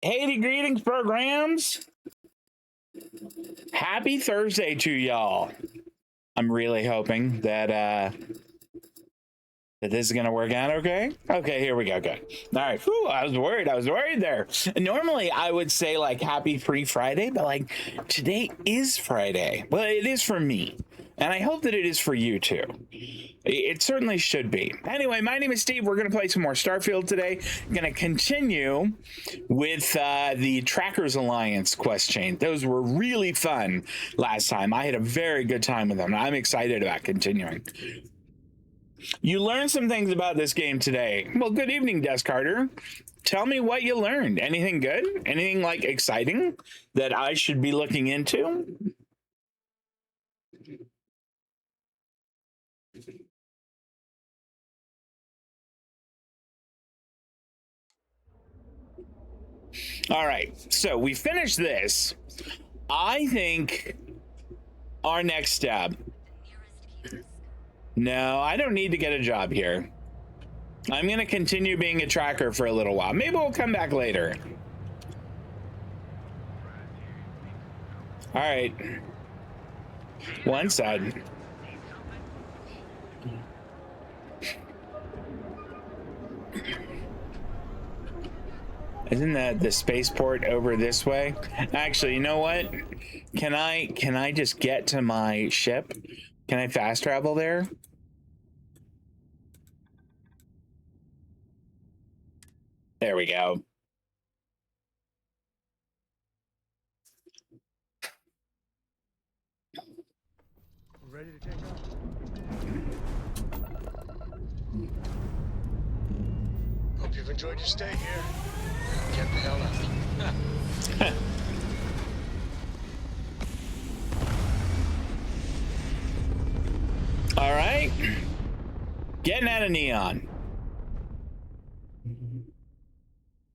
Hey, greetings, programs. Happy Thursday to y'all. I'm really hoping that this is gonna work out okay. Okay, here we go. Good. All right. Whew, I was worried there. Normally I would say like happy pre-Friday, but like today is Friday. Well, it is for me. And I hope that it is for you too. It certainly should be. Anyway, my name is Steve. We're going to play some more Starfield today. Going to continue with the Trackers Alliance quest chain. Those were really fun last time. I had a very good time with them. I'm excited about continuing. You learned some things about this game today. Well, good evening, Desk Carter. Tell me what you learned. Anything good? Anything like exciting that I should be looking into? All right, so we finished this. I think our next step. No, I don't need to get a job here. I'm going to continue being a tracker for a little while. Maybe we'll come back later. All right. One side. Isn't that the spaceport over this way? Actually, you know what? Can I just get to my ship? Can I fast travel there? There we go. Ready to take off? Hope you've enjoyed your stay here. Get the hell out. All right. Getting out of Neon.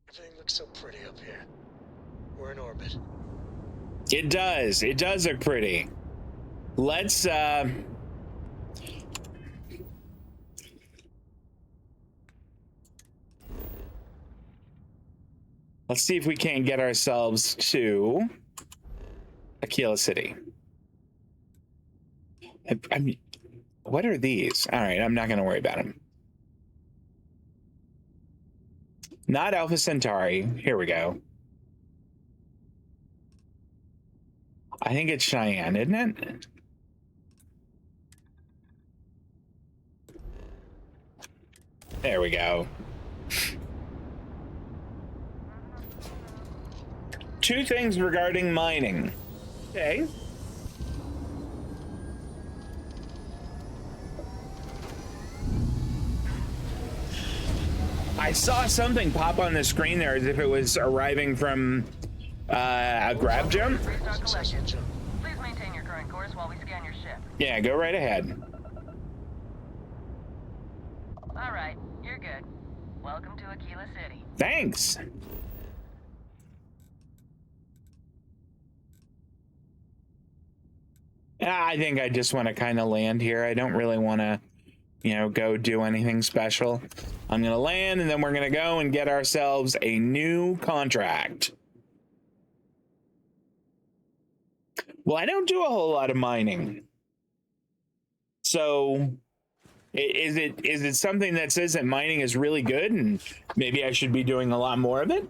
Everything looks so pretty up here. We're in orbit. It does. It does look pretty. Let's see if we can't get ourselves to Aquila City. I mean, what are these? All right, I'm not going to worry about them. Not Alpha Centauri. Here we go. I think it's Cheyenne, isn't it? There we go. Two things regarding mining. Okay. I saw something pop on the screen there as if it was arriving from a grab jump. Please maintain your current course while we scan your ship. Yeah, go right ahead. All right, you're good. Welcome to Aquila City. Thanks. I think I just want to kind of land here. I don't really want to, you know, go do anything special. I'm going to land and then we're going to go and get ourselves a new contract. Well, I don't do a whole lot of mining. So is it something that says that mining is really good and maybe I should be doing a lot more of it?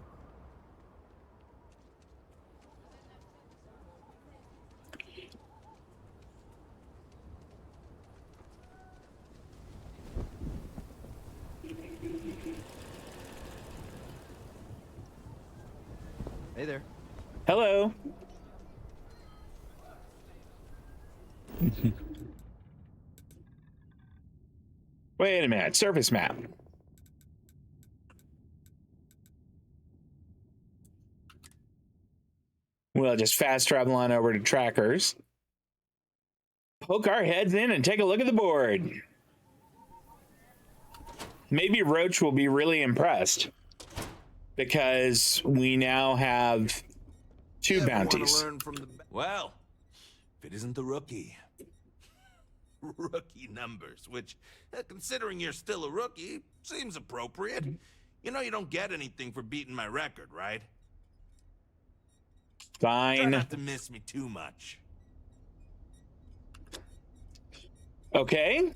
Hey there. Hello. Wait a minute, surface map. We'll just fast travel on over to trackers. Poke our heads in and take a look at the board. Maybe Roach will be really impressed because we now have two bounties. Well, if it isn't the rookie. Rookie numbers, which, considering you're still a rookie, seems appropriate. You know you don't get anything for beating my record, right? Try Fine. not to miss me too much. Okay.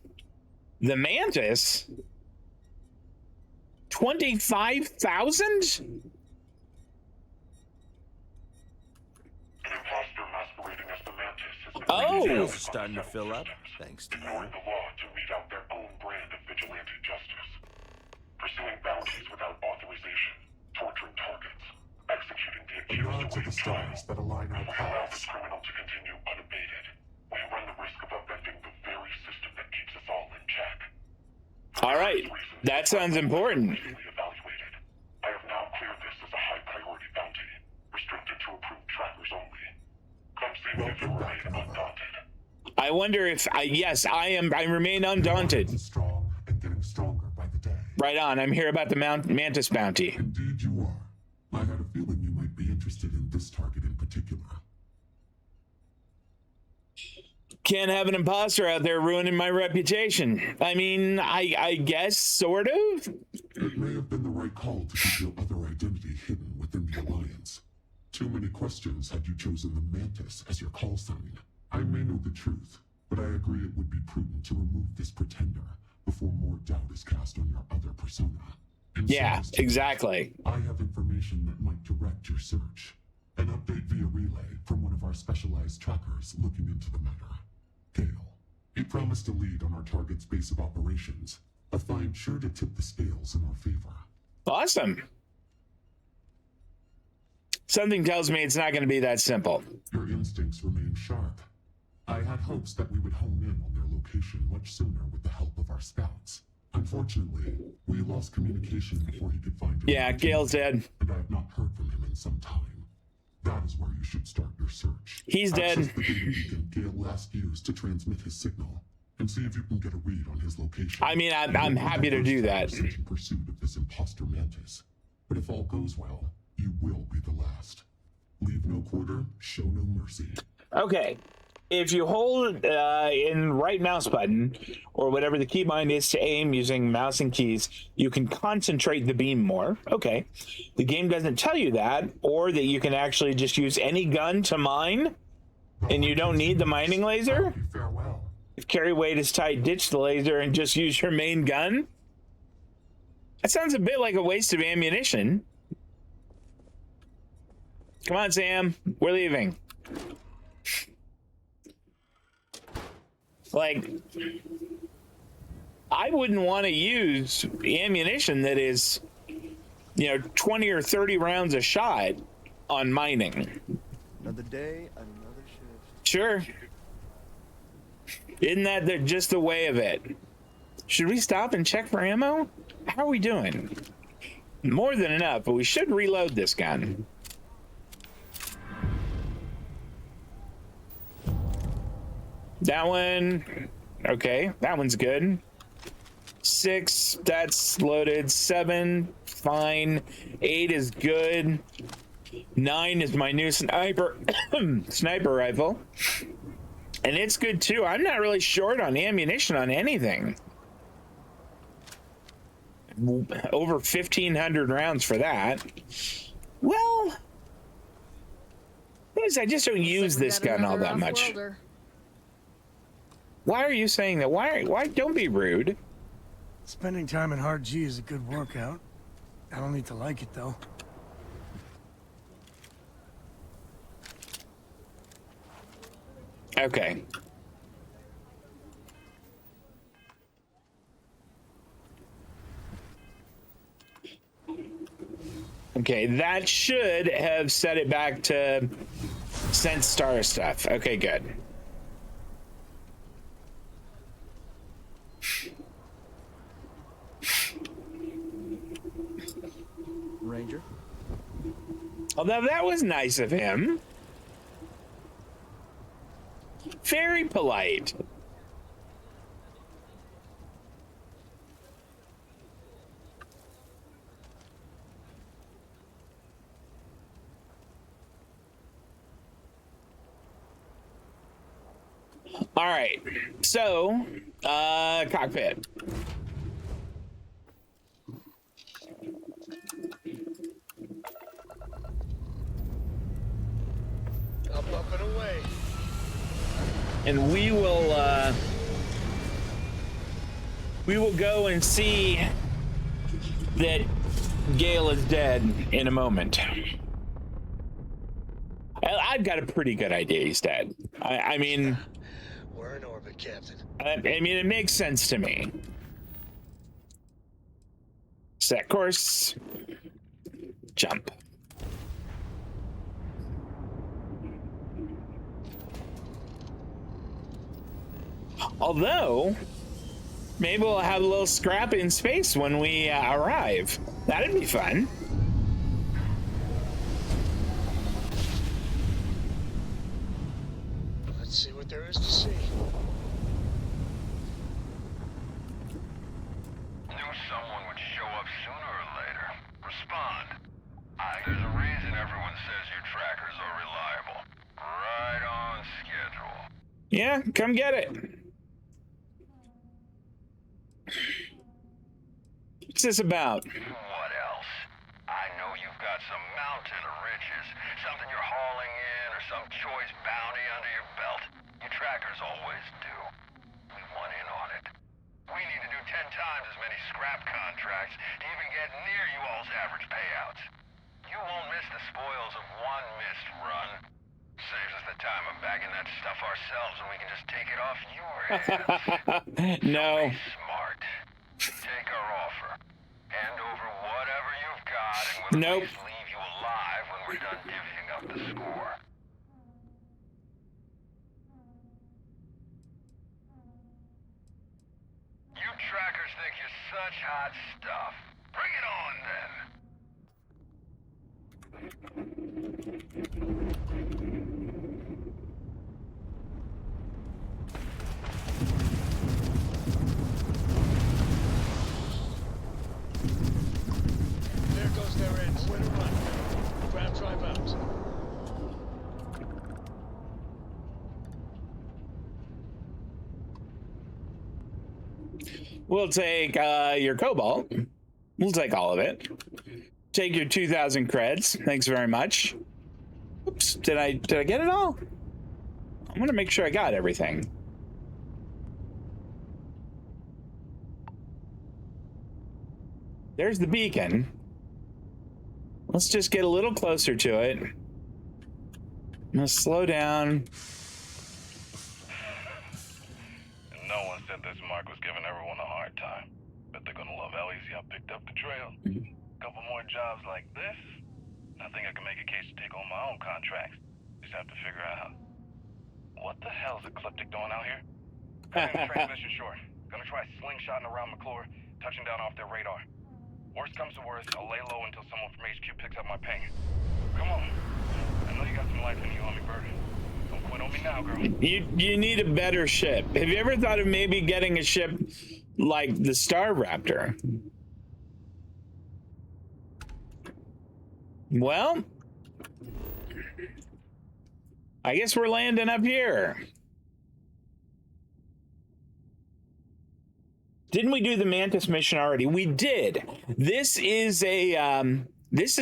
The Mantis? 25,000? An imposter masquerading as the Mantis has been Oh. Jails are starting to fill up, thanks to you. ignoring the law to mete out their own brand of vigilante justice. Pursuing bounties without authorization, torturing targets, executing the accused awaiting trial. That align if we allow this criminal to continue unabated, we run the risk of upending the very system that keeps us all in check. All right. That sounds important. Evaluated. I have now cleared this as a high priority bounty, restricted to approved trackers only. Come see me if you remain undaunted. I wonder if yes, I remain undaunted. Strong and getting stronger by the day. Right on. I'm here about the Mantis bounty. Indeed you are. I had a feeling you might be interested in this target in particular. Can't have an imposter out there ruining my reputation. I mean, I guess, sort of. It may have been the right call to keep your other identity hidden within the Alliance. Too many questions had you chosen the Mantis as your call sign. I may know the truth, but I agree it would be prudent to remove this pretender before more doubt is cast on your other persona. In Yeah, service to exactly. this, I have information that might direct your search. An update via relay from one of our specialized trackers looking into the matter. Gale. He promised a lead on our target's base of operations, a find sure to tip the scales in our favor. Awesome. Something tells me it's not going to be that simple. Your instincts remain sharp. I had hopes that we would hone in on their location much sooner with the help of our scouts. Unfortunately, we lost communication before he could find Yeah, Gale's dead. and I have not heard from him in some time. That is where you should start your search. He's dead. Access the data beacon Gale last used to transmit his signal, and see if you can get a read on his location. I mean, I'm happy to do that. In pursuit of this imposter Mantis. But if all goes well, you will be the last. Leave no quarter, show no mercy. Okay. If you hold in right mouse button or whatever the keybind is to aim using mouse and keys, you can concentrate the beam more. Okay. The game doesn't tell you that, or that you can actually just use any gun to mine and you don't need the mining laser. Farewell. If carry weight is tight, ditch the laser and just use your main gun. That sounds a bit like a waste of ammunition. Come on, Sam. We're leaving. Like, I wouldn't want to use ammunition that is, 20 or 30 rounds a shot on mining. Another day, another shift. Sure. Isn't that just the way of it? Should we stop and check for ammo? How are we doing? More than enough, but we should reload this gun. That one, okay, that one's good. 6, that's loaded. 7, fine. 8 is good. 9 is my new sniper rifle. And it's good too. I'm not really short on ammunition on anything. Over 1,500 rounds for that. Well, I just don't use this gun all that much. Why are you saying that? Why don't be rude? Spending time in hard G is a good workout. I don't need to like it though. Okay. Okay, that should have set it back to sense star stuff. Okay, good. Ranger? Although that was nice of him. Very polite. All right, so cockpit. and we will go and see that Gale is dead in a moment. I've got a pretty good idea he's dead. I mean, We're in orbit, Captain. I mean, it makes sense to me. Set course. Jump. Although, maybe we'll have a little scrap in space when we arrive. That'd be fun. Let's see what there is to see. Knew someone would show up sooner or later. Respond. There's a reason everyone says your trackers are reliable. Right on schedule. Yeah, come get it. What's this about? What else? I know you've got some mountain of riches, something you're hauling in, or some choice bounty under your belt. Your trackers always do. We want in on it. We need to do 10 times as many scrap contracts to even get near you all's average payouts. You won't miss the spoils of one missed run. Saves us the time of bagging that stuff ourselves, and we can just take it off your hands. No. Be smart. Take our offer. Hand over whatever you've got, and we'll Nope. at least leave you alive when we're done divvying up the score. You trackers think you're such hot stuff. Bring it on, then. There goes their end. Win or run. Grab drive out. We'll take your cobalt. We'll take all of it. Take your 2,000 creds. Thanks very much. Oops, did I get it all? I want to make sure I got everything. There's the beacon. Let's just get a little closer to it. I'm gonna slow down. No one said this mark was giving everyone a hard time. Bet they're gonna love how easy I picked up the trail. Couple more jobs like this, and I think I can make a case to take on my own contracts. Just have to figure out what the hell's Ecliptic doing out here? Cutting the transmission short. Gonna try slingshotting around McClure, touching down off their radar. Worst comes to worst, I'll lay low until someone from HQ picks up my ping. Come on. I know you got some life in you, Hummingbird. Don't quit on me now, girl. You need a better ship. Have you ever thought of maybe getting a ship like the Star Raptor? Well, I guess we're landing up here. Didn't we do the Mantis mission already? We did. This is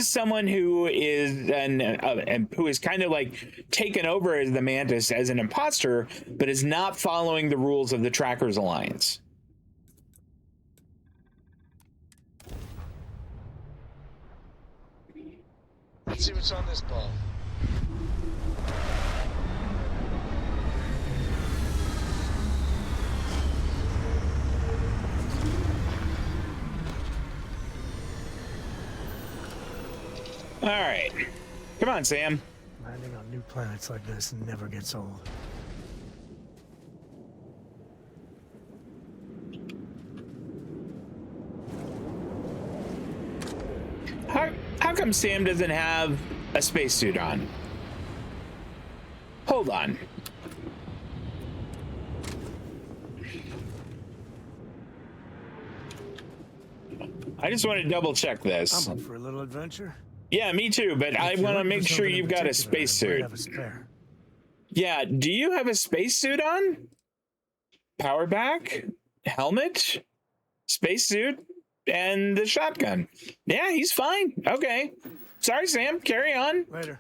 someone who is who is kind of like taken over as the Mantis as an imposter, but is not following the rules of the Trackers Alliance. Let's see what's on this ball. All right. Come on, Sam. Landing on new planets like this never gets old. How come Sam doesn't have a spacesuit on? Hold on. I just want to double check this. I'm up for a little adventure. Yeah, me too, but I want to make sure you've got a spacesuit. Yeah, do you have a spacesuit on? Power back, helmet, spacesuit, and the shotgun. Yeah, he's fine. Okay. Sorry, Sam. Carry on. Later.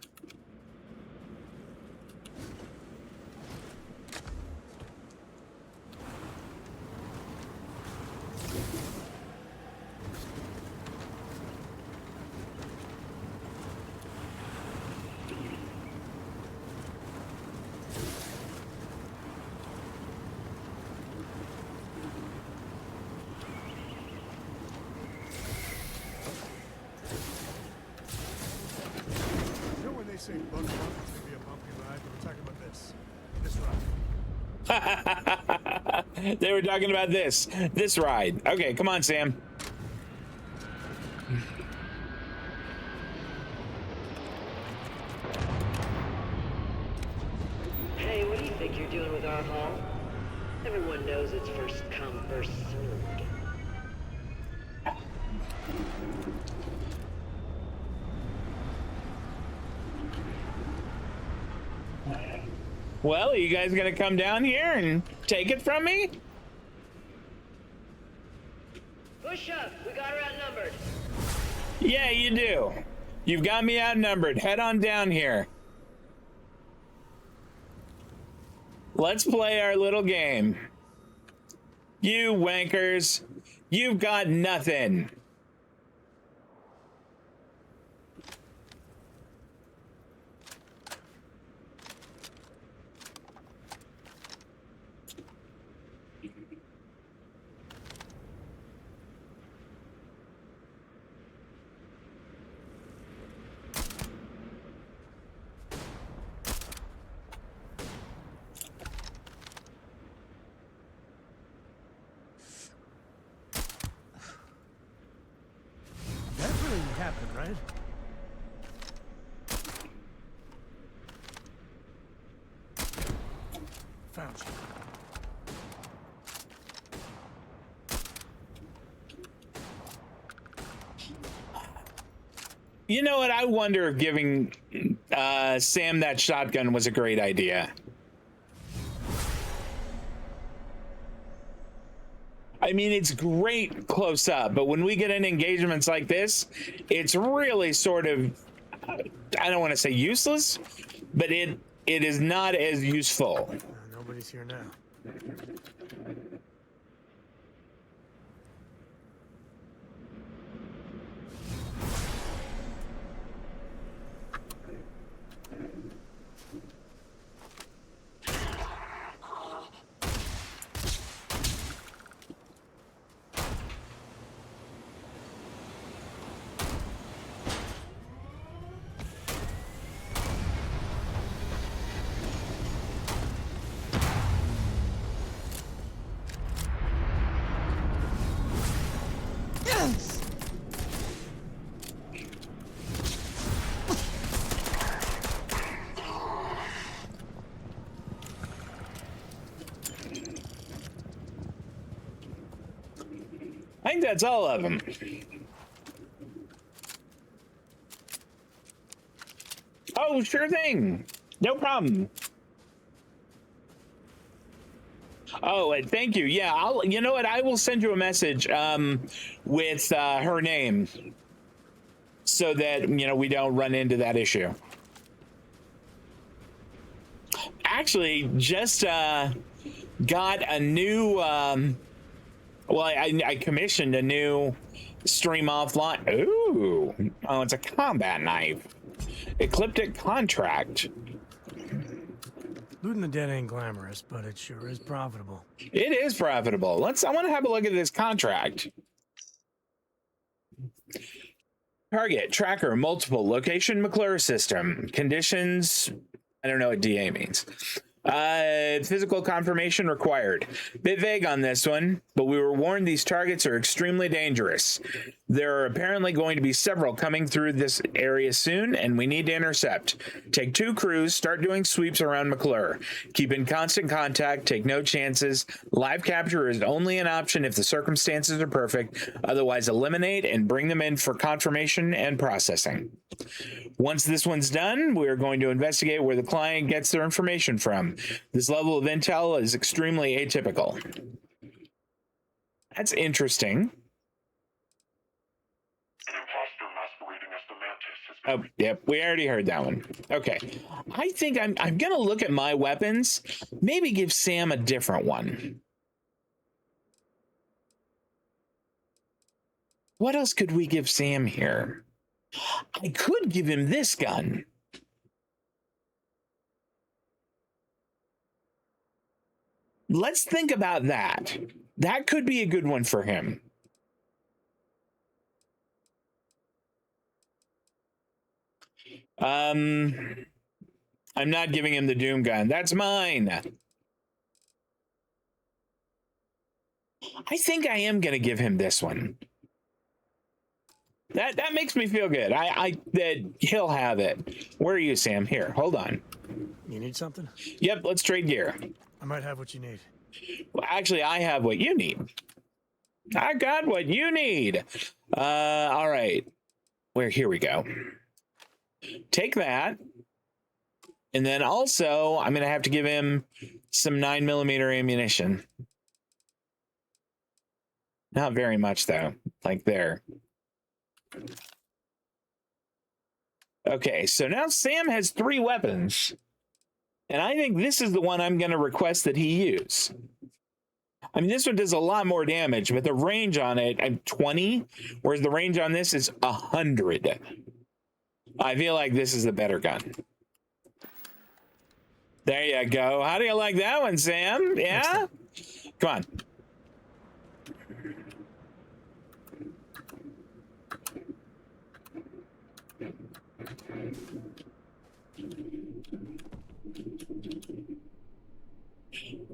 They were talking about this ride. Okay, come on, Sam. Hey, what do you think you're doing with our haul? Everyone knows it's first come, first served. Well, are you guys gonna come down here and take it from me? Push up, we got her outnumbered. Yeah, you do. You've got me outnumbered. Head on down here. Let's play our little game. You wankers, you've got nothing. That really happened, right? Found you. You know what? I wonder if giving Sam that shotgun was a great idea. I mean, it's great close up, but when we get in engagements like this, it's really sort of, I don't want to say useless, but it is not as useful. Nobody's here now. I think that's all of them. Oh, sure thing. No problem. Oh, and thank you. Yeah, you know what? I will send you a message with her name so that, we don't run into that issue. Actually, just got a new, I commissioned a new stream offline. Ooh, oh, it's a combat knife. Ecliptic contract. Looting the dead ain't glamorous, but it sure is profitable. It is profitable. I want to have a look at this contract. Target, tracker, multiple, location, McClure system, conditions, I don't know what DA means. Physical confirmation required. Bit vague on this one, but we were warned these targets are extremely dangerous. There are apparently going to be several coming through this area soon, and we need to intercept. Take 2 crews, start doing sweeps around McClure. Keep in constant contact, take no chances. Live capture is only an option if the circumstances are perfect. Otherwise, eliminate and bring them in for confirmation and processing. Once this one's done, we're going to investigate where the client gets their information from. This level of intel is extremely atypical. That's interesting. An imposter masquerading as the Mantis has been Oh, yep, we already heard that one. Okay, I think I'm gonna look at my weapons. Maybe give Sam a different one. What else could we give Sam here? I could give him this gun. Let's think about that. That could be a good one for him. I'm not giving him the Doom gun. That's mine. I think I am gonna give him this one. That makes me feel good. I that he'll have it. Where are you, Sam? Here, hold on. You need something? Yep, let's trade gear. I might have what you need. Well, actually, I have what you need. I got what you need. All right. Here we go. Take that. And then also, I'm gonna have to give him some 9mm ammunition. Not very much though. Like there. Okay, so now Sam has 3 weapons. And I think this is the one I'm going to request that he use. I mean, this one does a lot more damage, but the range on it, I'm 20, whereas the range on this is 100. I feel like this is the better gun. There you go. How do you like that one, Sam? Yeah? Come on.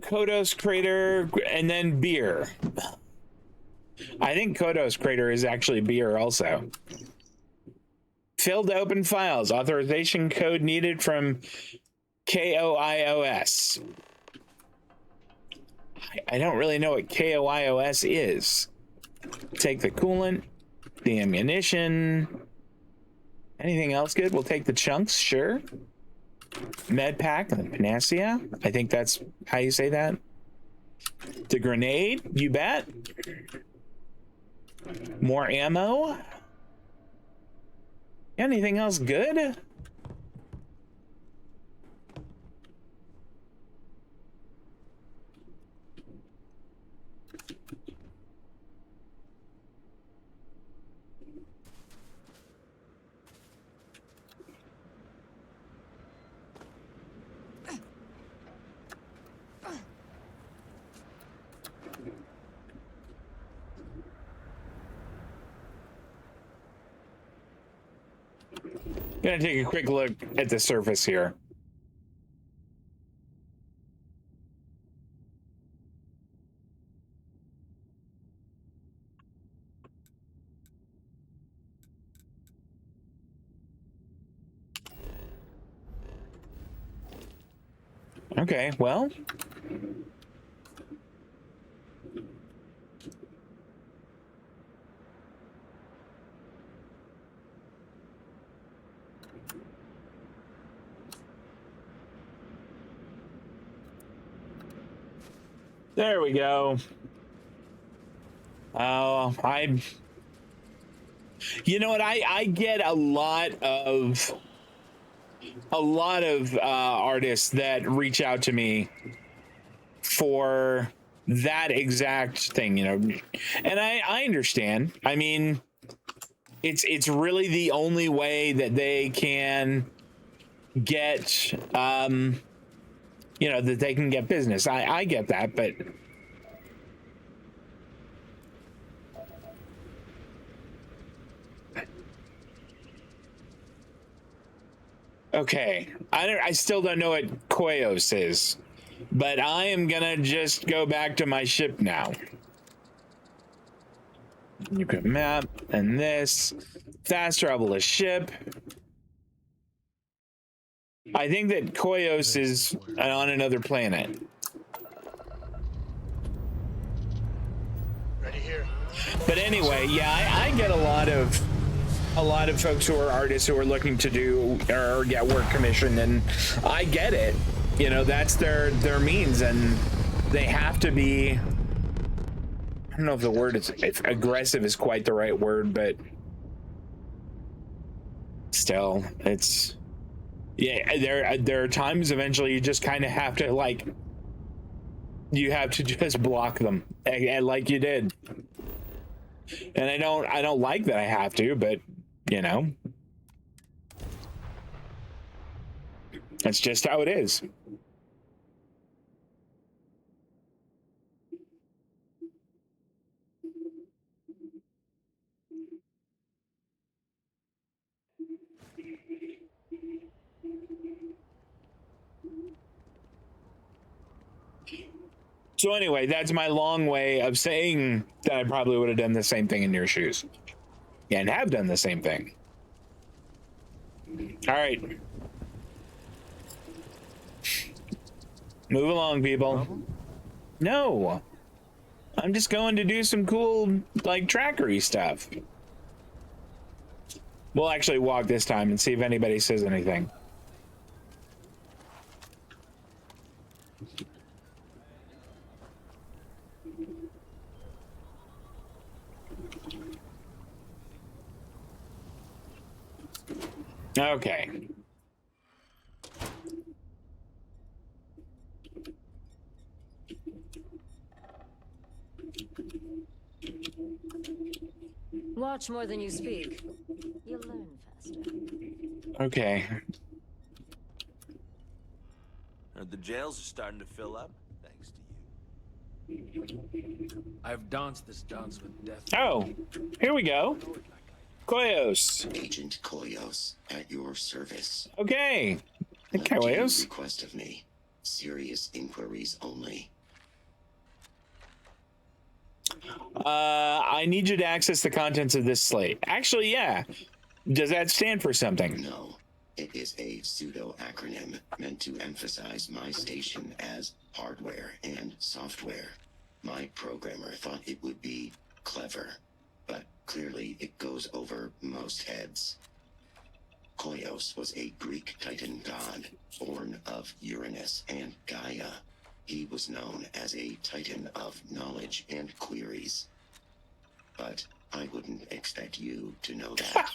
Kodos Crater, and then beer. I think Kodos Crater is actually beer also. Filled open files. Authorization code needed from KOIOS. I don't really know what KOIOS is. Take the coolant, the ammunition. Anything else good? We'll take the chunks, sure. Med pack and panacea. I think that's how you say that. The grenade, you bet. More ammo. Anything else good? Gonna take a quick look at the surface here. Okay, well. There we go. Oh, you know what? I get a lot of artists that reach out to me for that exact thing, you know, and I understand. I mean, it's really the only way that they can get you know, that they can get business. I get that, but okay. I still don't know what Koios is, but I am gonna just go back to my ship now. You can map and this fast travel a ship. I think that Koios is on another planet. Ready here. But anyway, yeah, I get a lot of folks who are artists who are looking to do or get work commissioned, and I get it. You know, that's their means, and they have to be. I don't know if the word is if aggressive is quite the right word, but still, it's. Yeah, there are times eventually you just kind of have to you have to just block them, and like you did. And I don't like that I have to, but you know, that's just how it is. So anyway, that's my long way of saying that I probably would have done the same thing in your shoes. And have done the same thing. All right. Move along, people. Problem? No. I'm just going to do some cool, like, trackery stuff. We'll actually walk this time and see if anybody says anything. Okay. Watch more than you speak. You'll learn faster. Okay. The jails are starting to fill up, thanks to you. I've danced this dance with death. Oh, here we go. Koyos. Agent Koyos, at your service. Okay. What do you Koyos. request of me? Serious inquiries only. I need you to access the contents of this slate. Actually, yeah. Does that stand for something? No. It is a pseudo-acronym meant to emphasize my station as hardware and software. My programmer thought it would be clever, but clearly it goes over most heads. Koyos was a Greek Titan god, born of Uranus and Gaia. He was known as a Titan of knowledge and queries. But I wouldn't expect you to know that.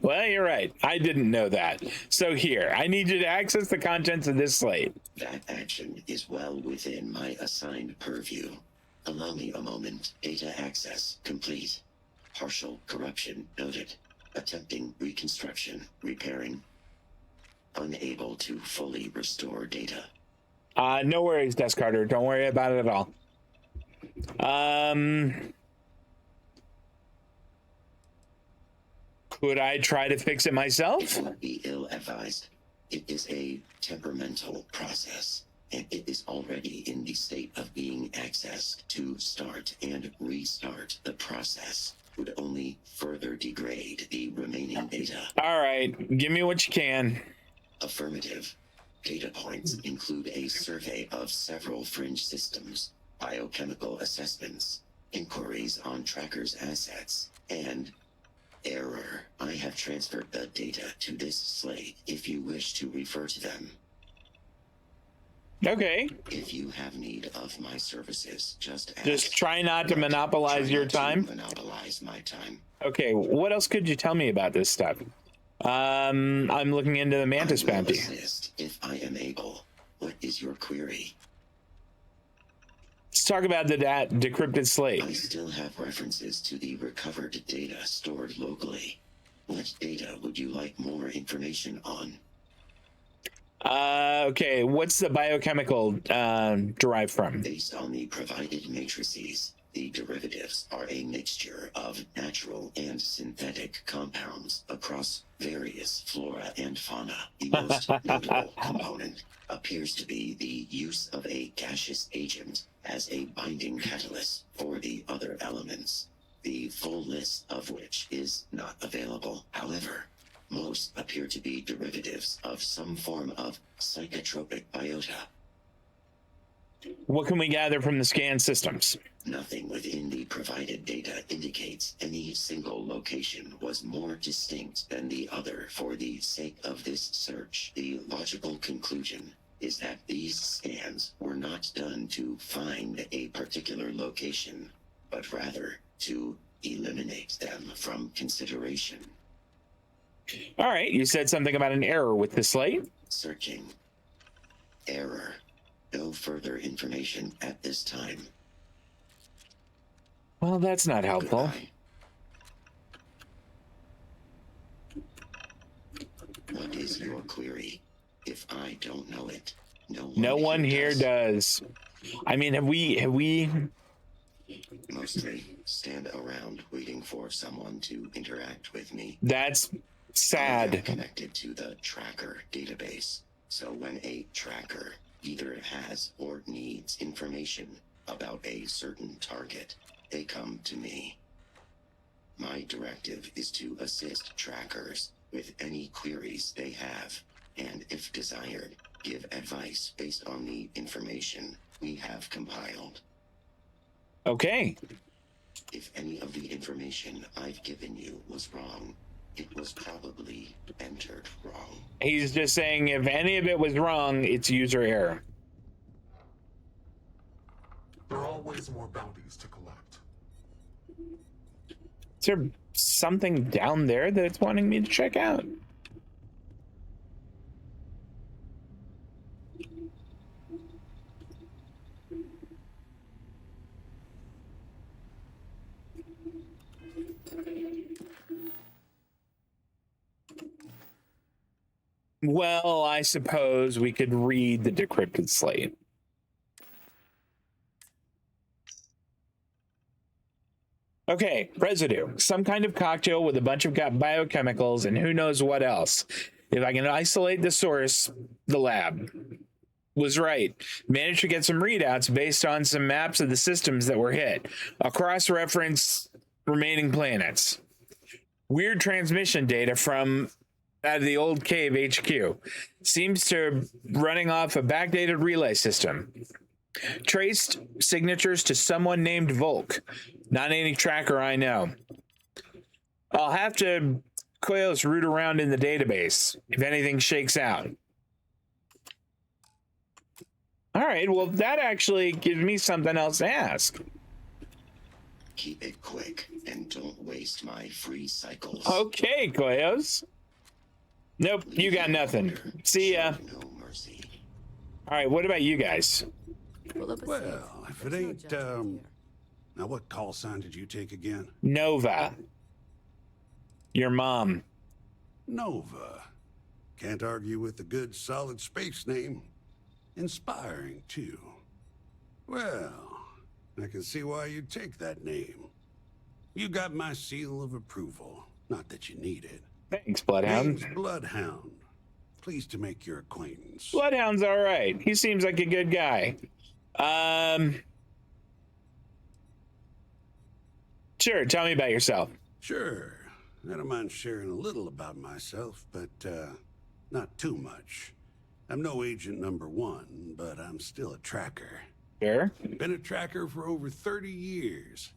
Well, you're right. I didn't know that. So here, I need you to access the contents of this slate. That action is well within my assigned purview. Allow me a moment. Data access complete. Partial corruption noted. Attempting reconstruction, repairing. Unable to fully restore data. No worries, Desk Carter. Don't worry about it at all. Could I try to fix it myself? It would be ill-advised. It is a temperamental process, and it is already in the state of being accessed. To start and restart the process would only further degrade the remaining data. All right, give me what you can. Affirmative. Data points include a survey of several fringe systems, biochemical assessments, inquiries on trackers' assets, and error. I have transferred the data to this slate if you wish to refer to them. Okay. If you have need of my services, just ask. Just try not to monopolize your time. Monopolize my time. Okay, what else could you tell me about this stuff? I'm looking into the Mantis I will bounty. assist if I am able. What is your query? Let's talk about the decrypted slate. I still have references to the recovered data stored locally. What data would you like more information on? Okay, what's the biochemical derived from? Based on the provided matrices, the derivatives are a mixture of natural and synthetic compounds across various flora and fauna. The most notable component appears to be the use of a gaseous agent as a binding catalyst for the other elements, the full list of which is not available. However, most appear to be derivatives of some form of psychotropic biota. What can we gather from the scan systems? Nothing within the provided data indicates any single location was more distinct than the other. For the sake of this search, the logical conclusion is that these scans were not done to find a particular location, but rather to eliminate them from consideration. All right, you said something about an error with the slate. Searching. Error. No further information at this time. Well, that's not helpful. Goodbye. What is your query? If I don't know it, no one here does. I mean, have we? Mostly stand around waiting for someone to interact with me. That's I sad. am connected to the tracker database, so when a tracker either has or needs information about a certain target, they come to me. My directive is to assist trackers with any queries they have, and if desired, give advice based on the information we have compiled. Okay. If any of the information I've given you was wrong, it was probably entered wrong. He's just saying if any of it was wrong, it's user error. There are always more bounties to collect. Is there something down there that it's wanting me to check out? Well, I suppose we could read the decrypted slate. Okay, residue. Some kind of cocktail with a bunch of biochemicals and who knows what else. If I can isolate the source, the lab was right. Managed to get some readouts based on some maps of the systems that were hit. A cross-reference remaining planets. Weird transmission data from out of the old cave HQ. Seems to running off a backdated relay system. Traced signatures to someone named Volk. Not any tracker I know. I'll have to Koyos root around in the database if anything shakes out. All right, well, that actually gives me something else to ask. Keep it quick and don't waste my free cycles. Okay, Koyos. Nope, you got nothing. See ya. No mercy. All right, what about you guys? Well, if it ain't, now what call sign did you take again? Nova. Your mom. Nova. Can't argue with a good, solid space name. Inspiring, too. Well, I can see why you'd take that name. You got my seal of approval. Not that you need it. Thanks, Bloodhound. Name's Bloodhound. Pleased to make your acquaintance. Bloodhound's all right. He seems like a good guy. Sure, tell me about yourself. Sure. I don't mind sharing a little about myself, but, not too much. I'm no agent number one, but I'm still a tracker. Sure. Been a tracker for over 30 years.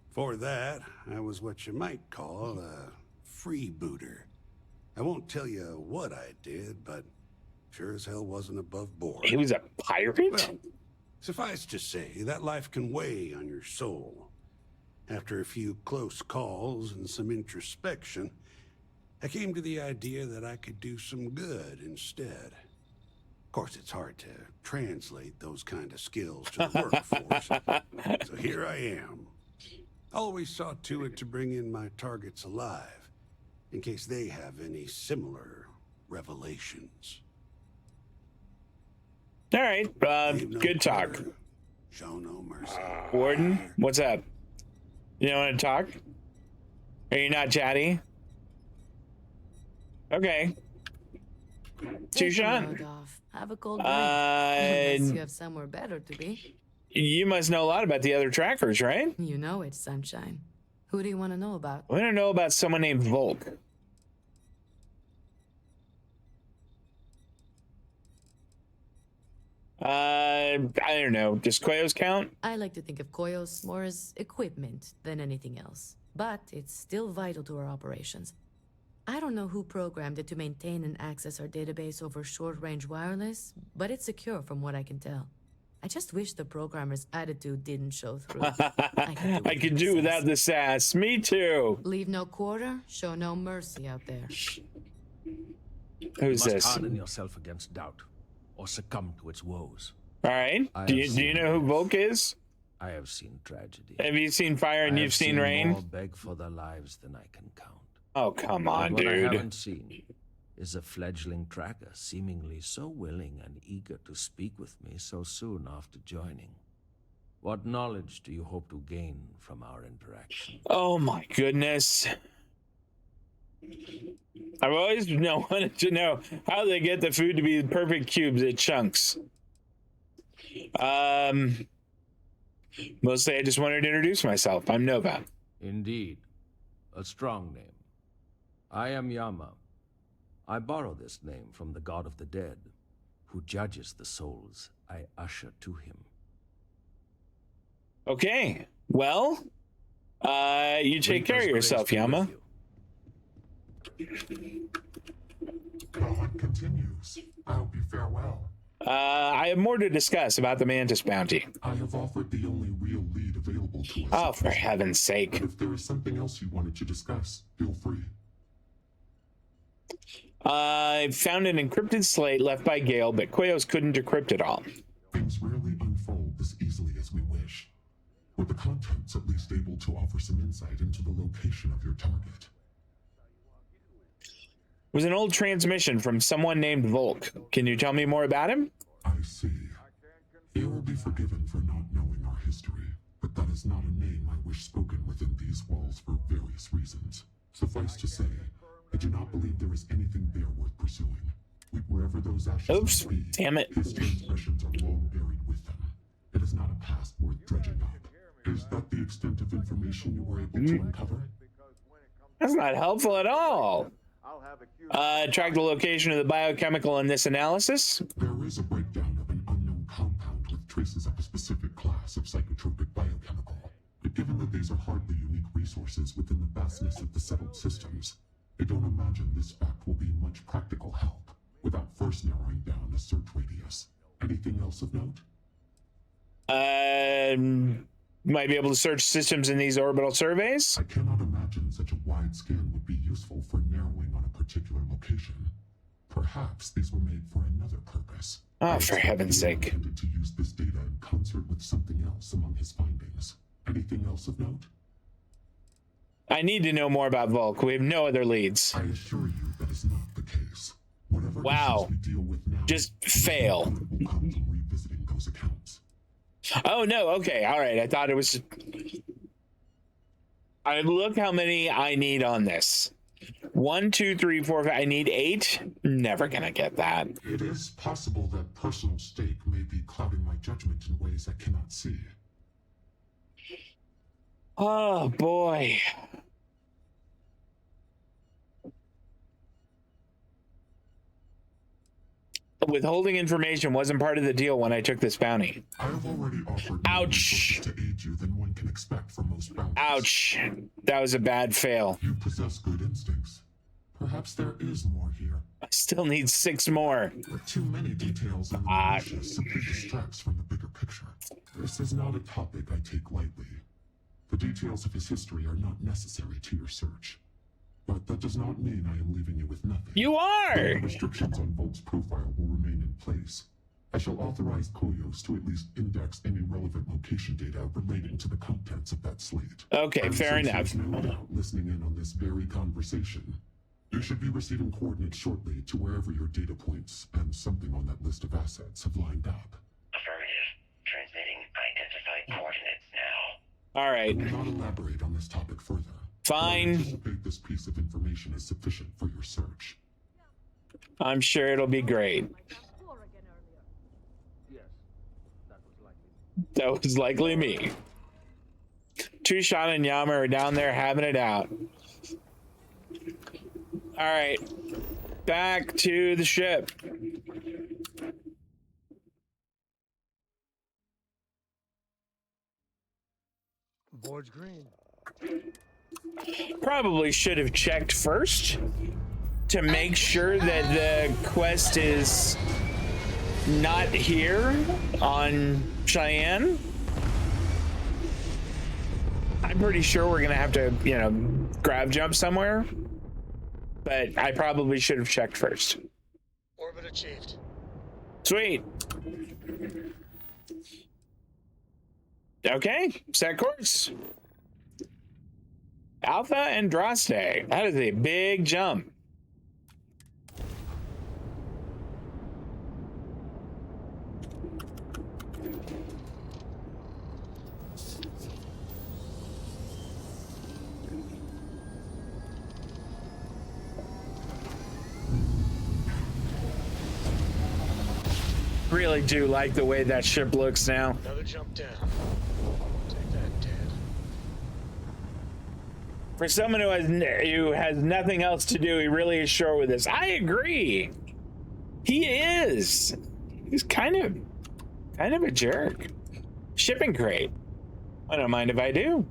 Before that, I was what you might call a freebooter. I won't tell you what I did, but sure as hell wasn't above board. He was a pirate? Well, suffice to say, that life can weigh on your soul. After a few close calls and some introspection, I came to the idea that I could do some good instead. Of course, it's hard to translate those kind of skills to the workforce. So here I am. Always saw to it to bring in my targets alive, in case they have any similar revelations. All right, good talk. Show no mercy. Warden, what's up? You don't want to talk? Are you not chatty? Okay. Tushan? Have a cold drink. Unless you have somewhere better to be. You must know a lot about the other trackers, right? You know it, Sunshine. Who do you want to know about? I want to know about someone named Volk. I don't know. Does Koyos count? I like to think of Koyos more as equipment than anything else. But it's still vital to our operations. I don't know who programmed it to maintain and access our database over short-range wireless, but it's secure from what I can tell. I just wish the programmer's attitude didn't show through. I could do without the sass. Me too. Leave no quarter, show no mercy out there. Who's you this? must harden yourself against doubt, or succumb to its woes. All right. Do you know who Volk is? I have seen tragedy. Have you seen fire and you've seen rain? More beg for their lives than I can count. Oh, come on, what dude. I haven't seen is a fledgling tracker seemingly so willing and eager to speak with me so soon after joining. What knowledge do you hope to gain from our interaction? Oh my goodness. I've always wanted to know how they get the food to be perfect cubes at chunks. Mostly I just wanted to introduce myself. I'm Nova. Indeed. A strong name. I am Yama. I borrow this name from the god of the dead, who judges the souls I usher to him. Okay. Well, you take care of yourself, Yama. The hunt continues. I'll be farewell. I have more to discuss about the Mantis bounty. I have offered the only real lead available to us. Oh, for heaven's sake. But if there is something else you wanted to discuss, feel free. I found an encrypted slate left by Gale, but Quayos couldn't decrypt it all. Things rarely unfold this easily as we wish. With the contents at least able to offer some insight into the location of your target. It was an old transmission from someone named Volk. Can you tell me more about him? I see. You will be forgiven for not knowing our history, but that is not a name I wish spoken within these walls for various reasons. Suffice to say, I do not believe there is anything there worth pursuing. Wherever those ashes may be, damn it. his transgressions are long buried with them. It is not a past worth dredging up. Is that the extent of information you were able to uncover? That's not helpful at all. Track the location of the biochemical in this analysis. There is a breakdown of an unknown compound with traces of a specific class of psychotropic biochemical. But given that these are hardly unique resources within the vastness of the settled systems, I don't imagine this fact will be much practical help, without first narrowing down a search radius. Anything else of note? Might be able to search systems in these orbital surveys. I cannot imagine such a wide scan would be useful for narrowing on a particular location. Perhaps these were made for another purpose. Oh, for heaven's sake. Intended to use this data in concert with something else among his findings. Anything else of note? I need to know more about Volk. We have no other leads. I assure you that is not the case. Whatever Wow. issues we deal with now, Just fail. will come from revisiting those accounts. Oh, no. Okay. All right. I thought it was... look how many I need on this. 1, 2, 3, 4, 5. I need 8. Never gonna get that. It is possible that personal stake may be clouding my judgment in ways I cannot see. Oh, boy. Withholding information wasn't part of the deal when I took this bounty. I have already offered Ouch. more to aid you than one can expect from most bounties. Ouch. That was a bad fail. You possess good instincts. Perhaps there is more here. I still need 6 more. But too many details in the minutia simply distracts from the bigger picture. This is not a topic I take lightly. The details of his history are not necessary to your search. But that does not mean I am leaving you with nothing. You are! The restrictions on Volk's profile will remain in place. I shall authorize Koyos to at least index any relevant location data relating to the contents of that slate. Okay, And fair since enough. there's no doubt listening in on this very conversation, you should be receiving coordinates shortly to wherever your data points and something on that list of assets have lined up. Affirmative. Transmitting identified coordinates now. All right. I will not elaborate on this topic further. Fine. I anticipate this piece of information is sufficient for your search. I'm sure it'll be great. That was likely me. Two-Shot and Yama are down there having it out. All right. Back to the ship. Board's green. Probably should have checked first to make sure that the quest is not here on Cheyenne. I'm pretty sure we're gonna have to, grab jump somewhere, but I probably should have checked first. Orbit achieved. Sweet. Okay, set course. Alpha Andraste. That is a big jump. really do like the way that ship looks now. Another jump down. Take that, Dad. For someone who has nothing else to do, he really is short with this. I agree. He is. He's kind of a jerk. Shipping crate. I don't mind if I do.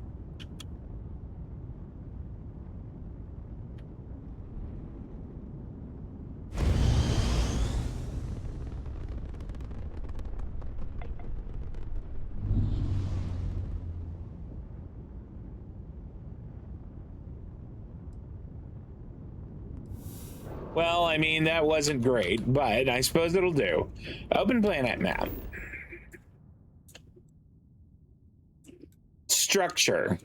Well, I mean, that wasn't great, but I suppose it'll do. Open planet map. Structure.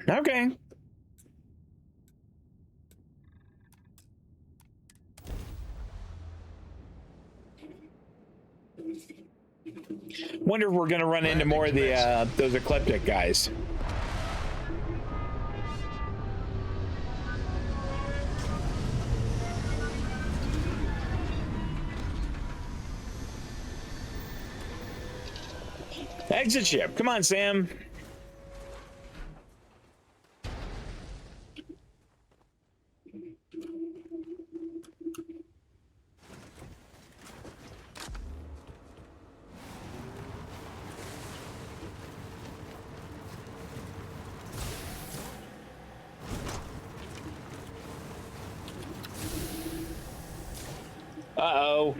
Okay. Wonder if we're gonna run into more of the those eclectic guys. Exit ship. Come on, Sam. Uh-oh.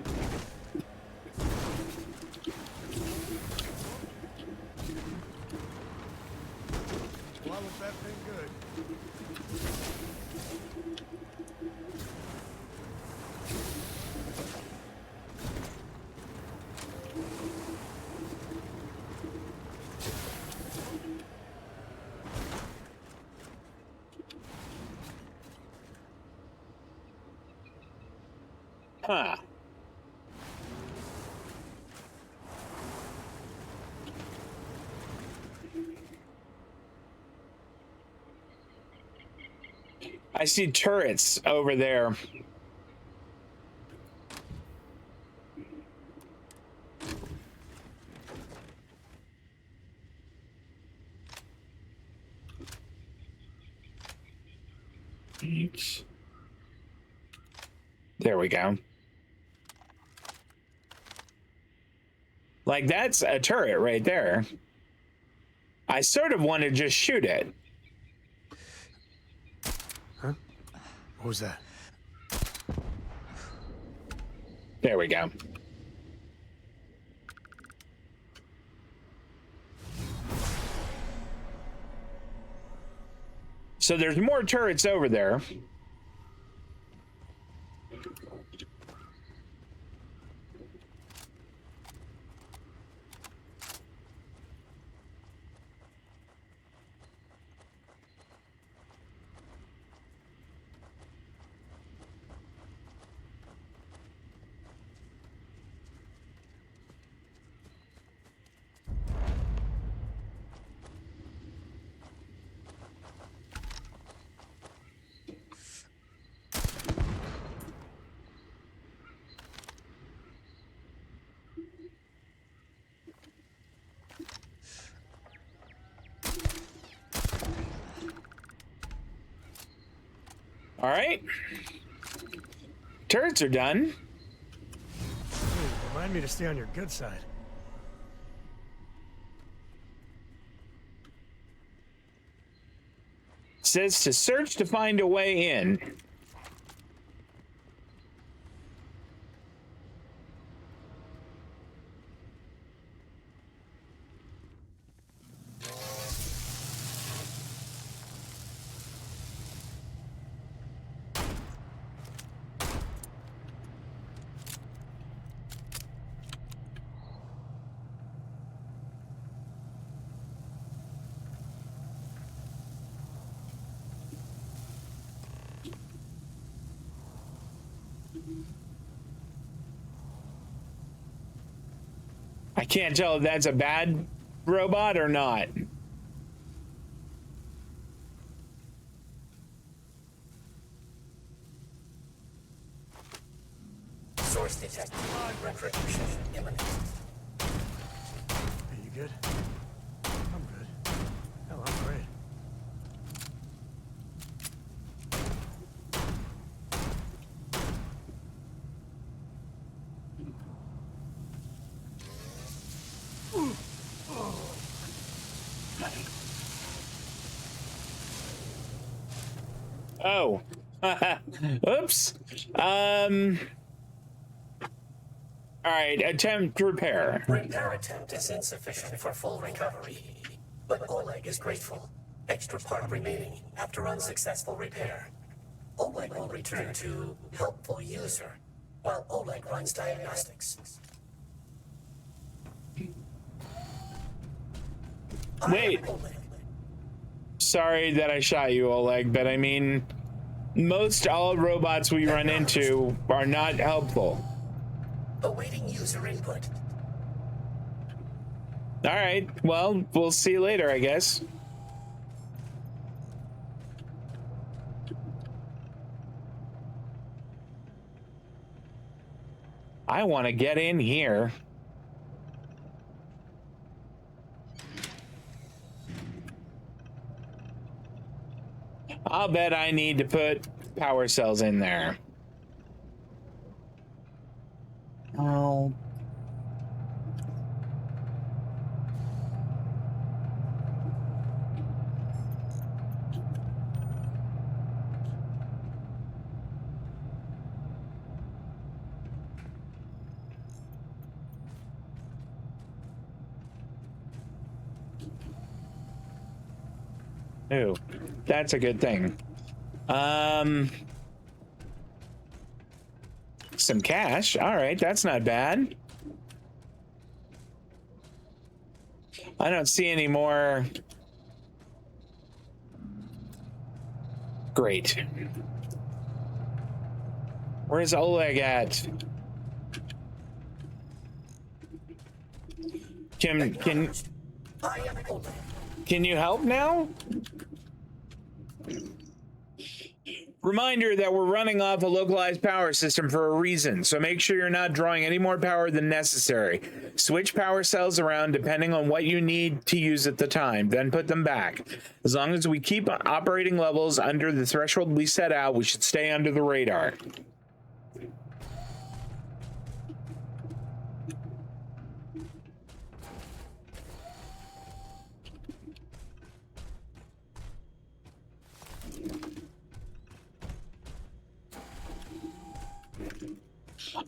Why was that thing good? Huh. I see turrets over there. There we go. Like, that's a turret right there. I sort of want to just shoot it. Huh? What was that? There we go. So there's more turrets over there. All right. Turrets are done. Hey, remind me to stay on your good side. Says to search to find a way in. I can't tell if that's a bad robot or not. Source detected. Retribution imminent. good? I'm good. Hell, I'm great. Oh. Oops. All right, attempt repair. Repair attempt is insufficient for full recovery, but Oleg is grateful. Extra part remaining after unsuccessful repair. Oleg will return to helpful user, while Oleg runs diagnostics. Wait. Sorry that I shot you, Oleg, but I mean, most all robots we run into are not helpful. Awaiting user input. All right, well, we'll see you later, I guess. I want to get in here. I'll bet I need to put power cells in there. Oh. Ooh, that's a good thing. Some cash. All right, that's not bad. I don't see any more. Great. Where's Oleg at? Can you help now? Reminder that we're running off a localized power system for a reason, so make sure you're not drawing any more power than necessary. Switch power cells around depending on what you need to use at the time, then put them back. As long as we keep operating levels under the threshold we set out, we should stay under the radar.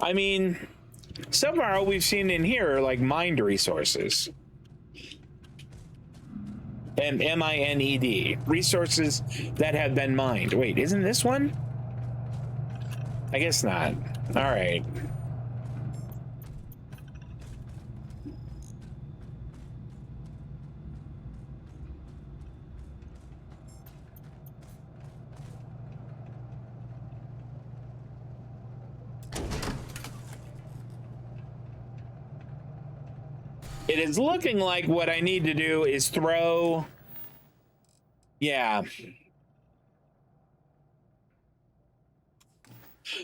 I mean, so far all we've seen in here are like mined resources. And M-I-N-E-D. Resources that have been mined. Wait, isn't this one? I guess not. All right. It is looking like what I need to do is throw... Yeah.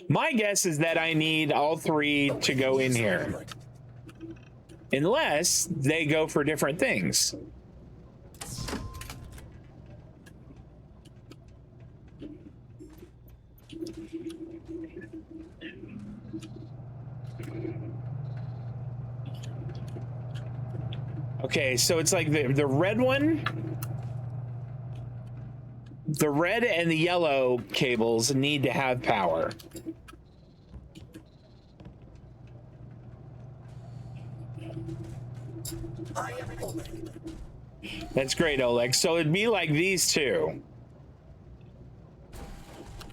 My guess is that I need all three to go in here. Unless they go for different things. Okay, so it's like the red one, the red and the yellow cables need to have power. That's great, Oleg. So it'd be like these two.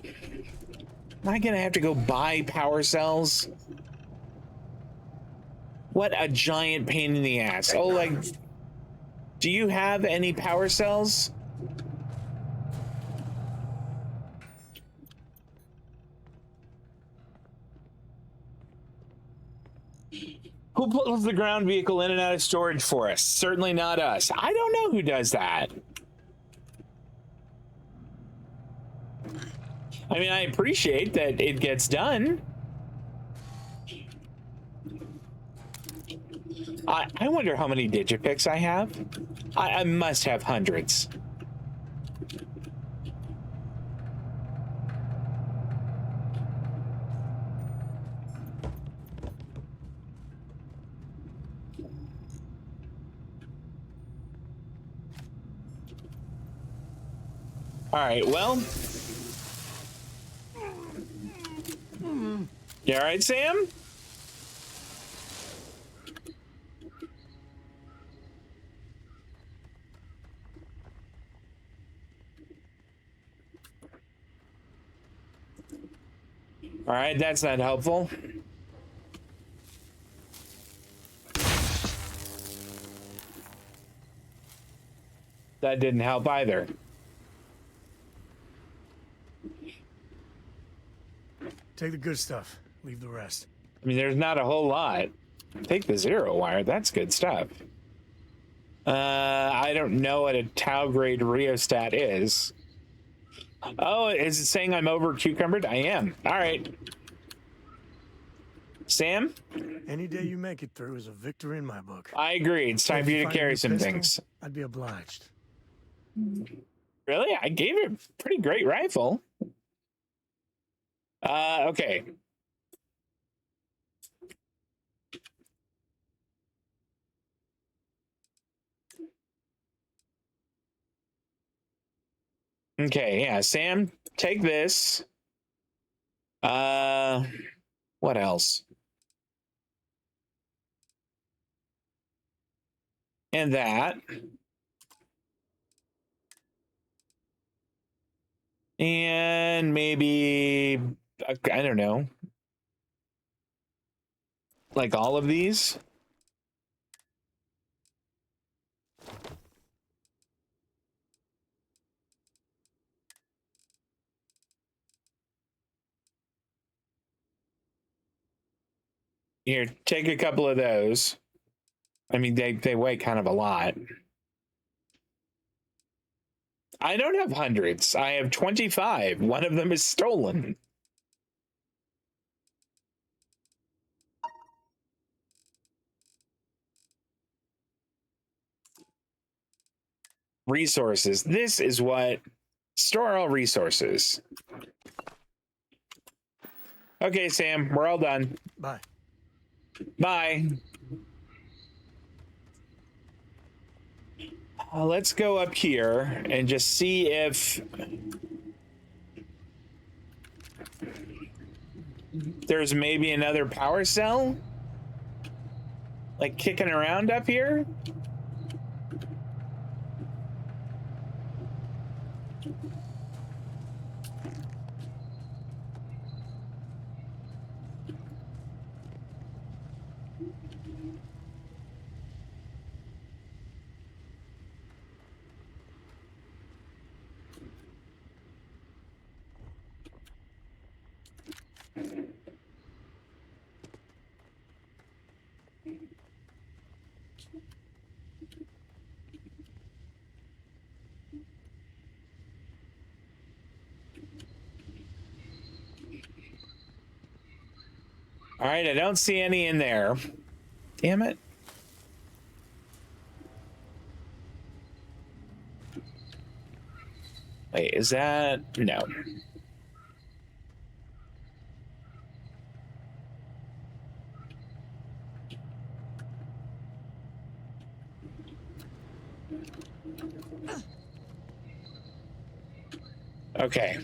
Am I gonna have to go buy power cells? What a giant pain in the ass. Oh, like, do you have any power cells? Who pulls the ground vehicle in and out of storage for us? Certainly not us. I don't know who does that. I mean, I appreciate that it gets done. I wonder how many digipicks I have. I must have hundreds. All right, well. You all right, Sam? All right, that's not helpful. That didn't help either. Take the good stuff. Leave the rest. I mean, there's not a whole lot. Take the zero wire. That's good stuff. I don't know what a Tau grade rheostat is. Oh, is it saying I'm over cucumbered? I am. All right. Sam? Any day you make it through is a victory in my book. I agree. It's time for you to carry some pistol, things. I'd be obliged. Really? I gave you a pretty great rifle. Okay. Okay, yeah, Sam, take this. What else? And that. And maybe, I don't know, like all of these. Here, take a couple of those. I mean, they weigh kind of a lot. I don't have hundreds. I have 25. One of them is stolen. Resources. This is what... Store all resources. Okay, Sam, we're all done. Bye. Bye. Let's go up here and just see if there's maybe another power cell like kicking around up here. All right, I don't see any in there. Damn it. Wait, is that... No. Okay.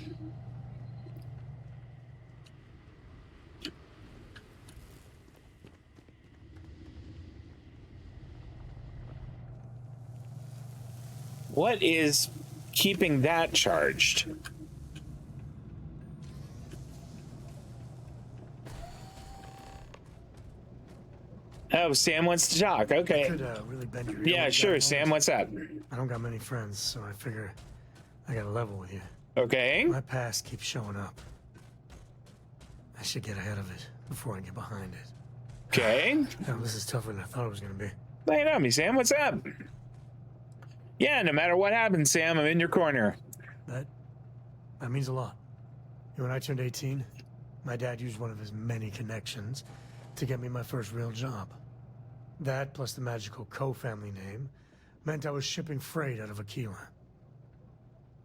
What is keeping that charged? Oh, Sam wants to talk. Okay. Could really bend your Yeah, sure, Sam. What's up? I don't got many friends, so I figure I got a level with you. Okay. My past keeps showing up. I should get ahead of it before I get behind it. Okay. Hell, this is tougher than I thought it was gonna be. Lay it on me, Sam. What's up? Yeah, no matter what happens, Sam, I'm in your corner. That means a lot. When I turned 18, my dad used one of his many connections to get me my first real job. That, plus the magical Co family name, meant I was shipping freight out of Aquila.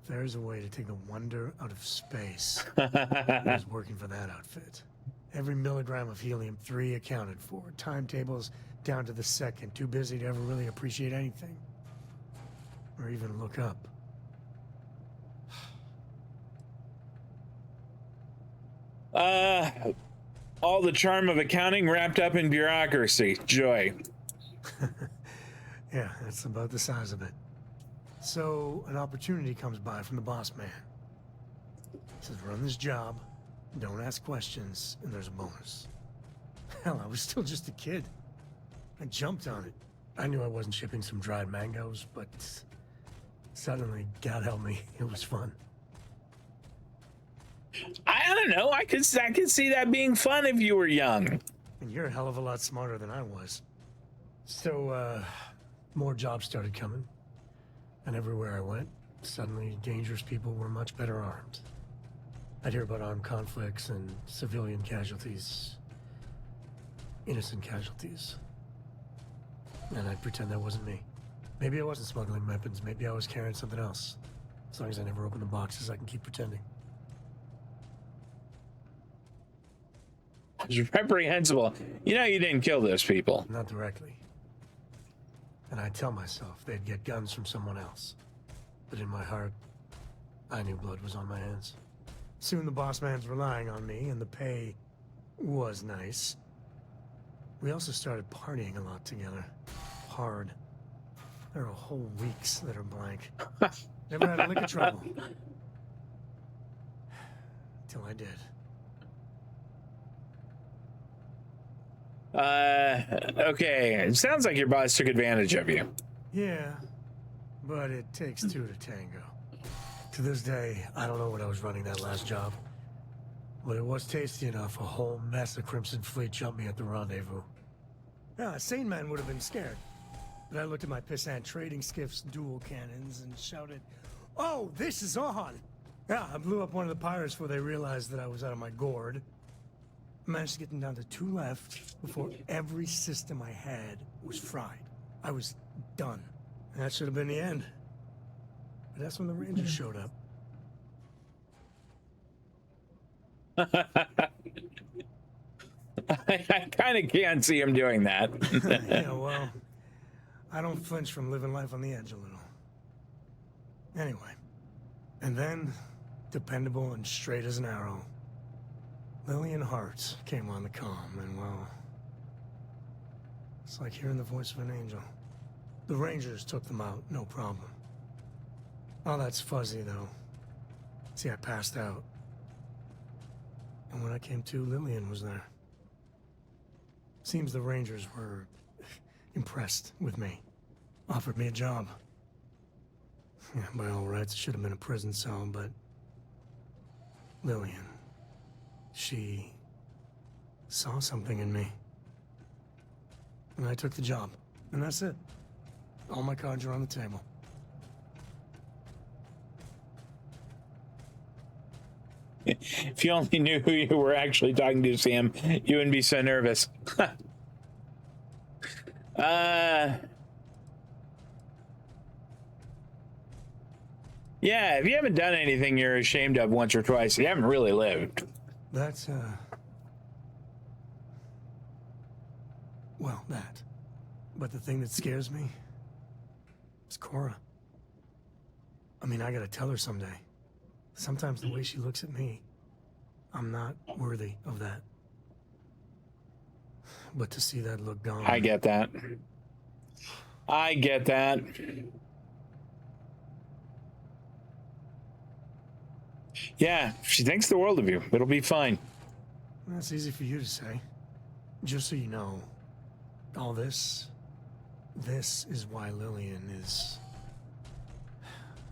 If there's a way to take the wonder out of space, I was working for that outfit. Every milligram of helium-3 accounted for. Timetables down to the second. Too busy to ever really appreciate anything. Or even look up. All the charm of accounting wrapped up in bureaucracy. Joy. Yeah, that's about the size of it. So, an opportunity comes by from the boss man. He says, run this job, don't ask questions, and there's a bonus. Hell, I was still just a kid. I jumped on it. I knew I wasn't shipping some dried mangoes, but suddenly, God help me, it was fun. I don't know. I could see that being fun if you were young. And you're a hell of a lot smarter than I was. So, more jobs started coming. And everywhere I went, suddenly dangerous people were much better armed. I'd hear about armed conflicts and civilian casualties. Innocent casualties. And I'd pretend that wasn't me. Maybe I wasn't smuggling weapons, maybe I was carrying something else. As long as I never open the boxes, I can keep pretending. It's reprehensible. You know you didn't kill those people. Not directly. And I'd tell myself they'd get guns from someone else. But in my heart, I knew blood was on my hands. Soon the boss man's relying on me, and the pay was nice. We also started partying a lot together. Hard. There are whole weeks that are blank. Never had a lick of trouble. Till I did. Okay. It sounds like your boss took advantage of you. Yeah, but it takes two to tango. To this day, I don't know what I was running that last job. But it was tasty enough, a whole mess of Crimson Fleet jumped me at the rendezvous. Yeah, a sane man would have been scared. But I looked at my pissant trading skiff's dual cannons and shouted, "Oh, this is on!" Yeah, I blew up one of the pirates before they realized that I was out of my gourd. Managed to get them down to 2 left before every system I had was fried. I was done. And that should have been the end. But that's when the Rangers showed up. I kind of can't see him doing that. Yeah, well, I don't flinch from living life on the edge a little. Anyway, and then, dependable and straight as an arrow, Lillian Hart came on the comm, and well, it's like hearing the voice of an angel. The Rangers took them out, no problem. All that's fuzzy, though. See, I passed out. And when I came to, Lillian was there. Seems the Rangers were impressed with me. Offered me a job. Yeah, by all rights, it should have been a prison cell, but Lillian, she saw something in me. And I took the job. And that's it. All my cards are on the table. If you only knew who you were actually talking to, Sam, you wouldn't be so nervous. Yeah, if you haven't done anything you're ashamed of once or twice, you haven't really lived. That's, well, that. But the thing that scares me is Cora. I mean, I gotta tell her someday. Sometimes the way she looks at me, I'm not worthy of that. But to see that look gone... I get that. I get that. Yeah, she thinks the world of you. It'll be fine. That's easy for you to say. Just so you know, all this is why Lillian is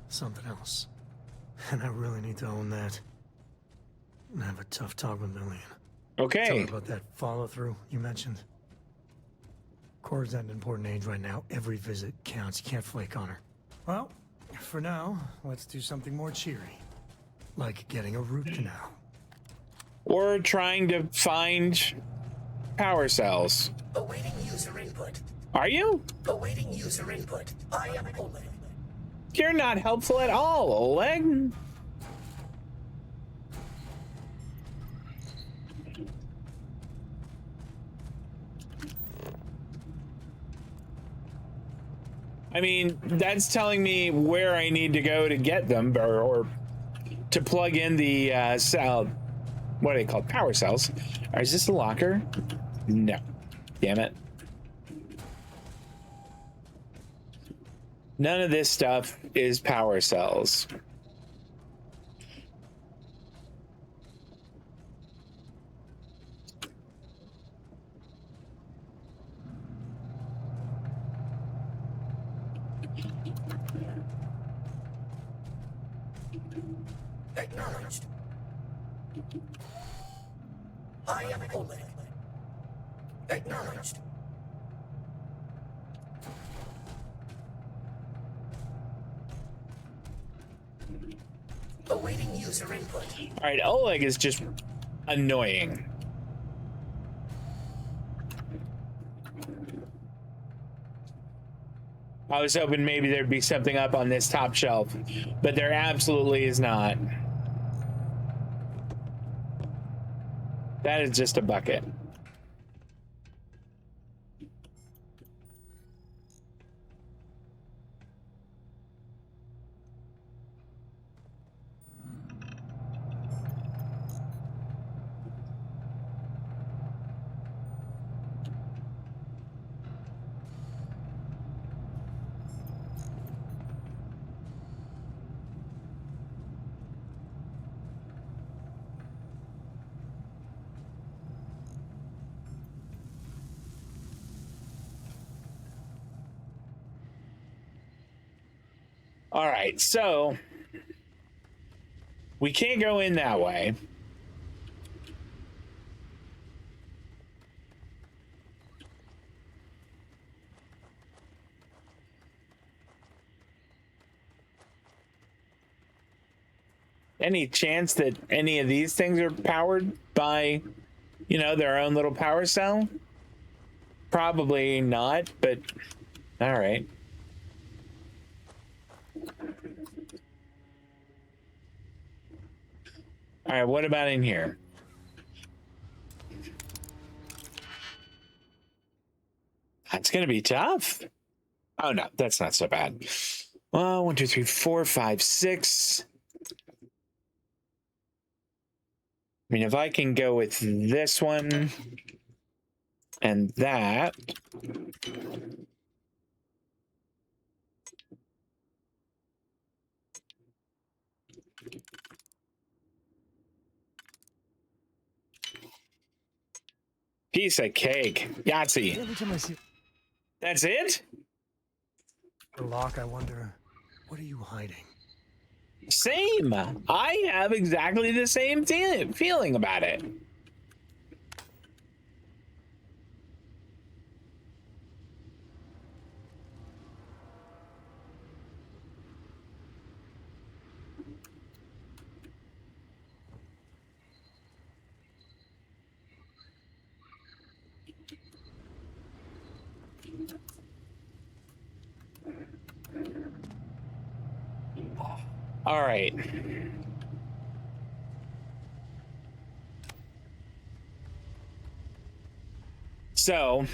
something else. And I really need to own that. And have a tough talk with Lillian. Okay. Tell her about that follow-through you mentioned. Cora's at an important age right now. Every visit counts. You can't flake on her. Well, for now, let's do something more cheery. Like getting a root canal. Or trying to find power cells. Awaiting user input. Are you? Awaiting user input. I am Oleg. You're not helpful at all, Oleg. I mean, that's telling me where I need to go to get them, or to plug in the cell. What are they called? Power cells. Or is this a locker? No. Damn it. None of this stuff is power cells. Acknowledged. I am Oleg. Acknowledged. Awaiting user input. All right, Oleg is just annoying. I was hoping maybe there'd be something up on this top shelf, but there absolutely is not. That is just a bucket. All right, so we can't go in that way. Any chance that any of these things are powered by, you know, their own little power cell? Probably not, but all right. All right, what about in here? That's gonna be tough. Oh no, that's not so bad. Well, 1, 2, 3, 4, 5, 6. I mean, if I can go with this one and that. Piece of cake. Yahtzee. Every time I see That's it? the lock, I wonder, what are you hiding? Same. I have exactly the same feeling about it. All right. So,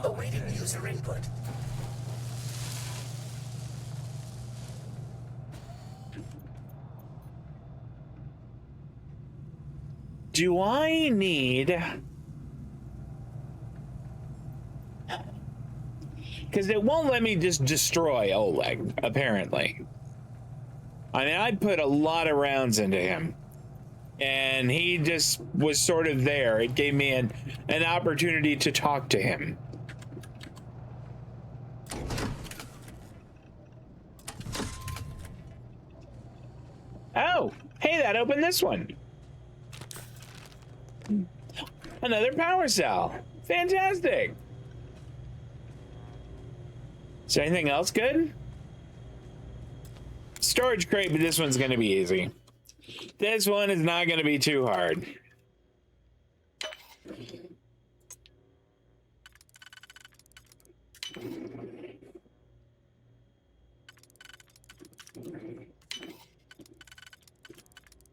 Awaiting user input. do I need... Because it won't let me just destroy Oleg, apparently. I mean, I put a lot of rounds into him. And he just was sort of there. It gave me an opportunity to talk to him. Oh, hey, that opened this one. Another power cell. Fantastic. Is there anything else good? Storage crate, but this one's going to be easy. This one is not going to be too hard.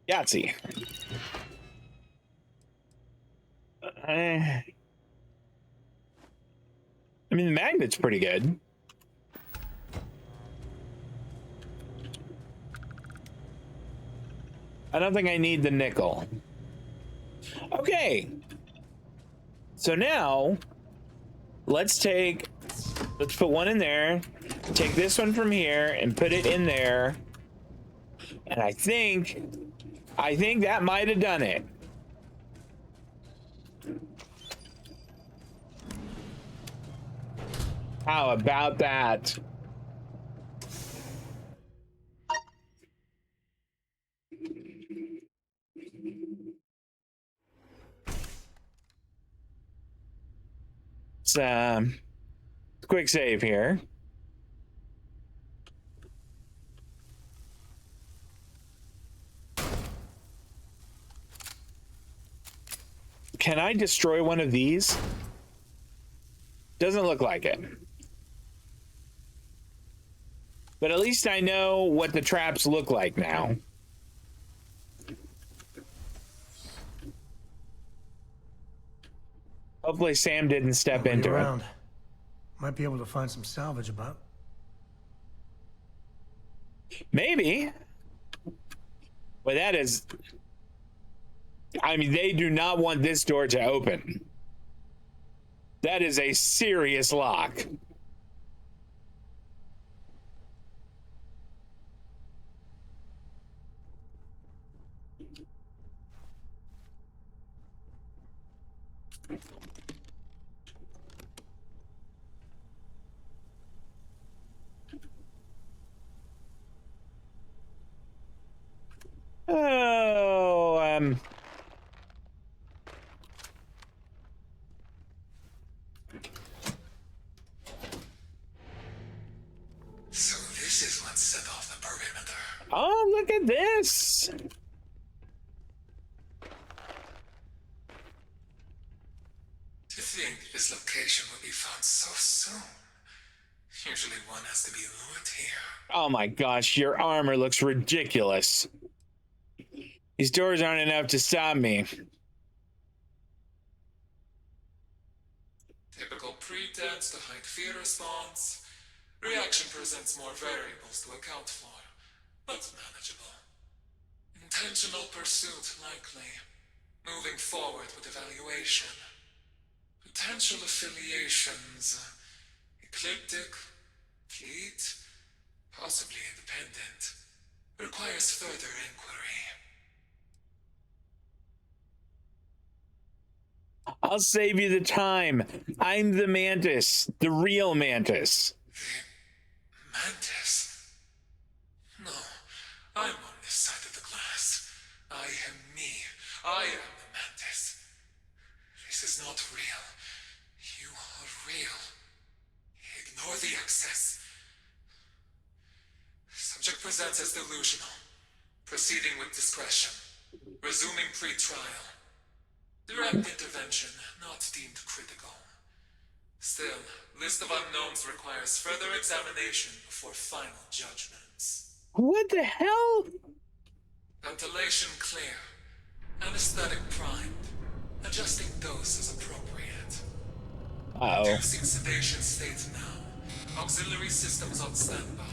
Yahtzee. I mean, the magnet's pretty good. I don't think I need the nickel. Okay. So now, let's put one in there, take this one from here and put it in there. And I think that might have done it. How about that? It's quick save here. Can I destroy one of these? Doesn't look like it. But at least I know what the traps look like now. Hopefully Sam didn't step into it. Might be able to find some salvage about. Maybe. Well, that is... I mean, they do not want this door to open. That is a serious lock. Oh, So this is what set off the perimeter. Oh, look at this. To think this location would be found so soon. Usually one has to be lured here. Oh my gosh, your armor looks ridiculous. These doors aren't enough to stop me. Typical pretense to hide fear response. Reaction presents more variables to account for, but manageable. Intentional pursuit, likely. Moving forward with evaluation. Potential affiliations. Ecliptic, fleet, possibly independent. Requires further inquiry. I'll save you the time. I'm the Mantis, the real Mantis. Mantis? No, I'm on this side of the glass. I am me. I am the Mantis. This is not real. You are real. Ignore the excess. Subject presents as delusional. Proceeding with discretion. Resuming pre-trial. Direct intervention, not deemed critical. Still, list of unknowns requires further examination before final judgments. What the hell? Ventilation clear. Anesthetic primed. Adjusting dose as appropriate. Uh-oh. Reducing sedation state now. Auxiliary systems on standby.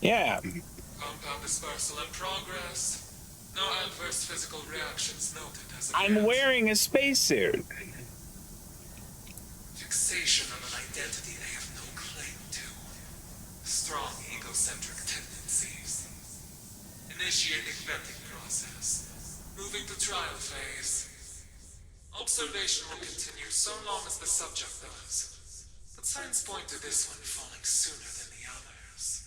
Yeah. Compound dispersal in progress. No adverse physical reactions noted as of I'm yet. wearing a spacesuit. Fixation on an identity they have no claim to. Strong egocentric tendencies. Initiating vetting process. Moving to trial phase. Observation will continue so long as the subject does. But signs point to this one falling sooner than the others.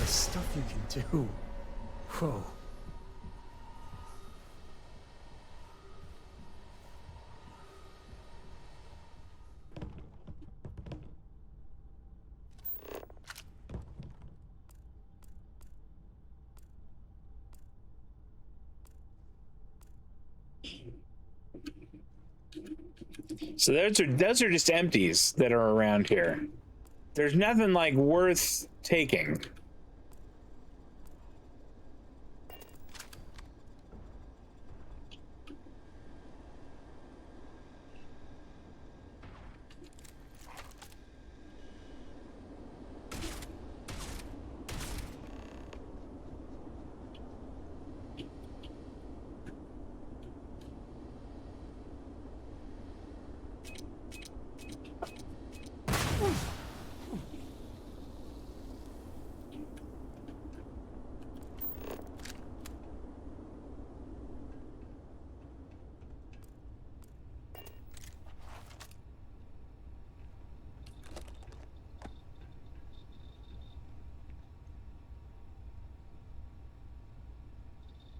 The stuff you can do. Whoa. So those are just empties that are around here. There's nothing like worth taking.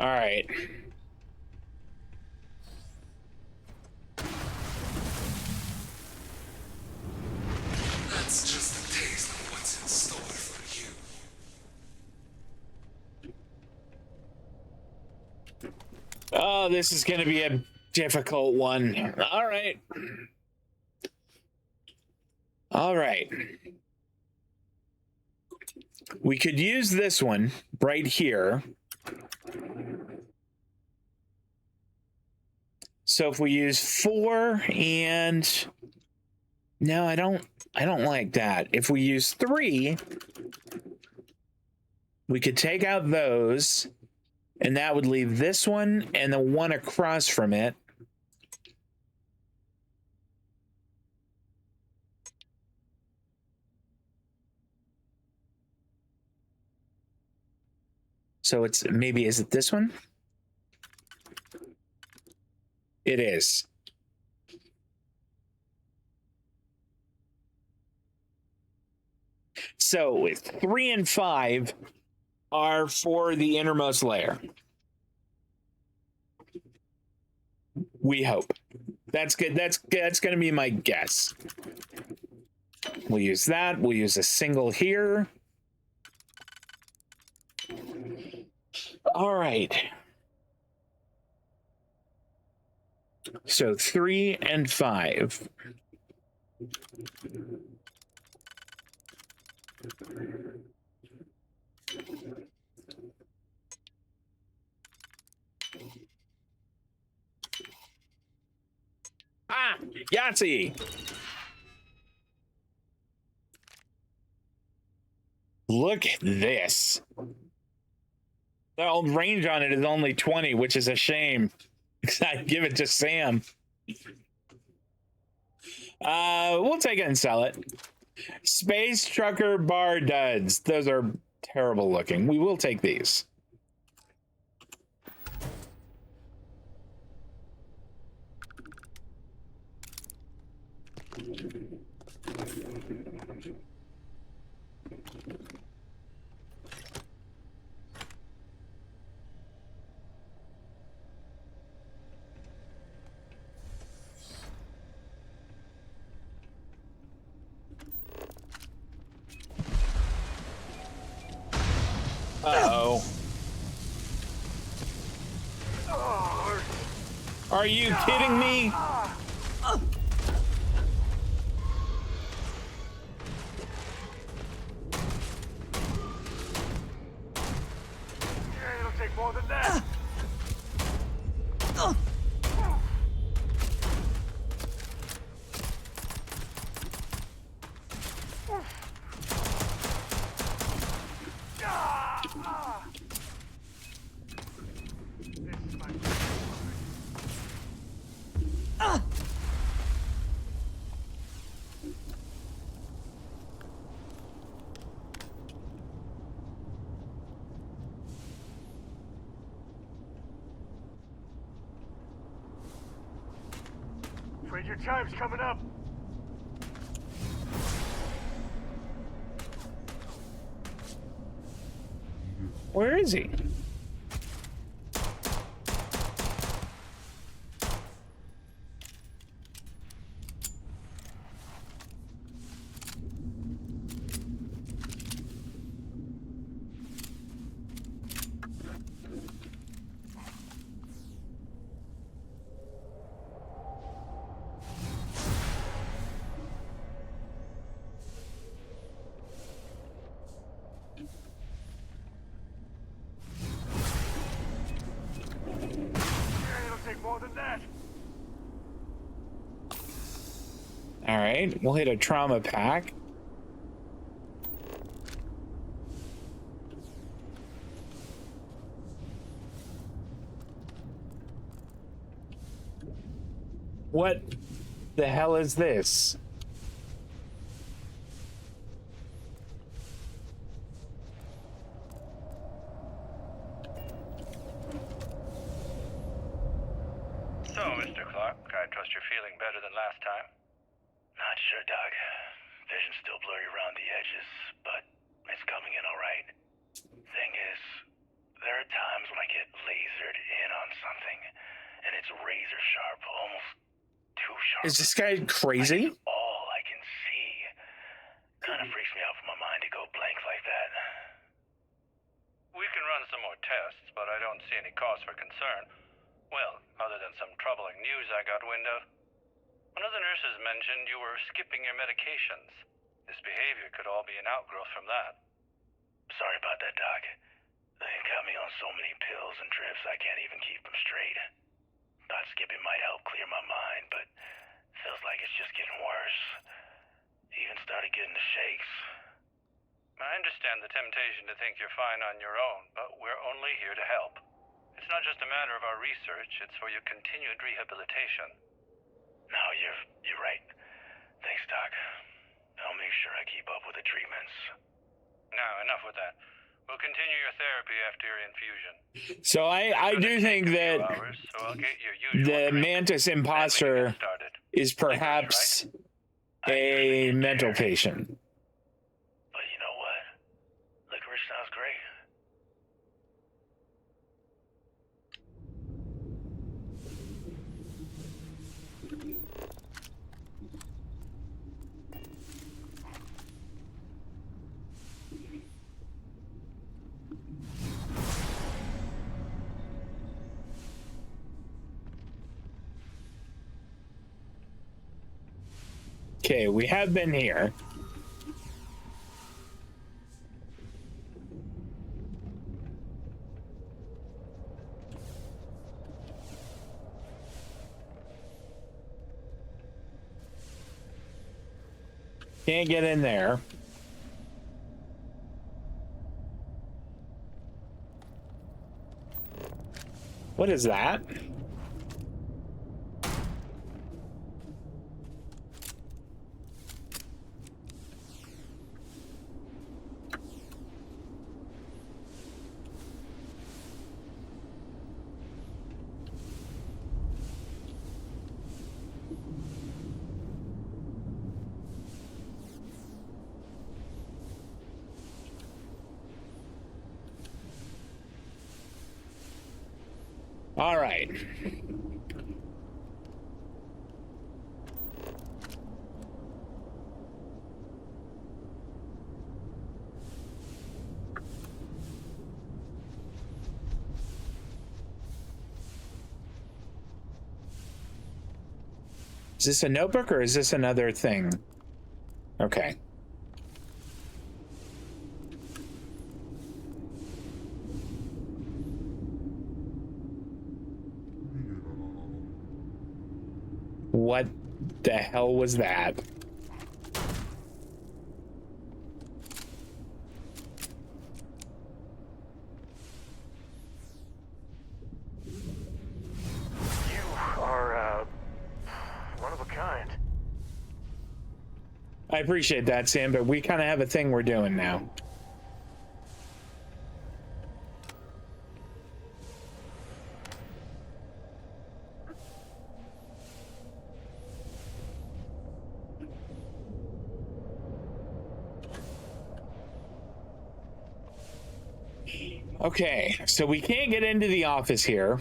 All right. That's just a taste of what's in store for you. Oh, this is going to be a difficult one. All right. All right. We could use this one right here. So if we use 4 and no, I don't like that. If we use 3, we could take out those and that would leave this one and the one across from it. So it's maybe, is it this one? It is. So 3 and 5 are for the innermost layer. We hope. That's good. That's going to be my guess. We'll use that. We'll use a single here. All right. So 3 and 5. Ah, Yahtzee. Look at this. The old range on it is only 20, which is a shame. I'd give it to Sam. We'll take it and sell it. Space Trucker Bar Duds. Those are terrible looking. We will take these. Uh-oh. Are you kidding me? Afraid your time's coming up. Where is he? It'll take more than that. All right, we'll hit a trauma pack. What the hell is this? So, Mr. Clark, I trust you're feeling better than last time? Not sure, Doc. Vision's still blurry around the edges, but it's coming in all right. Thing is, there are times when I get lasered in on something, and it's razor sharp, almost too sharp. Is this guy crazy? All I can see. Kind of freaks me out for my mind to go blank like that. We can run some more tests, but I don't see any cause for concern. Well, other than some troubling news I got wind of. One of the nurses mentioned you were skipping your medications. This behavior could all be an outgrowth from that. Sorry about that, Doc. They got me on so many pills and drips I can't even keep them straight. Thought skipping might help clear my mind, but feels like it's just getting worse. Even started getting the shakes. I understand the temptation to think you're fine on your own, but we're only here to help. It's not just a matter of our research, it's for your continued rehabilitation. No, you're right. Thanks, Doc. I'll make sure I keep up with the treatments. Now, enough with that. We'll continue your therapy after your infusion. So I do think that So I'll get your usual the Mantis imposter is perhaps a mental patient. But you know what? Licorice sounds great. Okay, we have been here. Can't get in there. What is that? All right. Is this a notebook or is this another thing? Okay. What the hell was that? You are, one of a kind. I appreciate that, Sam, but we kind of have a thing we're doing now. Okay, so we can't get into the office here.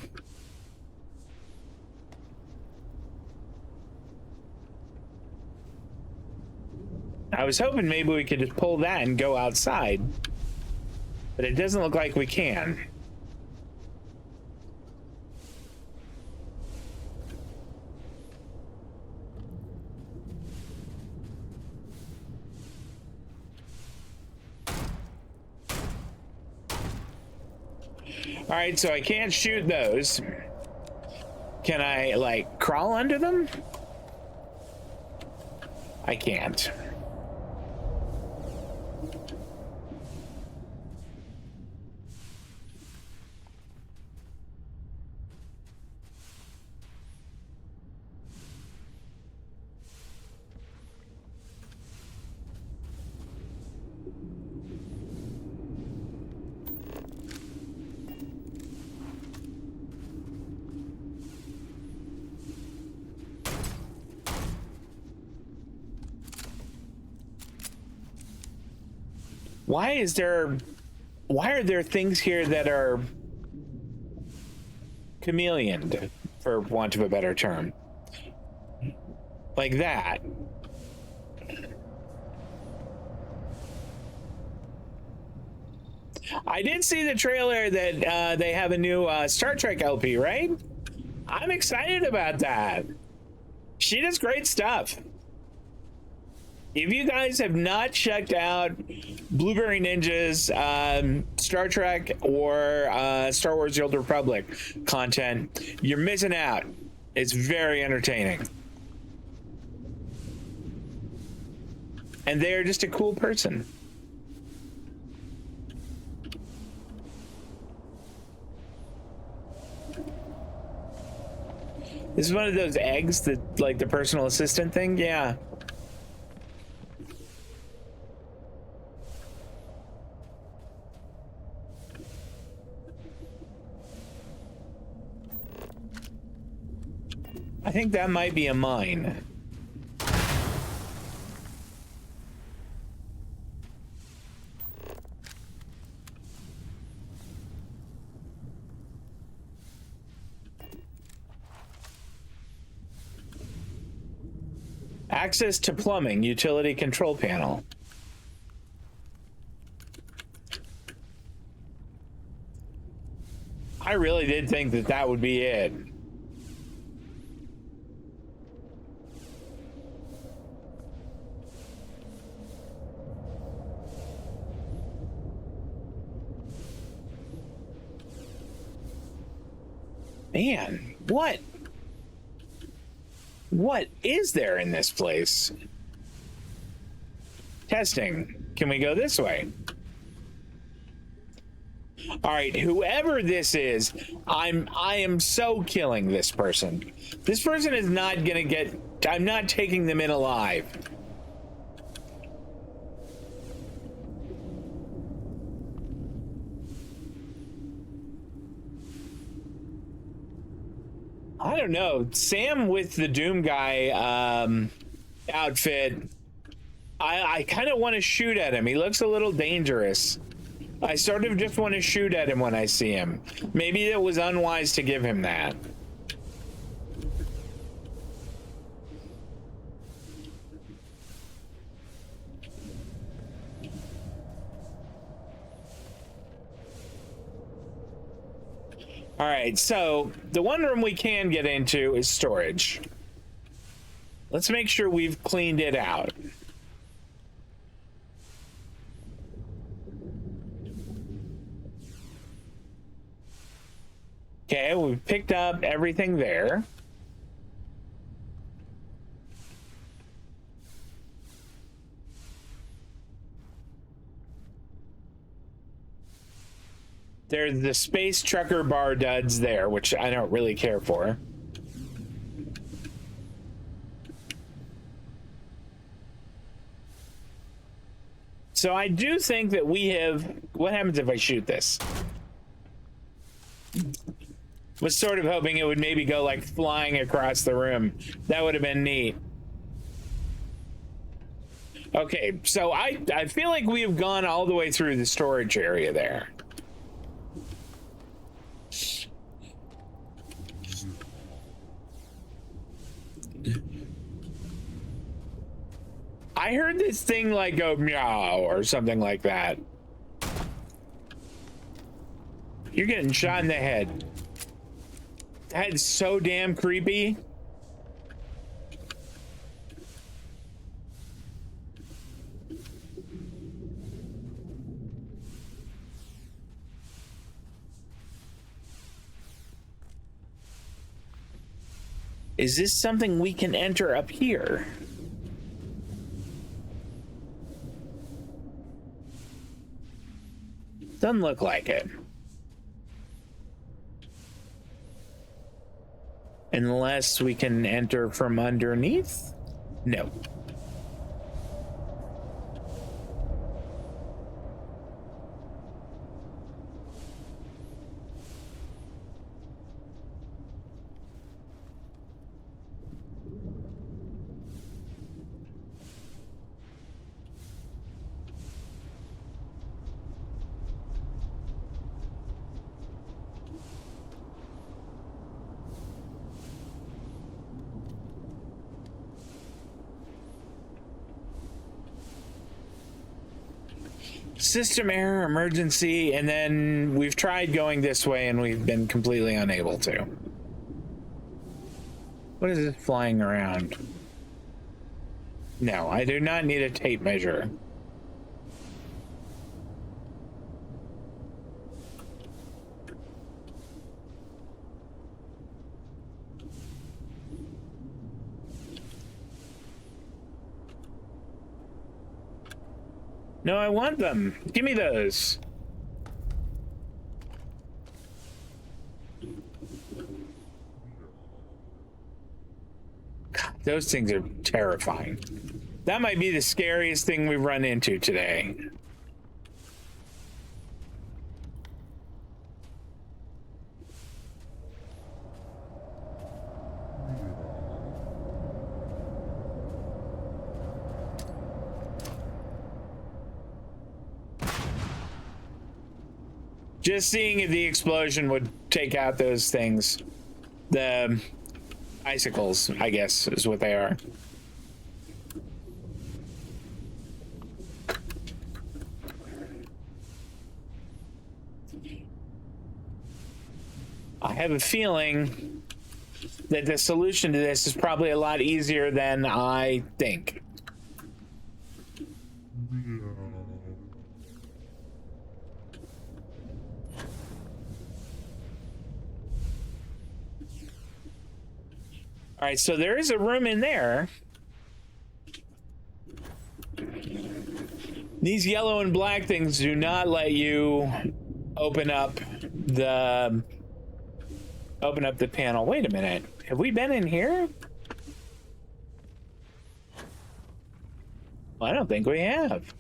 I was hoping maybe we could just pull that and go outside, but it doesn't look like we can. All right, so I can't shoot those. Can I, like, crawl under them? I can't. Why are there things here that are chameleoned, for want of a better term? Like that. I did see the trailer that they have a new Star Trek LP, right? I'm excited about that. She does great stuff. If you guys have not checked out Blueberry Ninja's Star Trek or Star Wars The Old Republic content, you're missing out. It's very entertaining. And they're just a cool person. This is one of those eggs that, like, the personal assistant thing? Yeah. I think that might be a mine. Access to plumbing, utility control panel. I really did think that that would be it. Man, what is there in this place? Testing. Can we go this way? All right, whoever this is, I am so killing this person. This person is not gonna get, I'm not taking them in alive. I don't know. Sam with the Doom guy outfit, I kind of want to shoot at him. He looks a little dangerous. I sort of just want to shoot at him when I see him. Maybe it was unwise to give him that. All right, so the one room we can get into is storage. Let's make sure we've cleaned it out. Okay, we've picked up everything there. There's the space trucker bar duds there, which I don't really care for. So I do think that we have... What happens if I shoot this? Was sort of hoping it would maybe go like flying across the room. That would have been neat. Okay, so I feel like we have gone all the way through the storage area there. I heard this thing like go meow or something like that. You're getting shot in the head. That's so damn creepy. Is this something we can enter up here? Doesn't look like it. Unless we can enter from underneath? No. System error, emergency, and then we've tried going this way and we've been completely unable to. What is this flying around? No, I do not need a tape measure. No, I want them. Give me those. God, those things are terrifying. That might be the scariest thing we've run into today. Just seeing if the explosion would take out those things. The icicles, I guess, is what they are. I have a feeling that the solution to this is probably a lot easier than I think. All right, so there is a room in there. These yellow and black things do not let you open up the panel. Wait a minute. Have we been in here? Well, I don't think we have.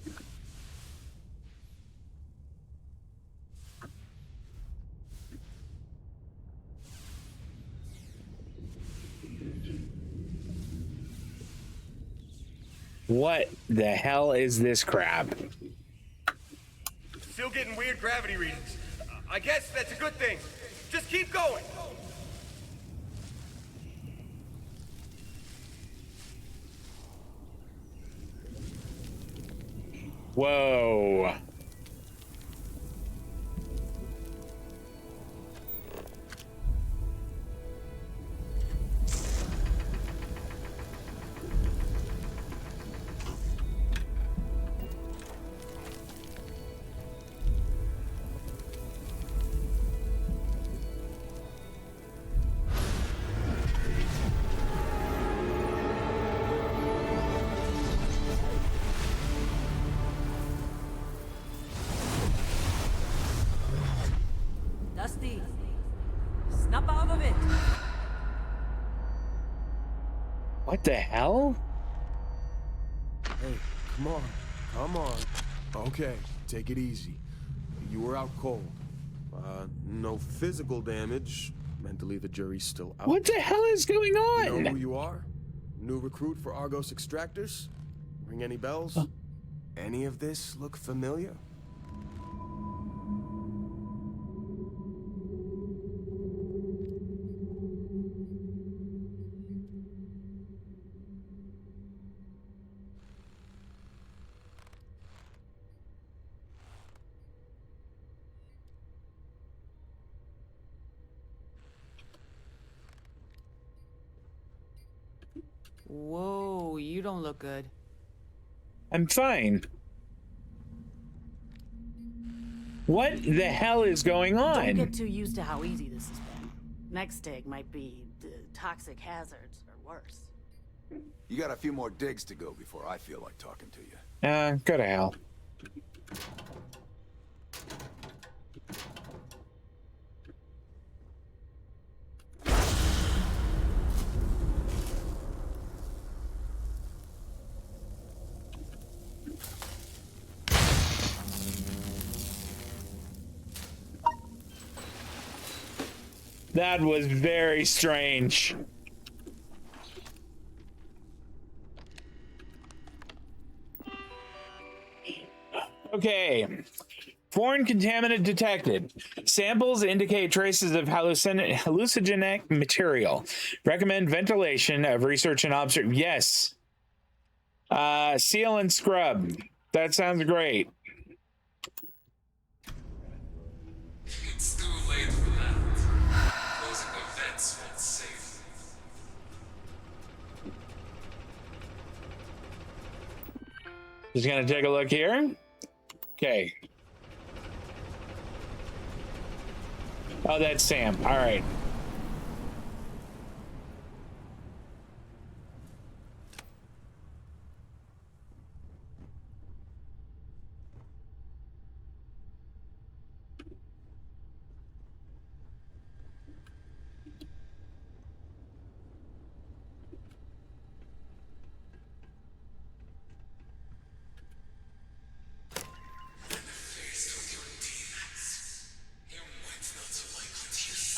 What the hell is this crap? Still getting weird gravity readings. I guess that's a good thing. Just keep going. Whoa. Dusty, snap out of it. What the hell? Hey, come on. Okay, take it easy. You were out cold. No physical damage. Mentally, the jury's still out. What the hell is going on? You know who you are? New recruit for Argos Extractors? Ring any bells? Any of this look familiar? Whoa, you don't look good. I'm fine. What the hell is going on? Don't get too used to how easy this has been. Next dig might be toxic hazards or worse. You got a few more digs to go before I feel like talking to you. Go to hell. That was very strange. Okay. Foreign contaminant detected. Samples indicate traces of hallucinogenic material. Recommend ventilation of research and observation. Yes. Seal and scrub. That sounds great. It's too late for that. Closing the vents won't save me. Just gonna take a look here. Okay. Oh, that's Sam. All right.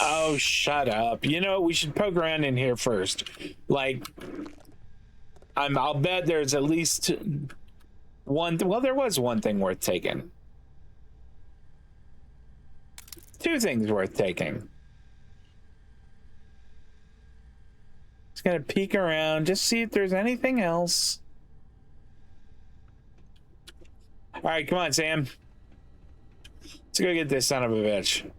Oh, shut up. You know, we should poke around in here first. Like, I'll bet there's at least one. Well, there was one thing worth taking. Two things worth taking. Just gonna peek around, just see if there's anything else. All right, come on, Sam. Let's go get this son of a bitch.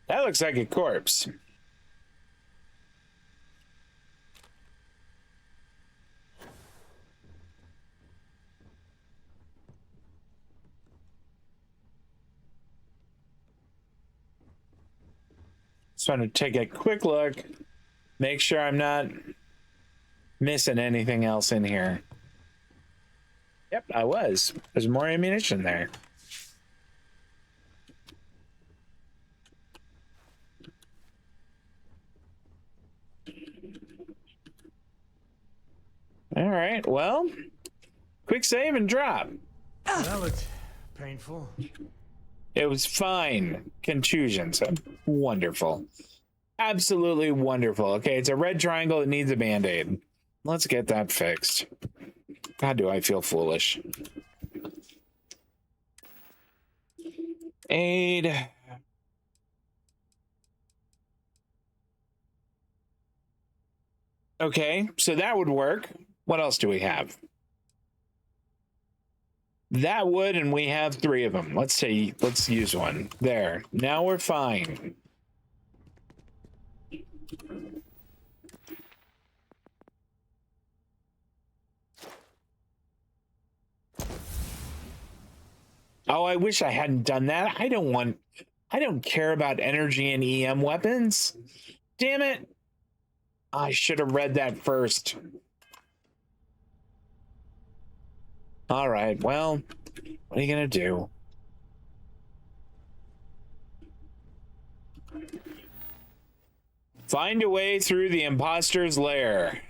That looks like a corpse. Just want to take a quick look, make sure I'm not missing anything else in here. Yep, I was. There's more ammunition there. All right, well, quick save and drop. That looked painful. It was fine. Contusions. Wonderful. Absolutely wonderful. Okay, it's a red triangle. It needs a band-aid. Let's get that fixed. God, do I feel foolish. Aid. Okay, so that would work. What else do we have? That would, and we have 3 of them. Let's use one. There. Now we're fine. Oh, I wish I hadn't done that. I don't care about energy and EM weapons. Damn it. I should have read that first. All right, well, what are you going to do? Find a way through the imposter's lair.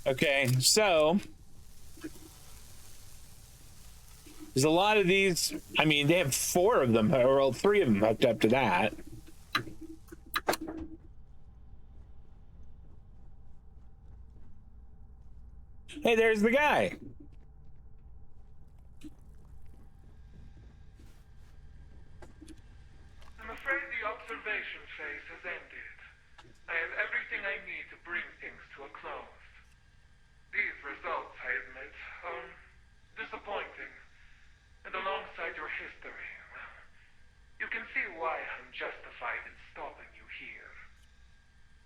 Okay, so There's a lot of these. I mean, they have 4 of them, or 3 of them hooked up to that. Hey, there's the guy. I'm afraid the observation phase has ended. I have everything I need to bring things to a close. These results, I admit, are disappointing. And alongside your history, well, you can see why I'm justified in stopping you here.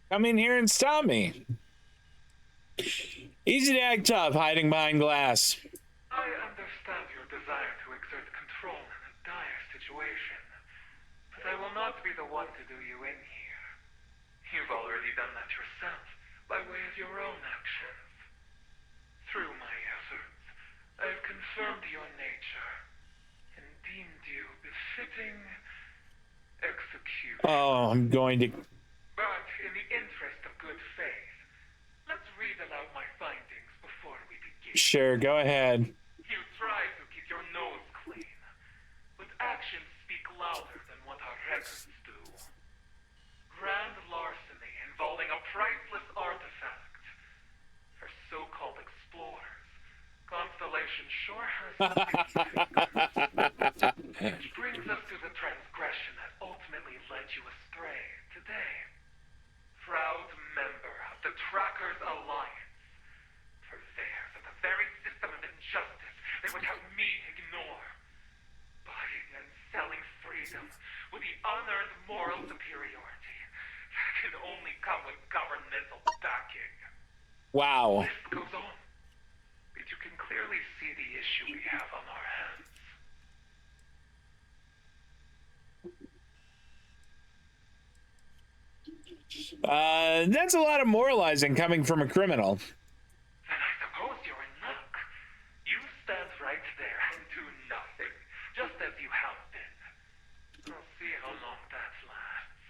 Come in here and stop me. Easy to act tough, hiding behind glass. I understand your desire to exert control in a dire situation, but I will not be the one to do you in here. You've already done that yourself, by way of your own actions. Through my efforts, I have confirmed your nature, and deemed you befitting execution. Oh, I'm going to... But in the interest of good faith, let's read aloud my findings before we begin. Sure, go ahead. You tried to keep your nose clean, but actions speak louder than what our records do. Grand larceny involving a priceless artifact. For so-called explorers, Constellation sure has which brings us to the transgression that ultimately led you astray today. Proud member of the Trackers Alliance, purveyors of the very system of injustice they would have me ignore. Buying and selling freedom with the unearned moral superiority that can only come with governmental backing. Wow. This goes on, but you can clearly see the issue we have on our hands. That's a lot of moralizing coming from a criminal. Then I suppose you're in luck. You stand right there and do nothing, just as you have been. We'll see how long that lasts.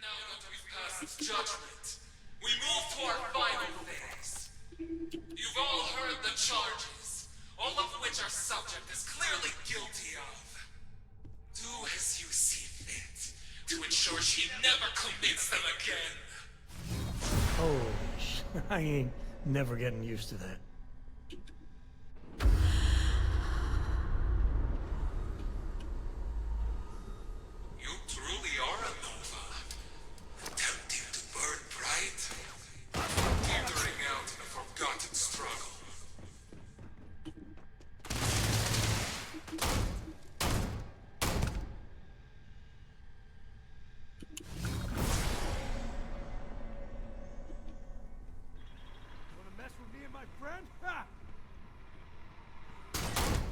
Now that we've passed judgment, we move to our final phase. You've all heard the charges, all of which our subject is clearly guilty of. Do as you see fit, to ensure she never commits them again. Holy sh... I ain't never getting used to that. You truly are a Nova. Attempting to burn bright. Teetering out in a forgotten struggle. Wanna mess with me and my friend? Ha!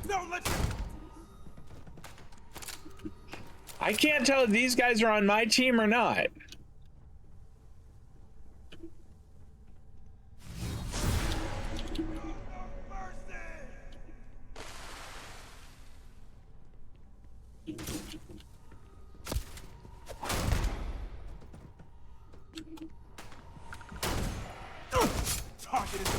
No, let's... I can't tell if these guys are on my team or not. Target is...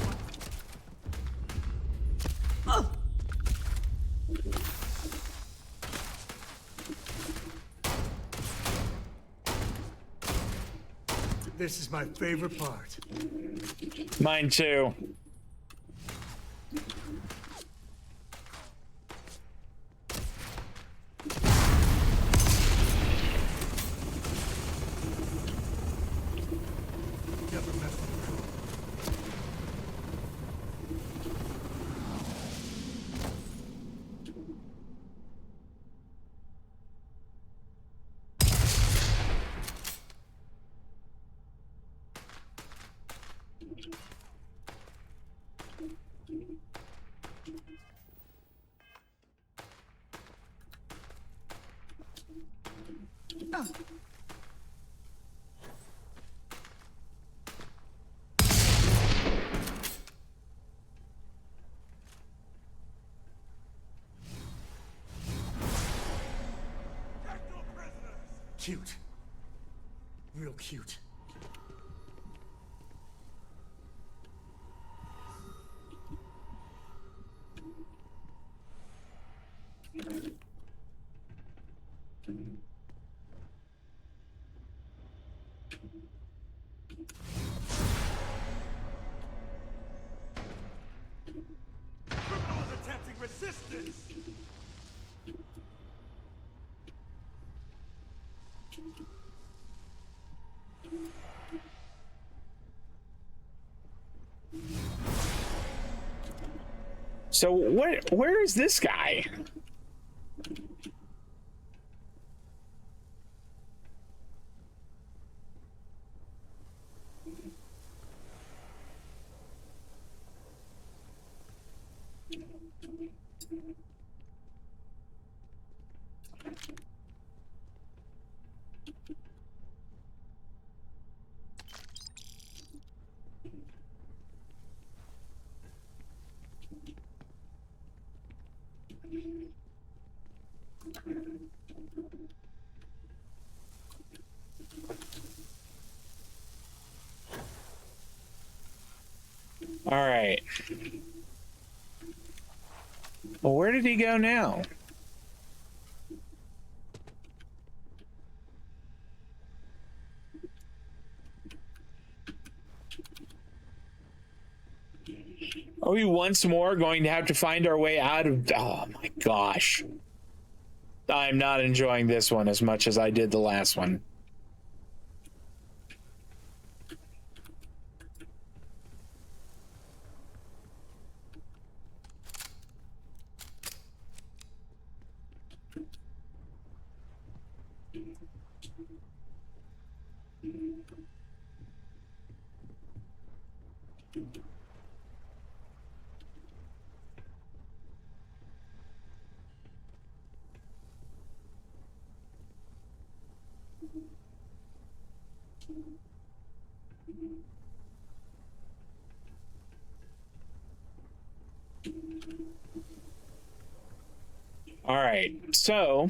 This is my favorite part. Mine too. Never mess with the crew. Cute. Real cute. So where is this guy? All right. Well, where did he go now? Are we once more going to have to find our way out of... Oh my gosh. I'm not enjoying this one as much as I did the last one. All right, so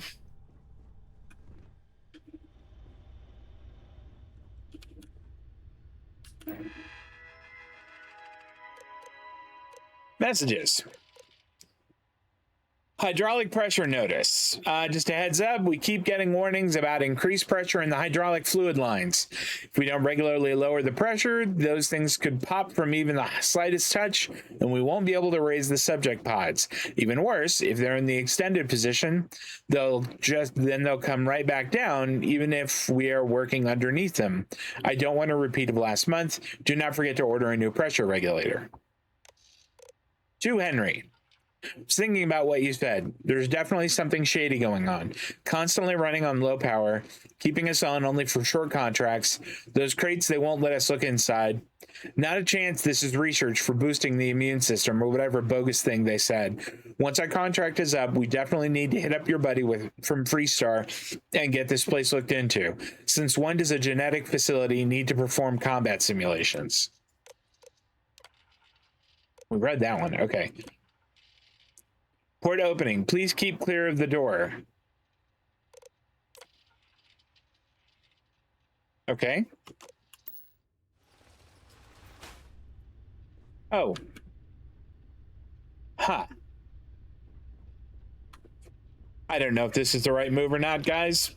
messages. Hydraulic pressure notice. Just a heads up, we keep getting warnings about increased pressure in the hydraulic fluid lines. If we don't regularly lower the pressure, those things could pop from even the slightest touch, and we won't be able to raise the subject pods. Even worse, if they're in the extended position, they'll come right back down, even if we are working underneath them. I don't want a repeat of last month. Do not forget to order a new pressure regulator. To Henry. I was thinking about what you said. There's definitely something shady going on. Constantly running on low power, keeping us on only for short contracts. Those crates, they won't let us look inside. Not a chance this is research for boosting the immune system or whatever bogus thing they said. Once our contract is up, we definitely need to hit up your buddy from Freestar and get this place looked into. Since when does a genetic facility need to perform combat simulations? We read that one. Okay. Port opening. Please keep clear of the door. Okay. Oh. Huh. I don't know if this is the right move or not, guys.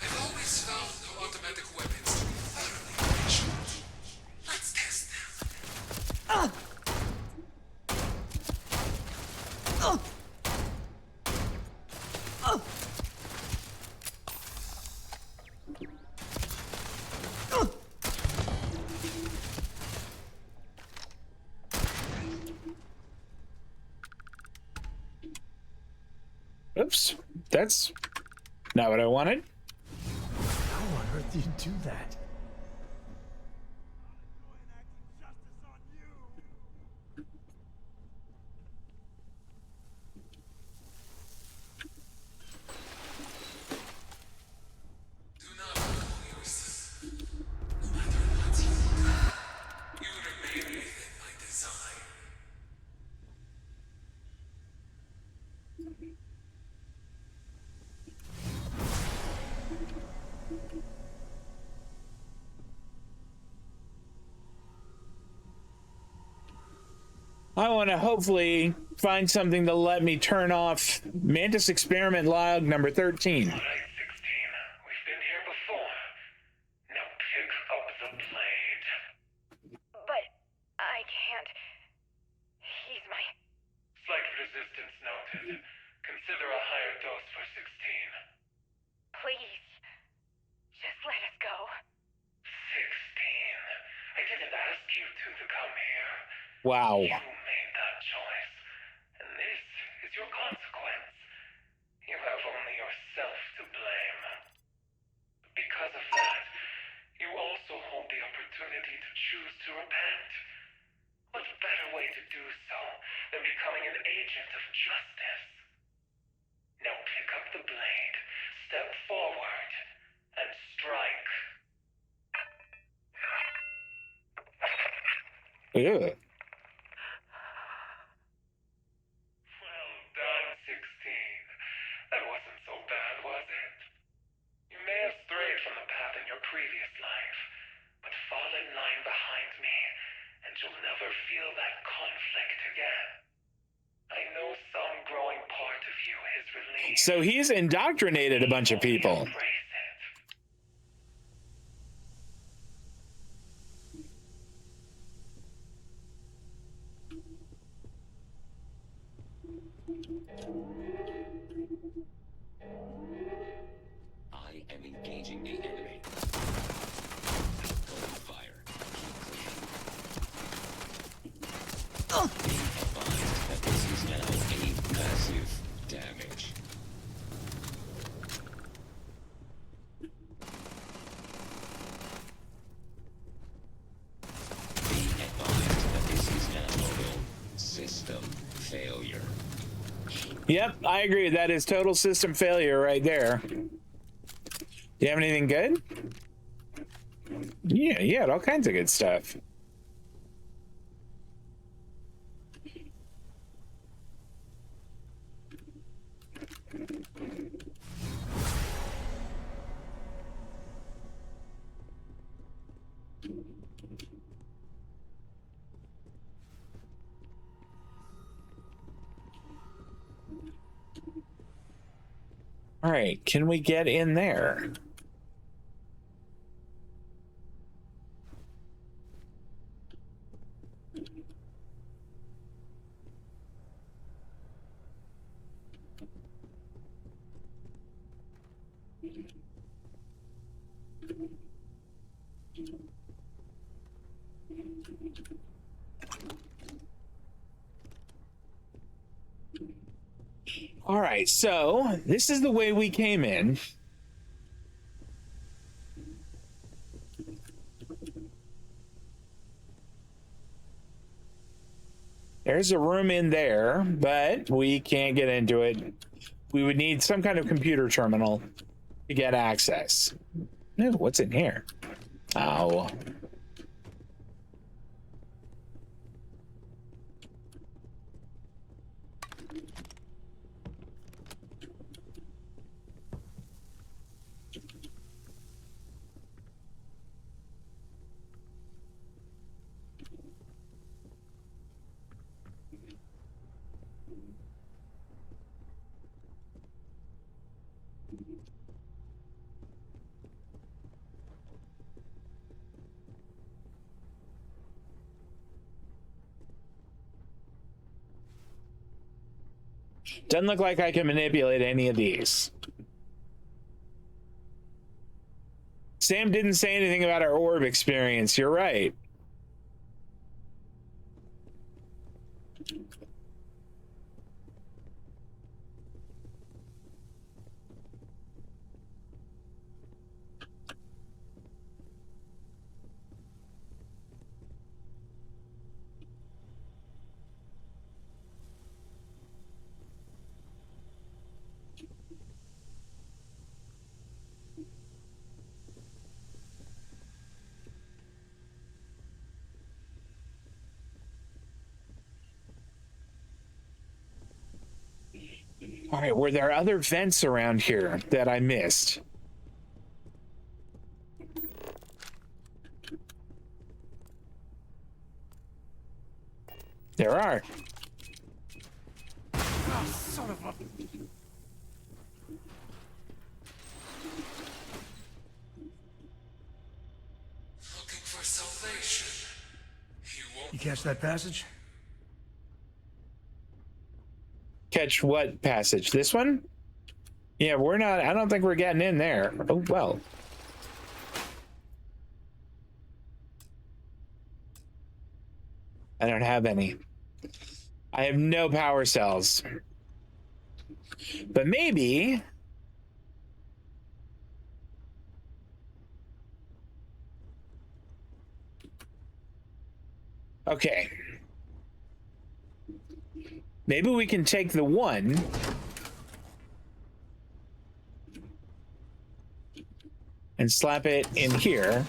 I've always found automatic weapons to be thoroughly efficient. Let's test them. Oops. That's not what I wanted. How on earth do you do that? Do not fool yourself. No matter what you do, you remain within my design. I want to hopefully find something to let me turn off Mantis experiment log number 13. Flight 16. We've been here before. No pigs the blade. But I can't. He's my... Slight resistance noted. Consider a higher dose for 16. Please. Just let us go. 16? I didn't ask you to come here. Wow. You made that choice. And this is your consequence. You have only yourself to blame. Because of that, you also hold the opportunity to choose to repent. What better way to do so than becoming an agent of justice? Now pick up the blade, step forward, and strike. Ew. Well done, 16. That wasn't so bad, was it? You may have strayed from the path in your previous life, but fall in line behind me, and you'll never feel that conflict again. I know some growing part of you is relieved. So he's indoctrinated a bunch of people. I am engaging the enemy. Going fire. Be advised that this is now a massive damage. Be advised that this is now total system failure. Yep, I agree. That is total system failure right there. Do you have anything good? Yeah, you had all kinds of good stuff. All right, can we get in there? All right, so this is the way we came in. There's a room in there, but we can't get into it. We would need some kind of computer terminal to get access. Ew, what's in here? Oh. Doesn't look like I can manipulate any of these. Sam didn't say anything about our orb experience. You're right. All right, were there other vents around here that I missed? There are. Oh, son of a... Looking station, you won't. You catch that passage? Catch what passage? This one? Yeah, we're not. I don't think we're getting in there. Oh, well. I don't have any. I have no power cells. But maybe. Okay. Maybe we can take the one. And slap it in here.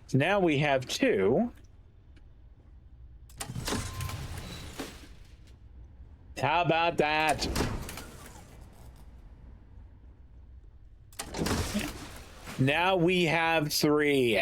So now we have two. How about that? Now we have three.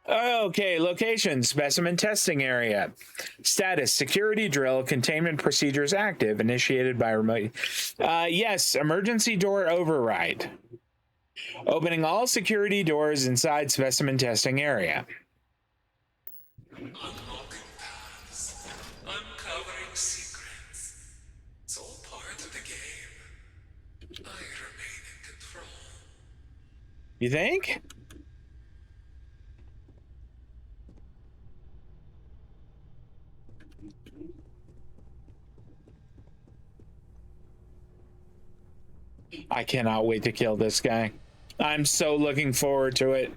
Okay, location, specimen testing area. Status, security drill, containment procedures active, initiated by remote. Yes, emergency door override. Opening all security doors inside specimen testing area. Unlocking paths, uncovering secrets. It's all part of the game. I remain in control. You think? I cannot wait to kill this guy. I'm so looking forward to it.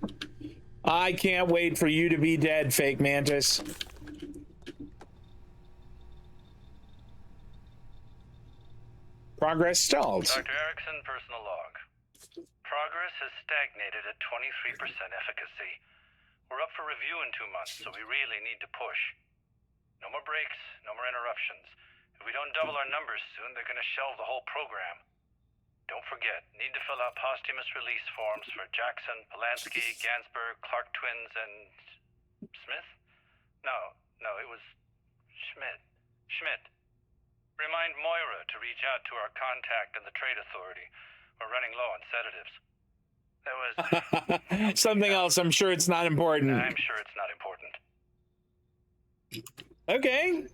I can't wait for you to be dead, fake Mantis. Progress stalled. Dr. Erickson, personal log. Progress has stagnated at 23% efficacy. We're up for review in 2 months, so we really need to push. No more breaks, no more interruptions. If we don't double our numbers soon, they're going to shelve the whole program. Don't forget, need to fill out posthumous release forms for Jackson, Polanski, Gansberg, Clark twins, and... Smith? No, it was Schmidt. Remind Moira to reach out to our contact in the Trade Authority. We're running low on sedatives. There was... Something else, I'm sure it's not important. I'm sure it's not important. Okay.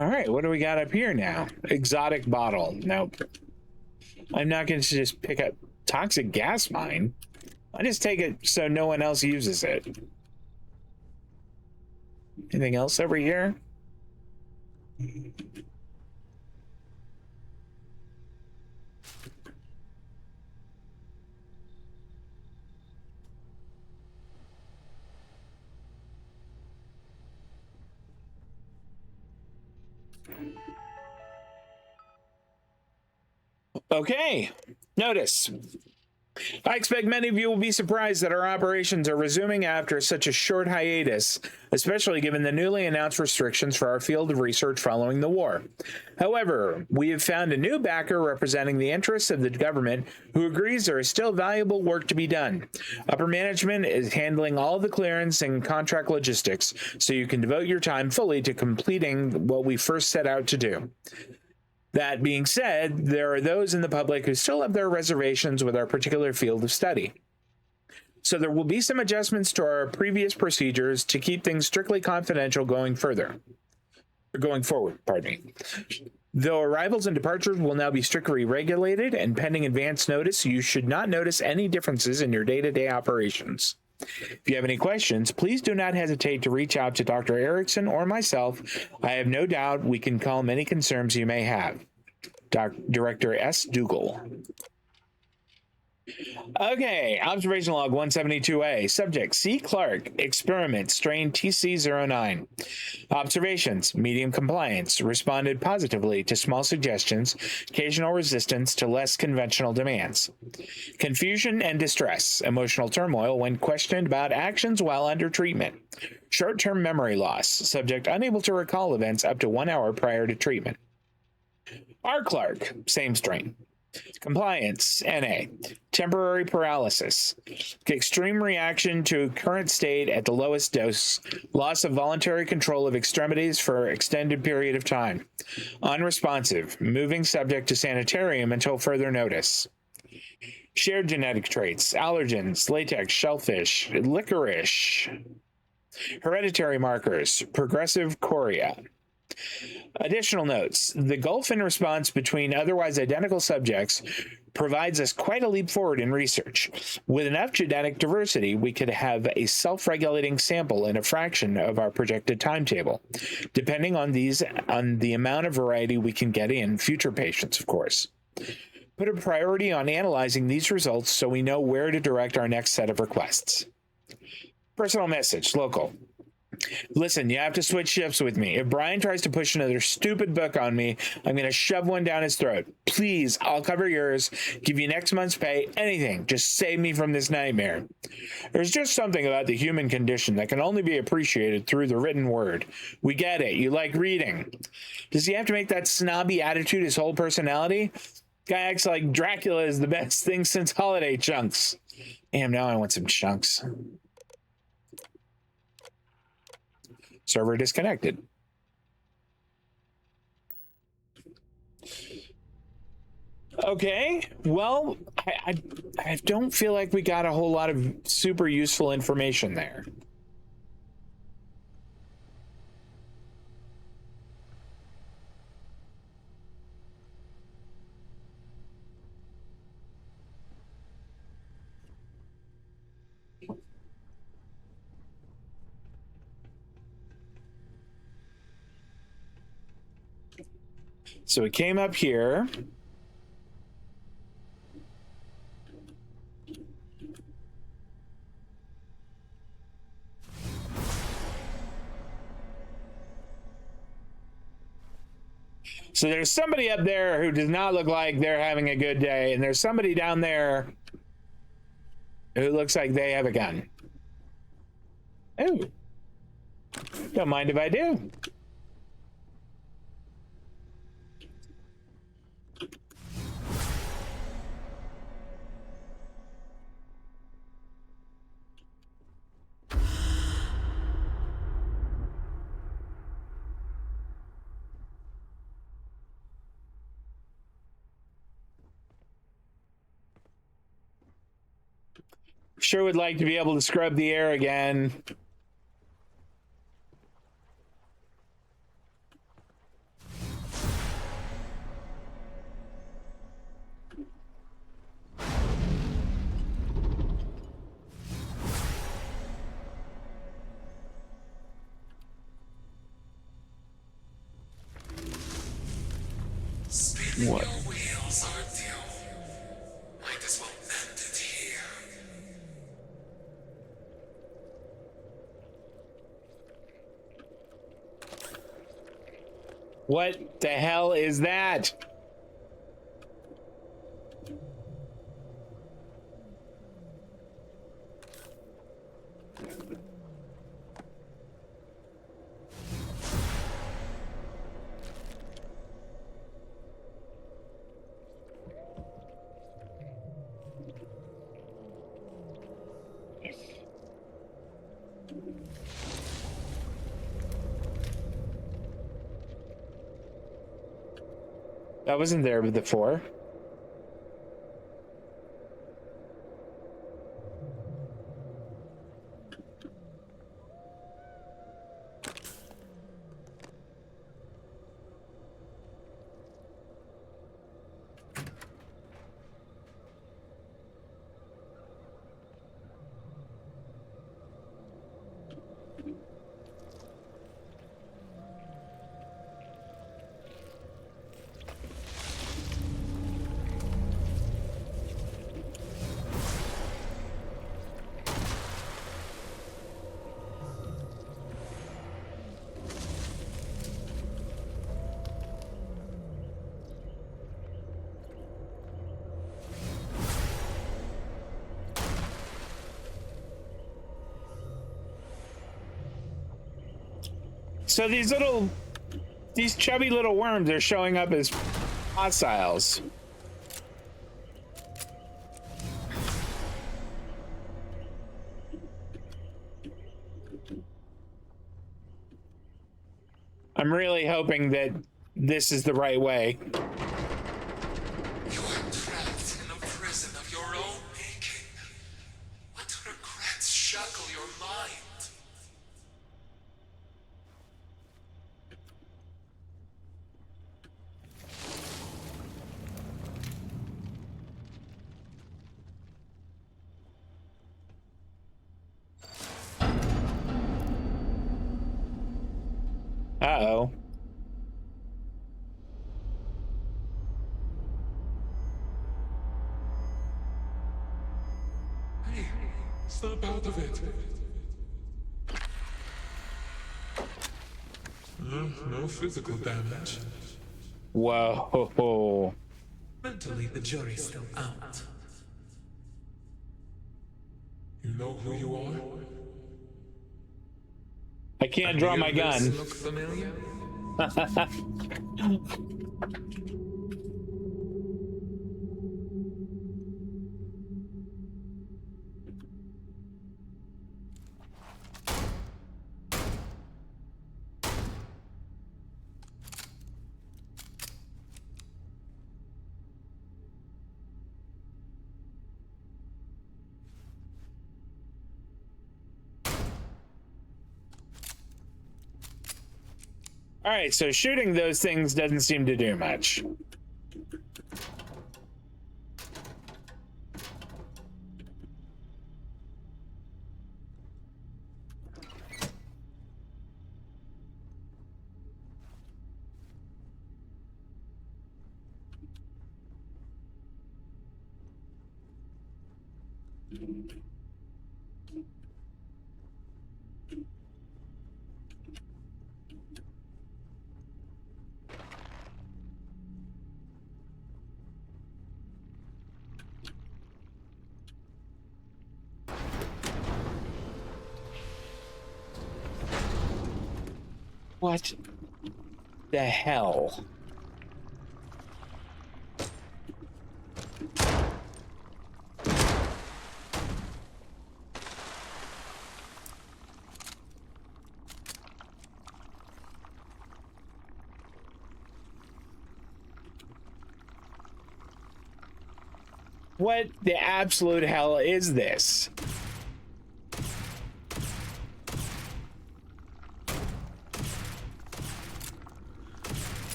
All right, what do we got up here now? Exotic bottle. Nope. I'm not going to just pick up toxic gas mine. I just take it so no one else uses it. Anything else over here? Okay, notice. I expect many of you will be surprised that our operations are resuming after such a short hiatus, especially given the newly announced restrictions for our field of research following the war. However, we have found a new backer representing the interests of the government who agrees there is still valuable work to be done. Upper management is handling all the clearance and contract logistics, so you can devote your time fully to completing what we first set out to do. That being said, there are those in the public who still have their reservations with our particular field of study. So there will be some adjustments to our previous procedures to keep things strictly confidential going forward, pardon me. Though arrivals and departures will now be strictly regulated and pending advance notice, you should not notice any differences in your day-to-day operations. If you have any questions, please do not hesitate to reach out to Dr. Erickson or myself. I have no doubt we can calm any concerns you may have. Director S. Dougal. Okay, observation log 172A. Subject C. Clark, experiment, strain TC09. Observations, medium compliance, responded positively to small suggestions, occasional resistance to less conventional demands. Confusion and distress, emotional turmoil when questioned about actions while under treatment. Short-term memory loss, subject unable to recall events up to 1 hour prior to treatment. R. Clark, same strain. Compliance, NA. Temporary paralysis. Extreme reaction to current state at the lowest dose. Loss of voluntary control of extremities for extended period of time. Unresponsive. Moving subject to sanitarium until further notice. Shared genetic traits. Allergens, latex, shellfish, licorice. Hereditary markers. Progressive chorea. Additional notes. The gulf in response between otherwise identical subjects provides us quite a leap forward in research. With enough genetic diversity, we could have a self-regulating sample in a fraction of our projected timetable, depending on the amount of variety we can get in future patients, of course. Put a priority on analyzing these results so we know where to direct our next set of requests. Personal message, local. Listen, you have to switch shifts with me. If Brian tries to push another stupid book on me, I'm going to shove one down his throat. Please, I'll cover yours, give you next month's pay, anything. Just save me from this nightmare. There's just something about the human condition that can only be appreciated through the written word. We get it. You like reading. Does he have to make that snobby attitude his whole personality? Guy acts like Dracula is the best thing since holiday chunks. Damn, now I want some chunks. Server disconnected. Okay, well, I don't feel like we got a whole lot of super useful information there. So we came up here. So there's somebody up there who does not look like they're having a good day, and there's somebody down there who looks like they have a gun. Oh, don't mind if I do. Sure would like to be able to scrub the air again. What? Your wheels are due. Might as well end it here. What the hell is that? That wasn't there before. So these chubby little worms are showing up as hostiles. I'm really hoping that this is the right way. You are trapped in a prison of your own making. What regrets shackle your mind? Uh-oh. Hey, snap out of it. No physical damage. Whoa. Mentally, the jury's still out. You know who you are? I can't draw my gun. Look familiar? All right, so shooting those things doesn't seem to do much. What the hell? What the absolute hell is this?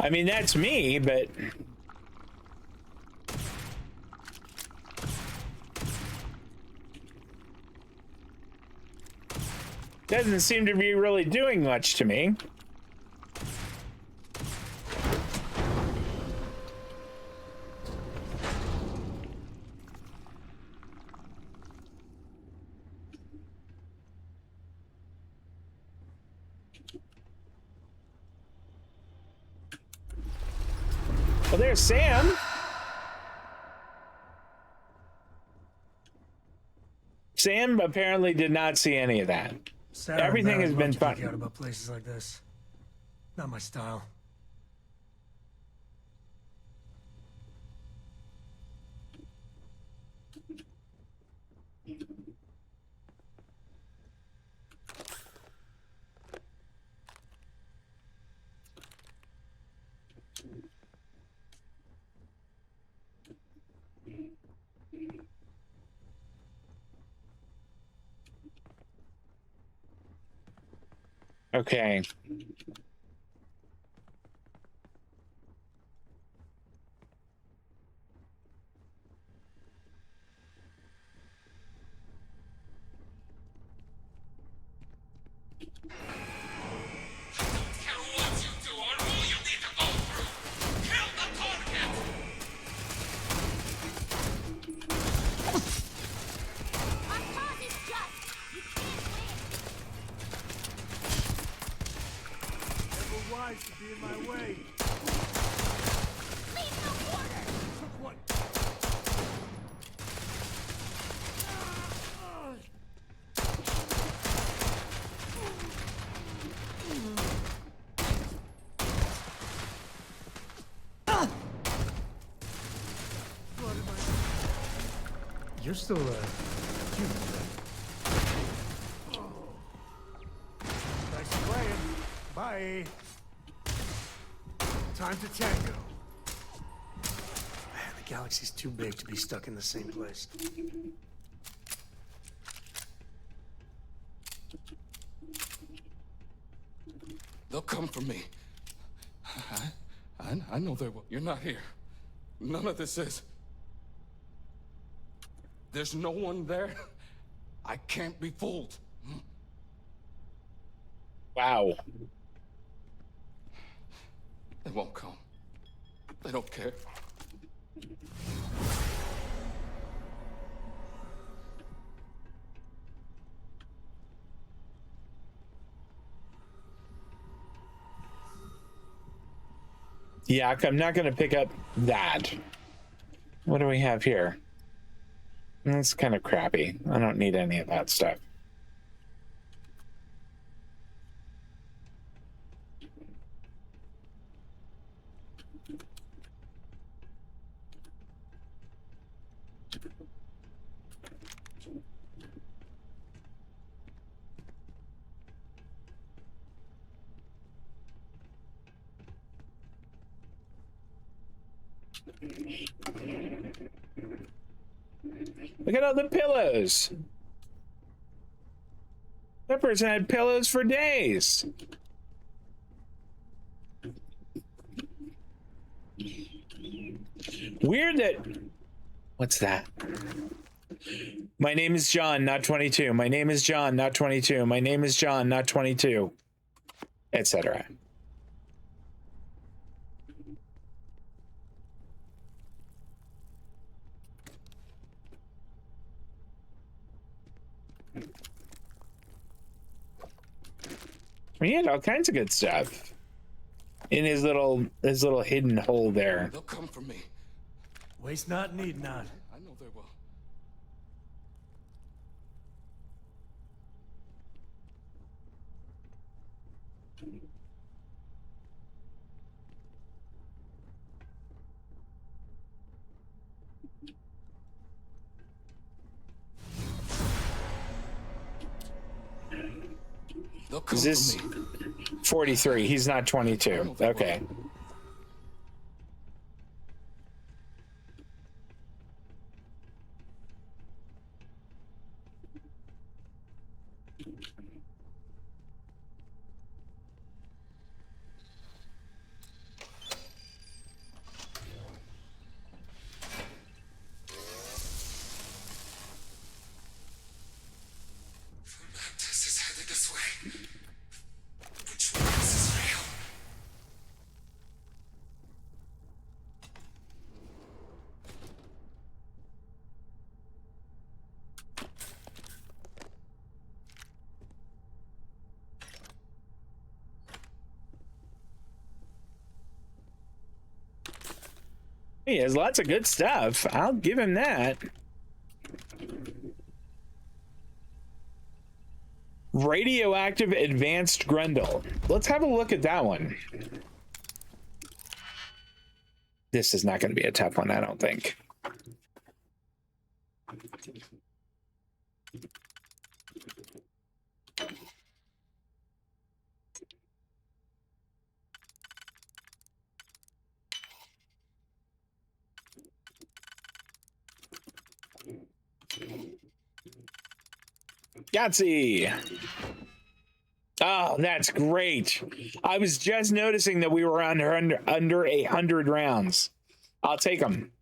I mean, that's me, but... doesn't seem to be really doing much to me. Well, there's Sam. Sam apparently did not see any of that. Sarah Everything has been fine. Out about places like this. Not my style. Okay. To be in my way. Leave no quarter! Took one. You're still human, right? Nice playing. Bye. Time to tango. Man, the galaxy's too big to be stuck in the same place. They'll come for me. I know they will. You're not here. None of this is. There's no one there. I can't be fooled. Wow. They won't come. They don't care. Yeah, I'm not going to pick up that. What do we have here? That's kind of crappy. I don't need any of that stuff. Look at all the pillows. That person had pillows for days. Weird that... What's that? My name is John, not 22. My name is John, not 22. My name is John, not 22. Etc. He had all kinds of good stuff in his little hidden hole there. They'll come for me. Waste not, need not. I know they will. Is this 43? He's not 22. Okay. Mantis is headed this way. Which one of us is real? He has lots of good stuff. I'll give him that. Radioactive advanced Grundle. Let's have a look at that one. This is not going to be a tough one, I don't think. Yahtzee! Oh, that's great. I was just noticing that we were under 100 rounds. I'll take them.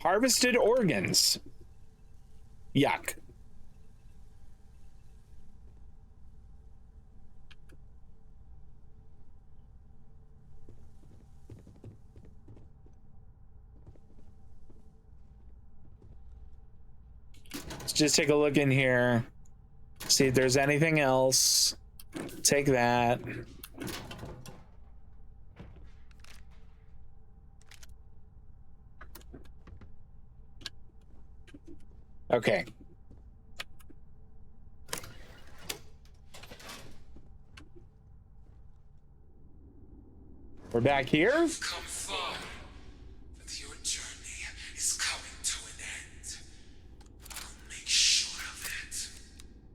Harvested organs. Yuck. Let's just take a look in here. See if there's anything else. Take that. Okay. We're back here. You've come far, but your journey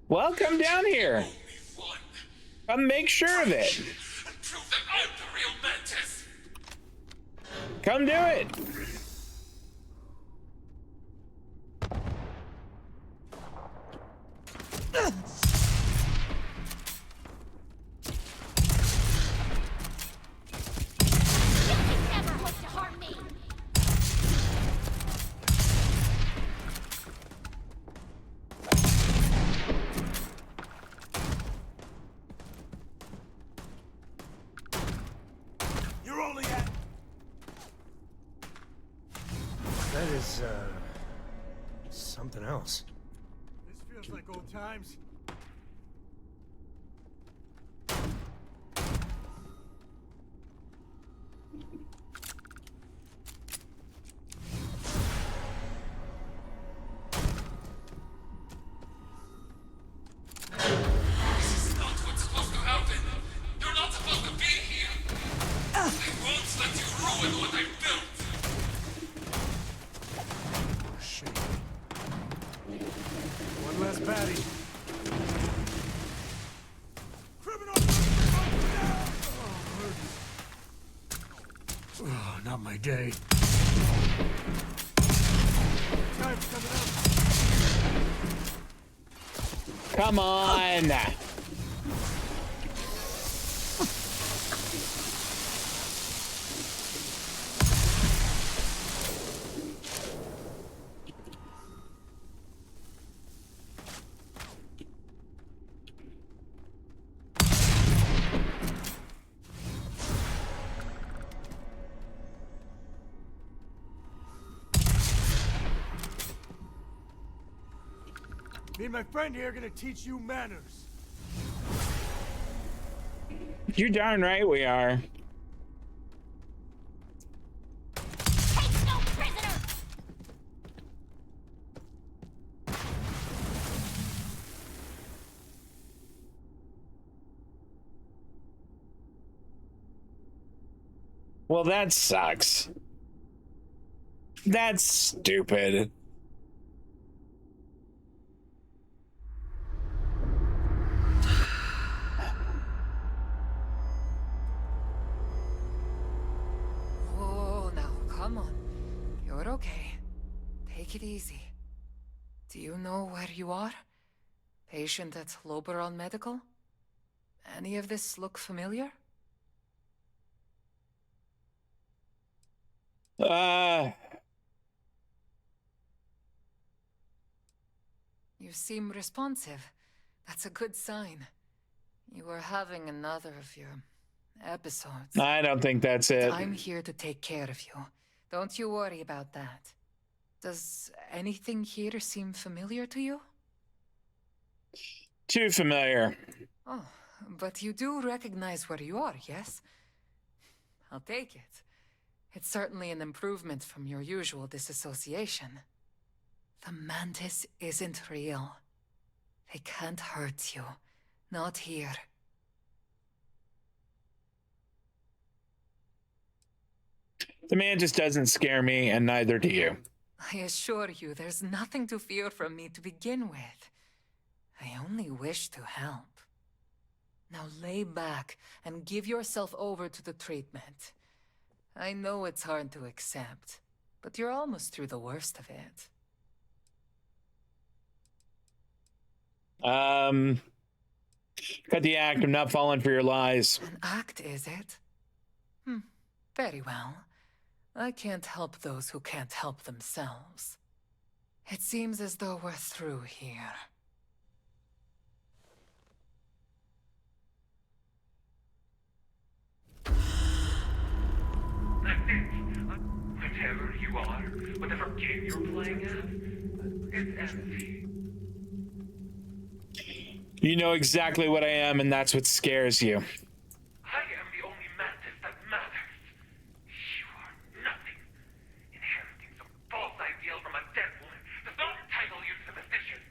Well, come down here. Come make sure of it. And prove that I'm the real Mantis. Come do it. You're only at... That is, something else. This feels like old times. This is not what's supposed to happen. You're not supposed to be here. I won't let you ruin what I built. Oh, shit. One less baddie. Oh, not my day. Time's coming up. Come on. Me and my friend here are gonna teach you manners. You're darn right we are. Well, that sucks. That's stupid. Oh, now, come on. You're okay. Take it easy. Do you know where you are? Patient at Loberon Medical? Any of this look familiar? You seem responsive. That's a good sign. You are having another of your episodes. I don't think that's it. I'm here to take care of you. Don't you worry about that. Does anything here seem familiar to you? Too familiar. Oh, but you do recognize where you are, yes? I'll take it. It's certainly an improvement from your usual disassociation. The Mantis isn't real. They can't hurt you. Not here. The man just doesn't scare me, and neither do you. I assure you, there's nothing to fear from me to begin with. I only wish to help. Now lay back and give yourself over to the treatment. I know it's hard to accept, but you're almost through the worst of it. Cut the act. I'm not falling for your lies. An act, is it? Very well. I can't help those who can't help themselves. It seems as though we're through here. Whatever you are, whatever game you're playing at, it's empty. You know exactly what I am, and that's what scares you. I am the only Mantis that matters. You are nothing. Inheriting some false ideal from a dead one does not entitle you to the position.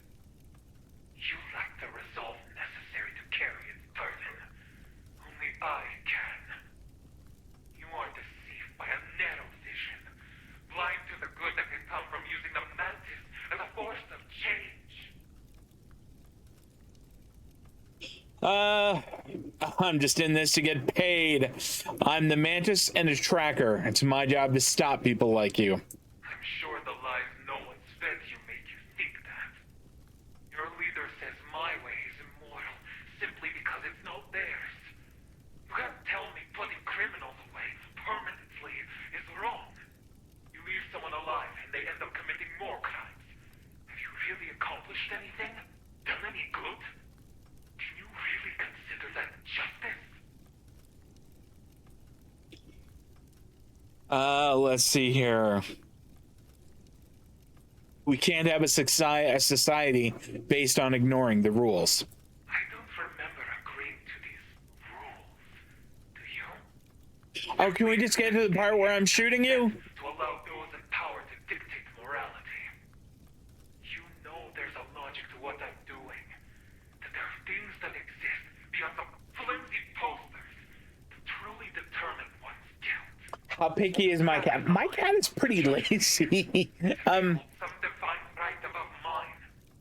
You lack the resolve necessary to carry its burden. Only I can. You are deceived by a narrow vision, blind to the good that can come from using the Mantis as a force of change. I'm just in this to get paid. I'm the Mantis and a tracker. It's my job to stop people like you. I'm sure the lies no one's fed you make you think that. Your leader says my way is immortal simply because it's not theirs. You can't tell me putting criminals away permanently is wrong. You leave someone alive and they end up committing more crimes. Have you really accomplished anything? Done any good? Can you really consider that justice? Let's see here. We can't have a society based on ignoring the rules. I don't remember agreeing to these rules. Do you? Oh, can we just get to the part where I'm shooting you? To allow those in power to dictate morality. You know there's a logic to what I'm doing. That there are things that exist beyond the flimsy posters to truly determine one's guilt. How picky is my cat? My cat is pretty lazy.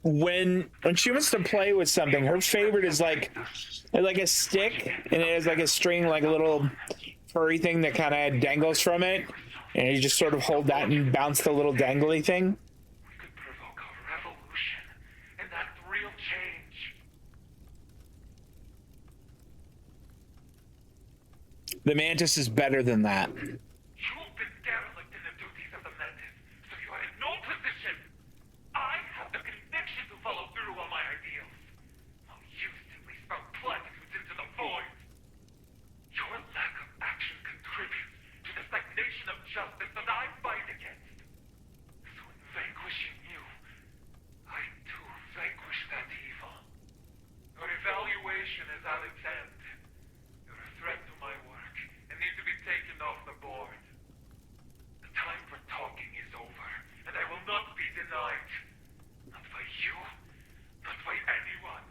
When she wants to play with something, her favorite is like a stick, and it has like a string, like a little furry thing that kind of dangles from it, and you just sort of hold that and bounce the little dangly thing. We could provoke a revolution, and that's real change. The Mantis is better than that. You've been derelict in the duties of the Mantis, so you are in no position. I have the conviction to follow through on my ideals. While you simply spout platitudes into the void. Your lack of action contributes to the stagnation of justice that I fight against. So in vanquishing you, I too vanquish that evil. Your evaluation is at its end. You're a threat to my work and need to be taken off the board. The time for talking is over, and I will not be denied. Not by you, not by anyone.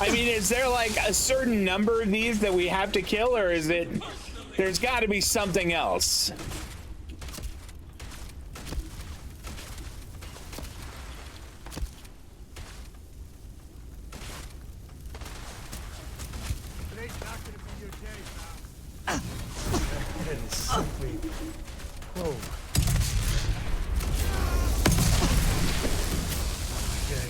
I mean, is there like a certain number of these that we have to kill, or is it, there's got to be something else? Today's not gonna be your day, pal. That is simply cold. Okay.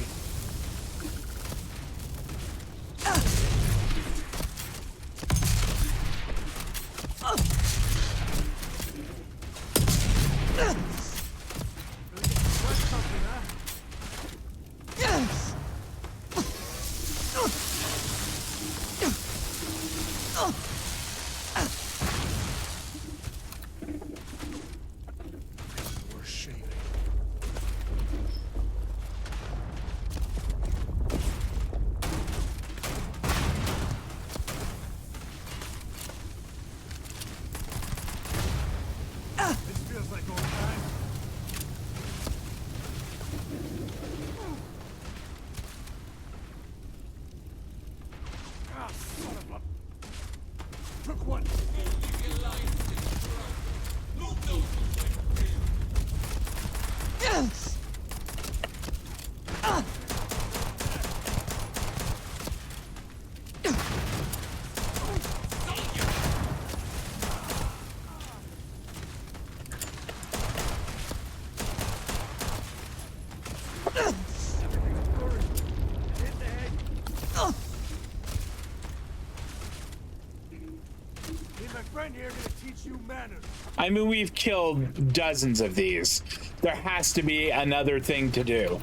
Me and my friend here are gonna teach you manners. I mean, we've killed dozens of these. There has to be another thing to do.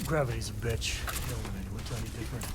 Gravity's a bitch. No one anyone tell you different.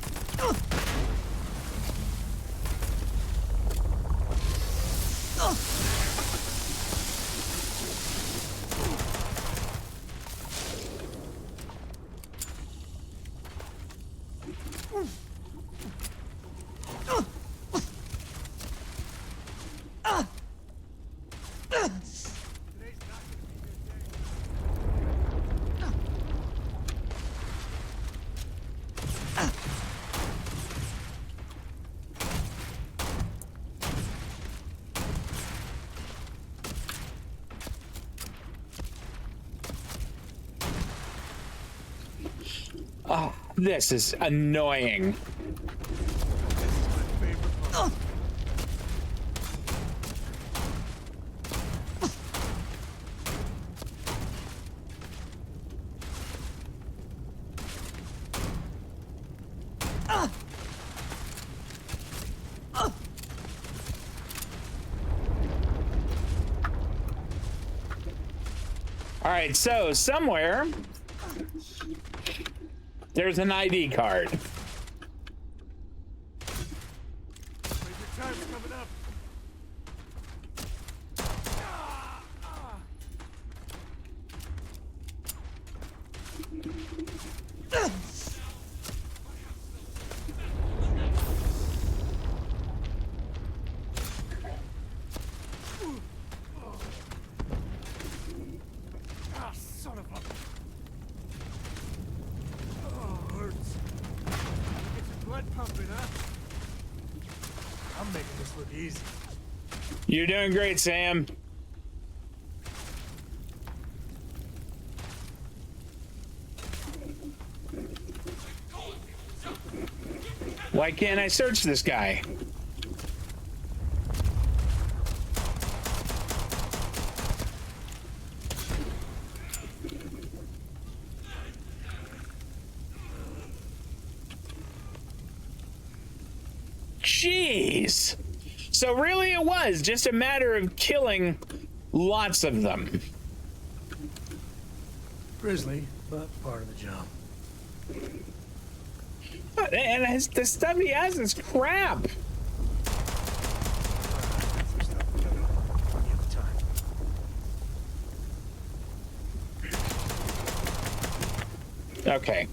Oh, this is annoying. All right, so somewhere there's an ID card. Son of a... Oh, hurts. Get your blood pumping, huh? I'm making this look easy. You're doing great, Sam. Why can't I search this guy? Jeez. So really it was just a matter of killing lots of them. Grisly, but part of the job. And the stuff he has is crap. Okay.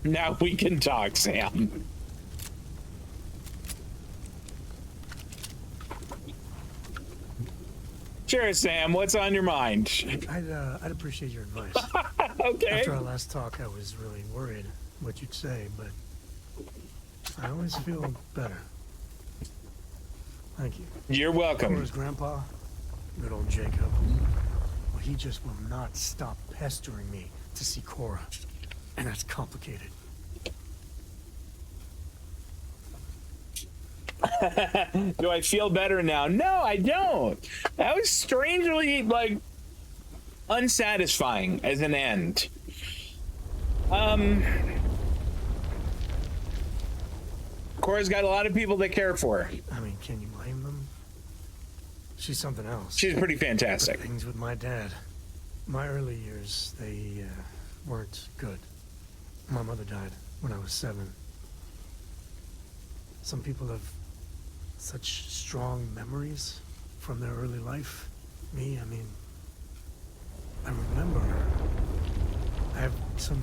Now we can talk, Sam. Sure, Sam. What's on your mind? I'd appreciate your advice. Okay. After our last talk, I was really worried what you'd say, but I always feel better. Thank you. You're welcome. Cora's grandpa, good old Jacob. Well, he just will not stop pestering me to see Cora, and that's complicated. Do I feel better now? No, I don't. That was strangely, like, unsatisfying as an end. Cora's got a lot of people that care for her. I mean, can you blame them? She's something else. She's pretty fantastic. But things with my dad. My early years, they weren't good. My mother died when I was 7. Some people have such strong memories from their early life. Me, I mean, I remember her. I have some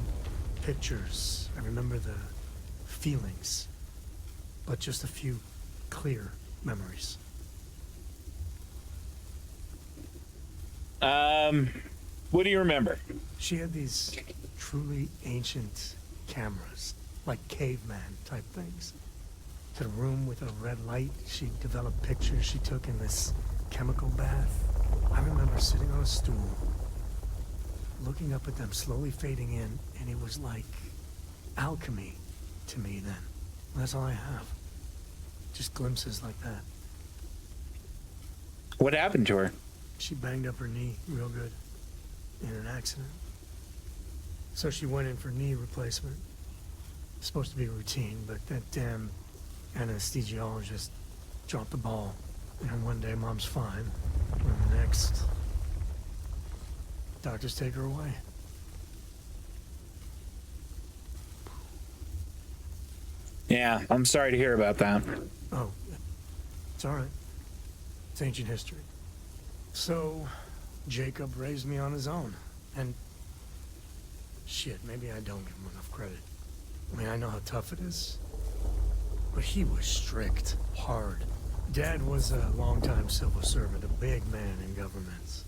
pictures. I remember the feelings, but just a few clear memories. What do you remember? She had these truly ancient cameras, like caveman type things. to the room with a red light. She developed pictures she took in this chemical bath. I remember sitting on a stool, looking up at them slowly fading in, and it was like alchemy to me then. That's all I have. Just glimpses like that. What happened to her? She banged up her knee real good in an accident. So she went in for knee replacement. Supposed to be routine, but that damn anesthesiologist dropped the ball. And one day mom's fine, and the next, doctors take her away. Yeah, I'm sorry to hear about that. Oh, it's all right. It's ancient history. So, Jacob raised me on his own, and shit, maybe I don't give him enough credit. I mean, I know how tough it is, but he was strict, hard. Dad was a longtime civil servant, a big man in government,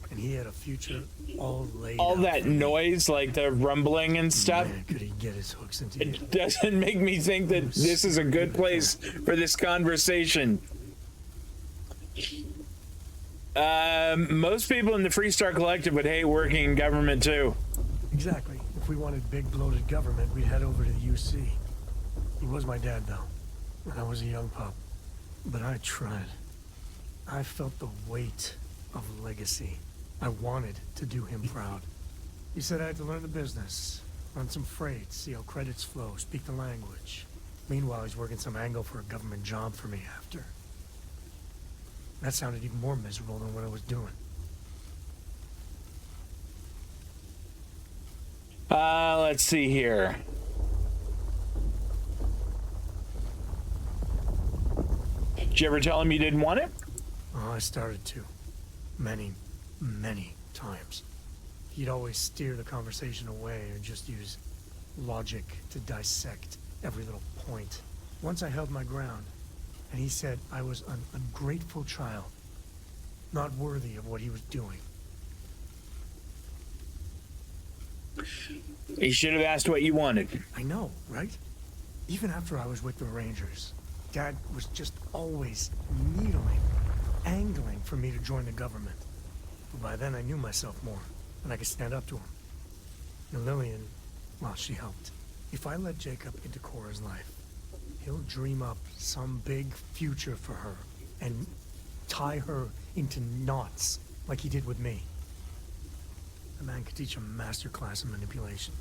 and he had a future all laid All out that for me. noise, like the rumbling and stuff, Man, could he get his hooks into you? it doesn't make me think that this is a good place for this conversation. Most people in the Freestar Collective would hate working in government too. Exactly. If we wanted big bloated government, we'd head over to the UC. He was my dad, though, when I was a young pup. But I tried. I felt the weight of legacy. I wanted to do him proud. He said I had to learn the business, run some freight, see how credits flow, speak the language. Meanwhile, he's working some angle for a government job for me after. That sounded even more miserable than what I was doing. Let's see here. Did you ever tell him you didn't want it? Oh, I started to. Many, many times. He'd always steer the conversation away or just use logic to dissect every little point. Once I held my ground, and he said I was an ungrateful child, not worthy of what he was doing. He should have asked what you wanted. I know, right? Even after I was with the Rangers, Dad was just always needling, angling for me to join the government. But by then I knew myself more, and I could stand up to him. And Lillian, well, she helped. If I let Jacob into Cora's life, he'll dream up some big future for her, and tie her into knots like he did with me. The man could teach a master class in manipulation.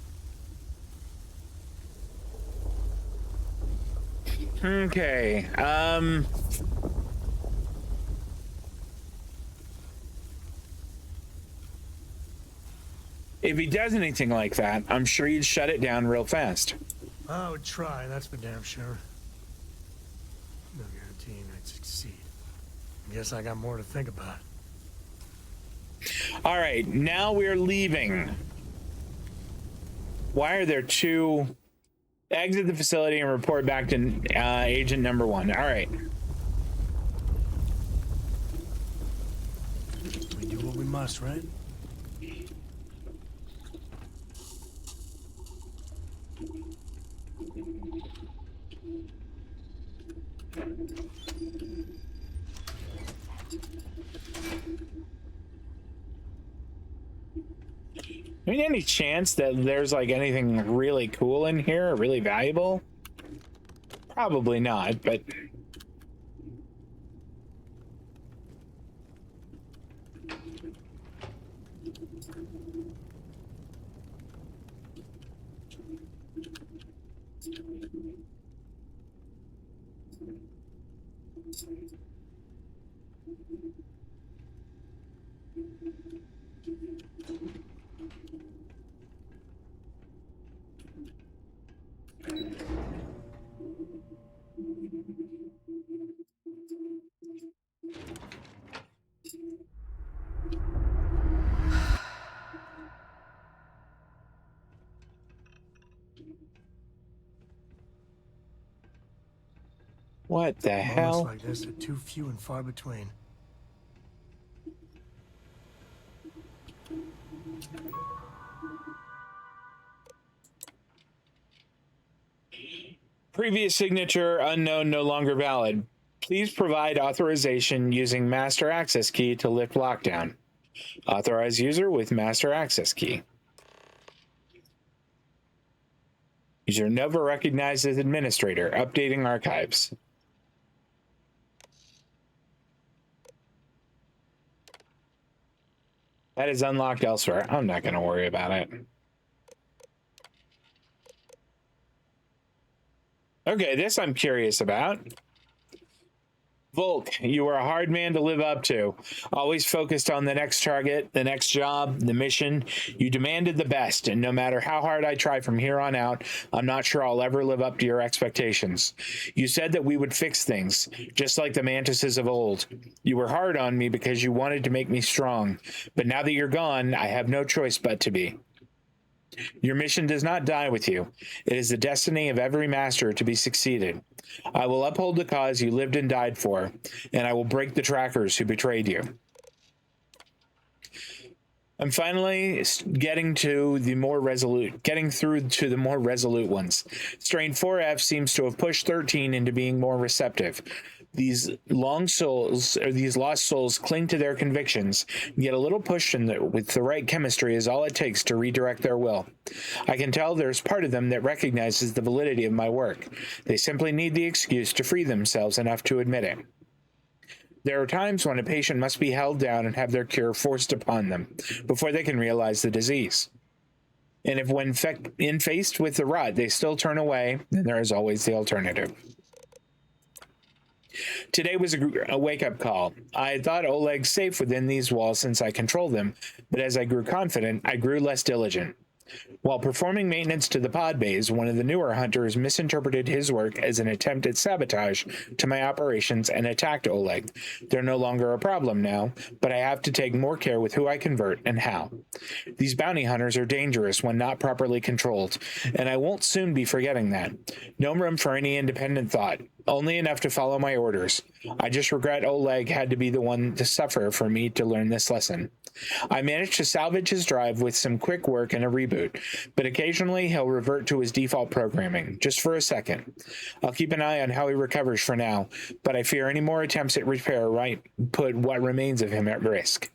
Okay, if he does anything like that, I'm sure you'd shut it down real fast. I would try, that's for damn sure. No guaranteeing I'd succeed. I guess I got more to think about. All right, now we're leaving. Why are there two? Exit the facility and report back to agent number 1. All right. We do what we must, right? I mean, any chance that there's like anything really cool in here, or really valuable? Probably not, but what the hell? Moments like this are too few and far between. Previous signature unknown, no longer valid. Please provide authorization using master access key to lift lockdown. Authorize user with master access key. User Nova recognized as administrator. Updating archives. That is unlocked elsewhere. I'm not going to worry about it. Okay, this I'm curious about. Volk, you were a hard man to live up to. Always focused on the next target, the next job, the mission. You demanded the best, and no matter how hard I try from here on out, I'm not sure I'll ever live up to your expectations. You said that we would fix things, just like the Mantises of old. You were hard on me because you wanted to make me strong, but now that you're gone, I have no choice but to be. Your mission does not die with you. It is the destiny of every master to be succeeded. I will uphold the cause you lived and died for, and I will break the trackers who betrayed you. I'm finally getting through to the more resolute ones. Strain 4F seems to have pushed 13 into being more receptive. These lost souls cling to their convictions, get a little push with the right chemistry is all it takes to redirect their will. I can tell there's part of them that recognizes the validity of my work. They simply need the excuse to free themselves enough to admit it. There are times when a patient must be held down and have their cure forced upon them before they can realize the disease. And if when faced with the rot, they still turn away, then there is always the alternative. Today was a wake-up call. I thought Oleg's safe within these walls since I control them, but as I grew confident, I grew less diligent. While performing maintenance to the pod bays, one of the newer hunters misinterpreted his work as an attempt at sabotage to my operations and attacked Oleg. They're no longer a problem now, but I have to take more care with who I convert and how. These bounty hunters are dangerous when not properly controlled, and I won't soon be forgetting that. No room for any independent thought, only enough to follow my orders. I just regret Oleg had to be the one to suffer for me to learn this lesson. I managed to salvage his drive with some quick work and a reboot, but occasionally he'll revert to his default programming, just for a second. I'll keep an eye on how he recovers for now, but I fear any more attempts at repair might put what remains of him at risk.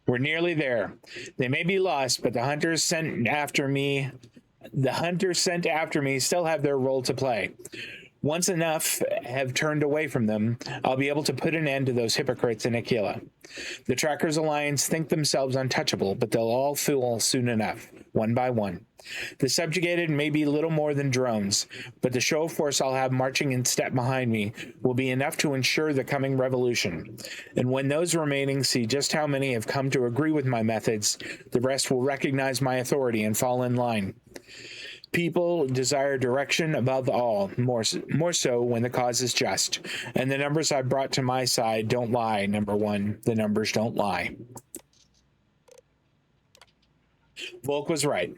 We're nearly there. They may be lost, but the hunters sent after me still have their role to play. Once enough have turned away from them, I'll be able to put an end to those hypocrites in Aquila. The Trackers Alliance think themselves untouchable, but they'll all fall soon enough, one by one. The subjugated may be little more than drones, but the show of force I'll have marching in step behind me will be enough to ensure the coming revolution. And when those remaining see just how many have come to agree with my methods, the rest will recognize my authority and fall in line. People desire direction above all, more so when the cause is just. And the numbers I brought to my side don't lie, number one. The numbers don't lie. Volk was right.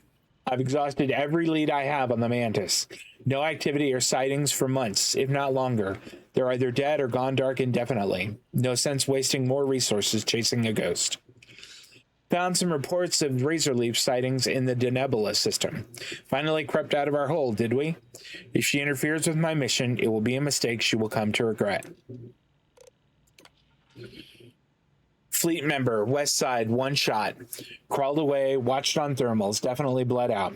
I've exhausted every lead I have on the Mantis. No activity or sightings for months, if not longer. They're either dead or gone dark indefinitely. No sense wasting more resources chasing a ghost. Found some reports of Razorleaf sightings in the Denebula system. Finally crept out of our hole, did we? If she interferes with my mission, it will be a mistake she will come to regret. Fleet member, west side, one shot. Crawled away, watched on thermals, definitely bled out.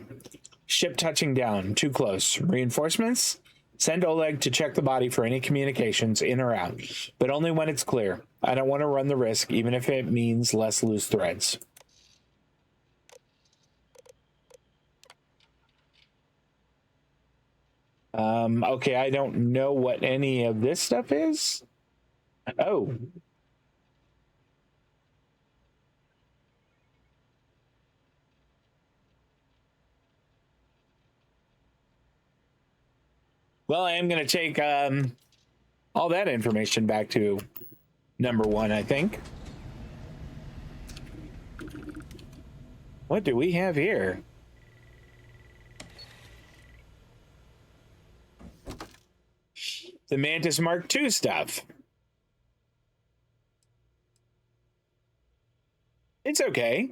Ship touching down, too close. Reinforcements? Send Oleg to check the body for any communications in or out, but only when it's clear. I don't want to run the risk, even if it means less loose threads. Okay, I don't know what any of this stuff is. Oh. Well, I am going to take all that information back to number one, I think. What do we have here? The Mantis Mark II stuff. It's okay.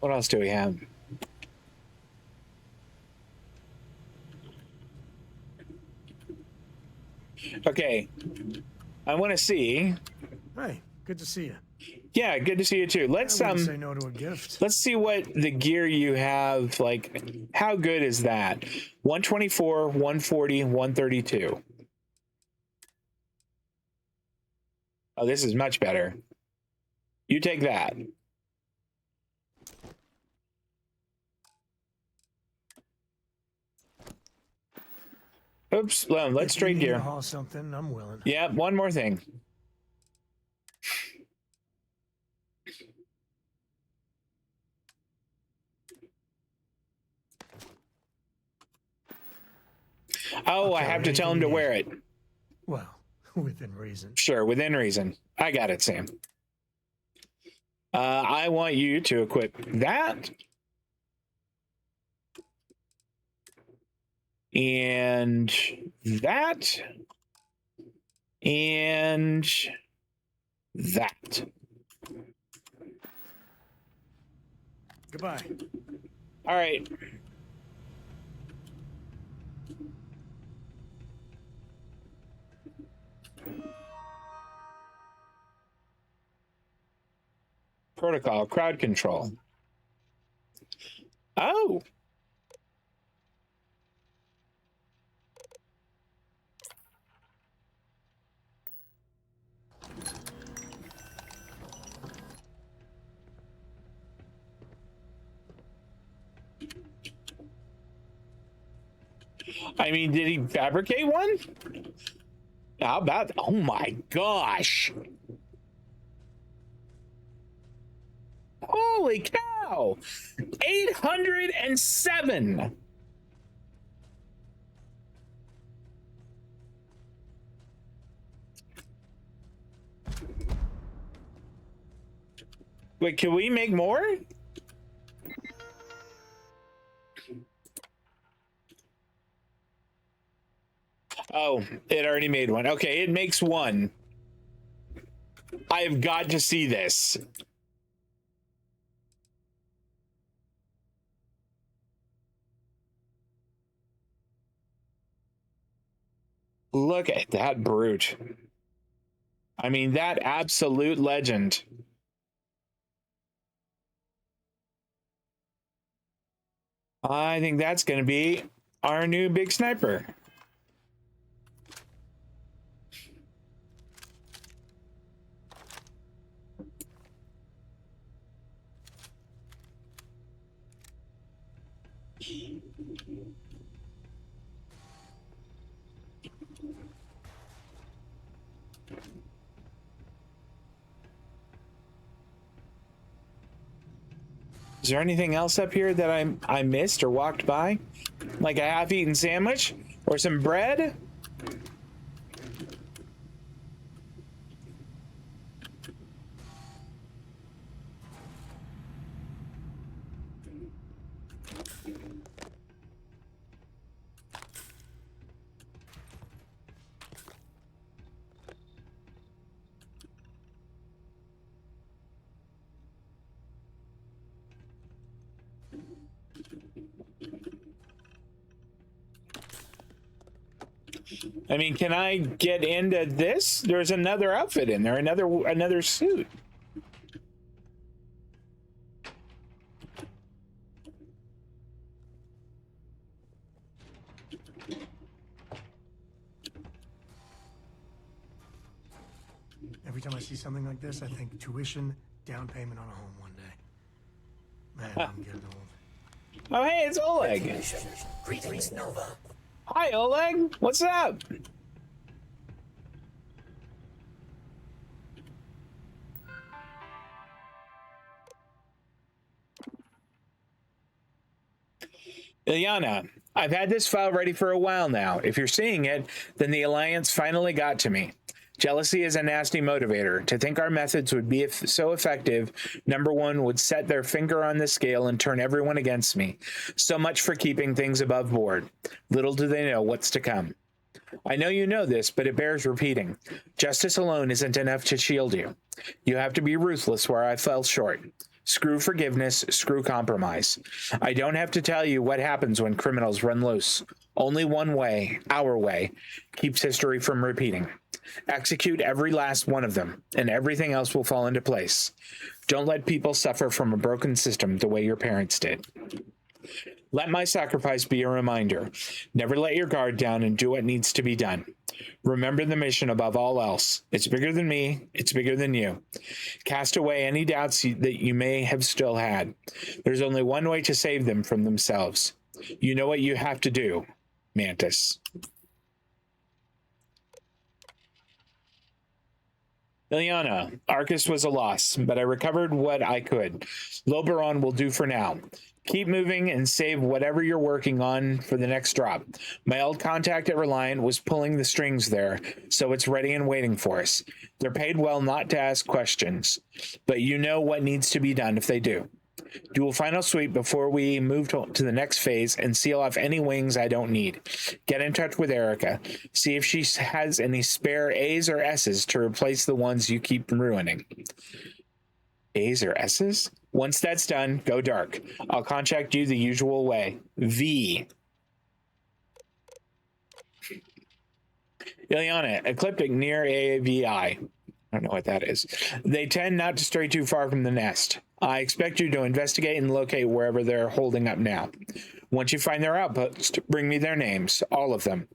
What else do we have? Okay. I want to see. Hey, good to see you. Yeah, good to see you too. Let's I wouldn't say no to a gift. let's see what the gear you have, like how good is that? 124, 140, 132. Oh, this is much better. You take that. Oops, well, let's If you trade need me to gear. haul something, I'm willing. Yeah, one more thing. Oh, I have to tell him to wear it. Well, within reason. Sure, within reason. I got it, Sam. I want you to equip that. And that. And that. Goodbye. All right. Protocol, crowd control. Oh. I mean, did he fabricate one? How about, oh my gosh. Holy cow. 807. Wait, can we make more? Oh, it already made one. Okay, it makes one. I have got to see this. Look at that brute. I mean, that absolute legend. I think that's going to be our new big sniper. Is there anything else up here that I missed or walked by? Like a half-eaten sandwich or some bread? I mean, can I get into this? There's another outfit in there, another suit. Every time I see something like this, I think tuition, down payment on a home one day. Man, I'm getting old. Oh, hey, it's Oleg. Greetings, Nova. Hi, Oleg. What's up? Ilyana, I've had this file ready for a while now. If you're seeing it, then the Alliance finally got to me. Jealousy is a nasty motivator. To think our methods would be so effective, number one would set their finger on the scale and turn everyone against me. So much for keeping things above board. Little do they know what's to come. I know you know this, but it bears repeating. Justice alone isn't enough to shield you. You have to be ruthless where I fell short. Screw forgiveness, screw compromise. I don't have to tell you what happens when criminals run loose. Only one way, our way, keeps history from repeating. Execute every last one of them, and everything else will fall into place. Don't let people suffer from a broken system the way your parents did. Let my sacrifice be a reminder. Never let your guard down and do what needs to be done. Remember the mission above all else. It's bigger than me. It's bigger than you. Cast away any doubts that you may have still had. There's only one way to save them from themselves. You know what you have to do, Mantis. Ilyana, Arcus was a loss, but I recovered what I could. Loberon will do for now. Keep moving and save whatever you're working on for the next drop. My old contact at Reliant was pulling the strings there, so it's ready and waiting for us. They're paid well not to ask questions, but you know what needs to be done if they do. Do a final sweep before we move to the next phase and seal off any wings I don't need. Get in touch with Erica. See if she has any spare A's or S's to replace the ones you keep ruining. A's or S's? Once that's done, go dark. I'll contact you the usual way. V. Ilyana, ecliptic near AVI. I don't know what that is. They tend not to stray too far from the nest. I expect you to investigate and locate wherever they're holding up now. Once you find their outpost, bring me their names, all of them.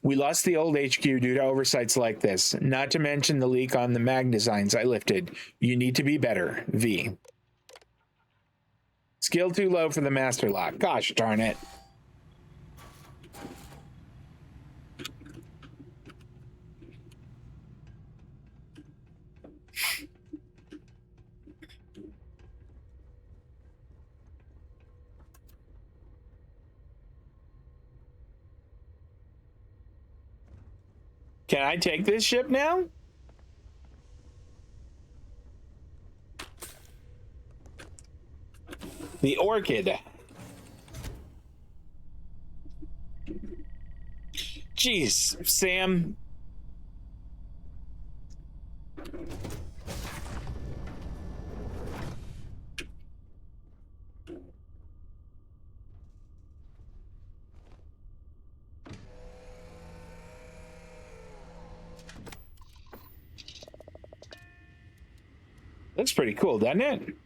We lost the old HQ due to oversights like this, not to mention the leak on the mag designs I lifted. You need to be better, V. Skill too low for the master lock. Gosh darn it. Can I take this ship now? The Orchid. Jeez, Sam. Looks pretty cool, doesn't it?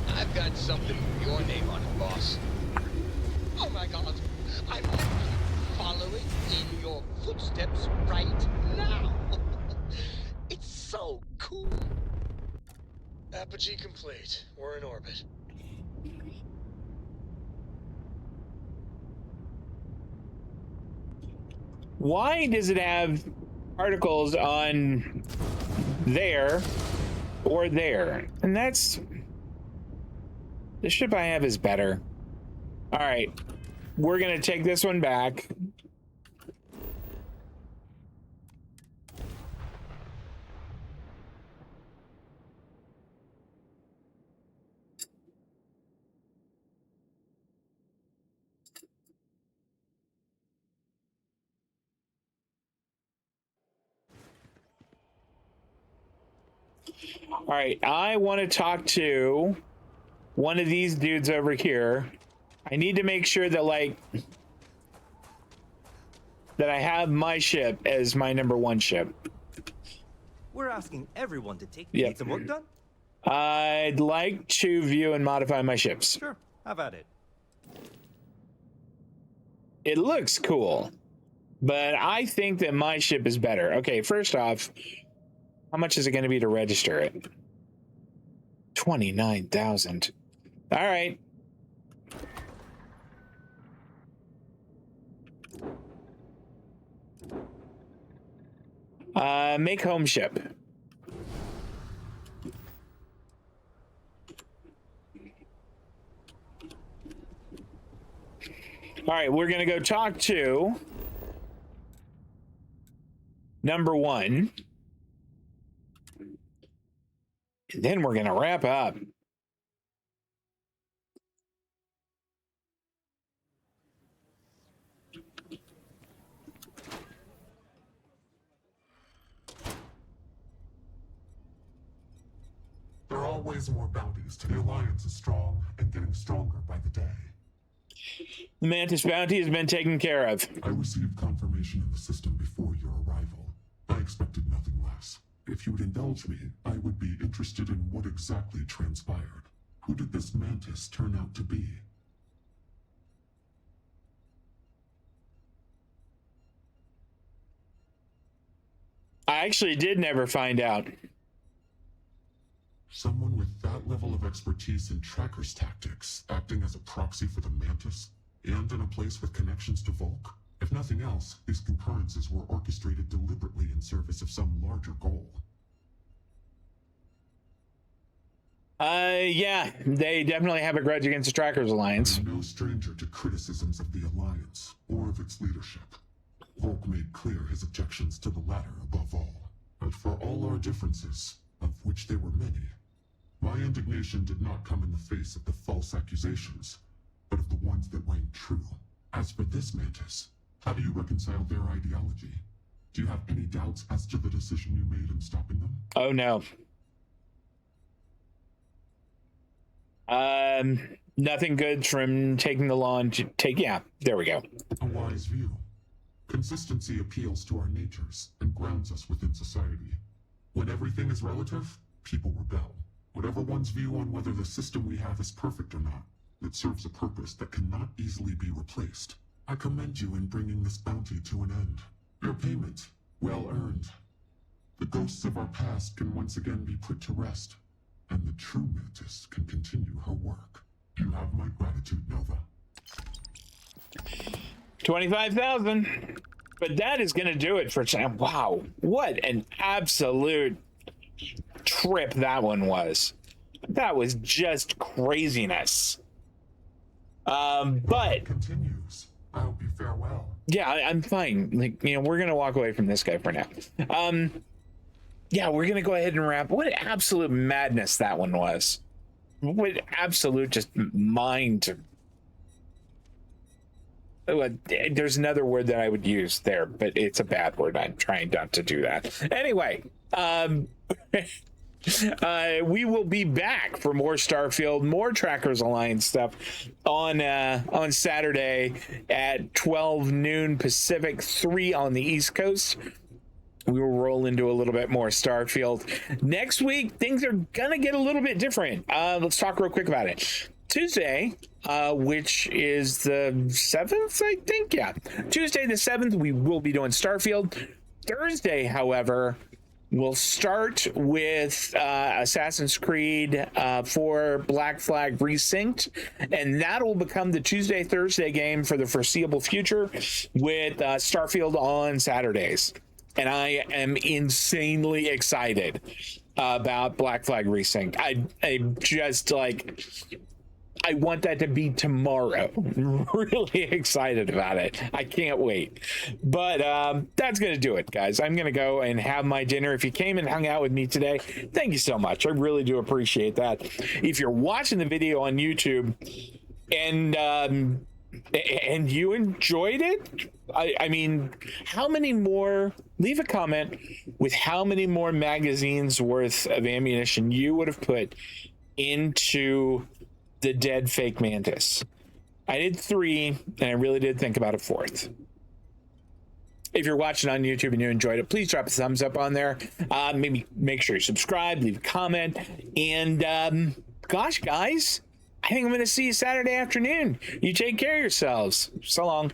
I've got something with your name on it, boss. Oh my god, I'm following in your footsteps right now. It's so cool. Apogee complete. We're in orbit. Why does it have particles on there or there? And that's... The ship I have is better. All right. We're going to take this one back. All right, I want to talk to one of these dudes over here. I need to make sure that, like, that I have my ship as my #1 ship. We're asking everyone to take Yep. need some work done? I'd like to view and modify my ships. Sure, have at it. It looks cool, but I think that my ship is better. Okay, first off, how much is it going to be to register it? 29,000. All right. Make home ship. All right, we're gonna go talk to #1. And then we're gonna wrap up. outweighs more bounties to the Alliance is strong and getting stronger by the day. The Mantis bounty has been taken care of. I received confirmation in the system before your arrival. I expected nothing less. If you would indulge me, I would be interested in what exactly transpired. Who did this Mantis turn out to be? I actually did never find out. Someone with that level of expertise in trackers tactics, acting as a proxy for the Mantis, and in a place with connections to Volk? If nothing else, these concurrences were orchestrated deliberately in service of some larger goal. Yeah, they definitely have a grudge against the Trackers Alliance. I'm no stranger to criticisms of the Alliance, or of its leadership. Volk made clear his objections to the latter above all. But for all our differences, of which there were many, my indignation did not come in the face of the false accusations, but of the ones that rang true. As for this Mantis, how do you reconcile their ideology? Do you have any doubts as to the decision you made in stopping them? Oh, no. Nothing good from taking the law and yeah, there we go. A wise view. Consistency appeals to our natures and grounds us within society. When everything is relative, people rebel. Whatever one's view on whether the system we have is perfect or not, it serves a purpose that cannot easily be replaced. I commend you in bringing this bounty to an end. Your payment, well earned. The ghosts of our past can once again be put to rest, and the true Mantis can continue her work. You have my gratitude, Nova. 25,000. But that is going to do it for Sam. Wow, what an absolute trip that one was. That was just craziness. But continues. I hope you fare well. Yeah, I'm fine. Like, you know, we're gonna walk away from this guy for now. Yeah, we're gonna go ahead and wrap. What absolute madness that one was. What absolute just mind. There's another word that I would use there, but it's a bad word. I'm trying not to do that. Anyway, we will be back for more Starfield, more Trackers Alliance stuff on Saturday at 12 noon Pacific, 3 on the East Coast. We will roll into a little bit more Starfield. Next week, things are gonna get a little bit different. Let's talk real quick about it. Tuesday, which is the 7th, I think. Yeah, Tuesday the 7th, we will be doing Starfield. Thursday, however, we'll start with Assassin's Creed 4 Black Flag Resynced, and that will become the Tuesday-Thursday game for the foreseeable future with Starfield on Saturdays. And I am insanely excited about Black Flag Resynced. I just like... I want that to be tomorrow. Really excited about it. I can't wait. But that's going to do it, guys. I'm going to go and have my dinner. If you came and hung out with me today, thank you so much. I really do appreciate that. If you're watching the video on YouTube and you enjoyed it, I mean, how many more, leave a comment with how many more magazines worth of ammunition you would have put into the dead fake Mantis. I did 3, and I really did think about a 4th. If you're watching on YouTube and you enjoyed it, please drop a thumbs up on there. Maybe make sure you subscribe, leave a comment, and gosh, guys, I think I'm going to see you Saturday afternoon. You take care of yourselves. So long.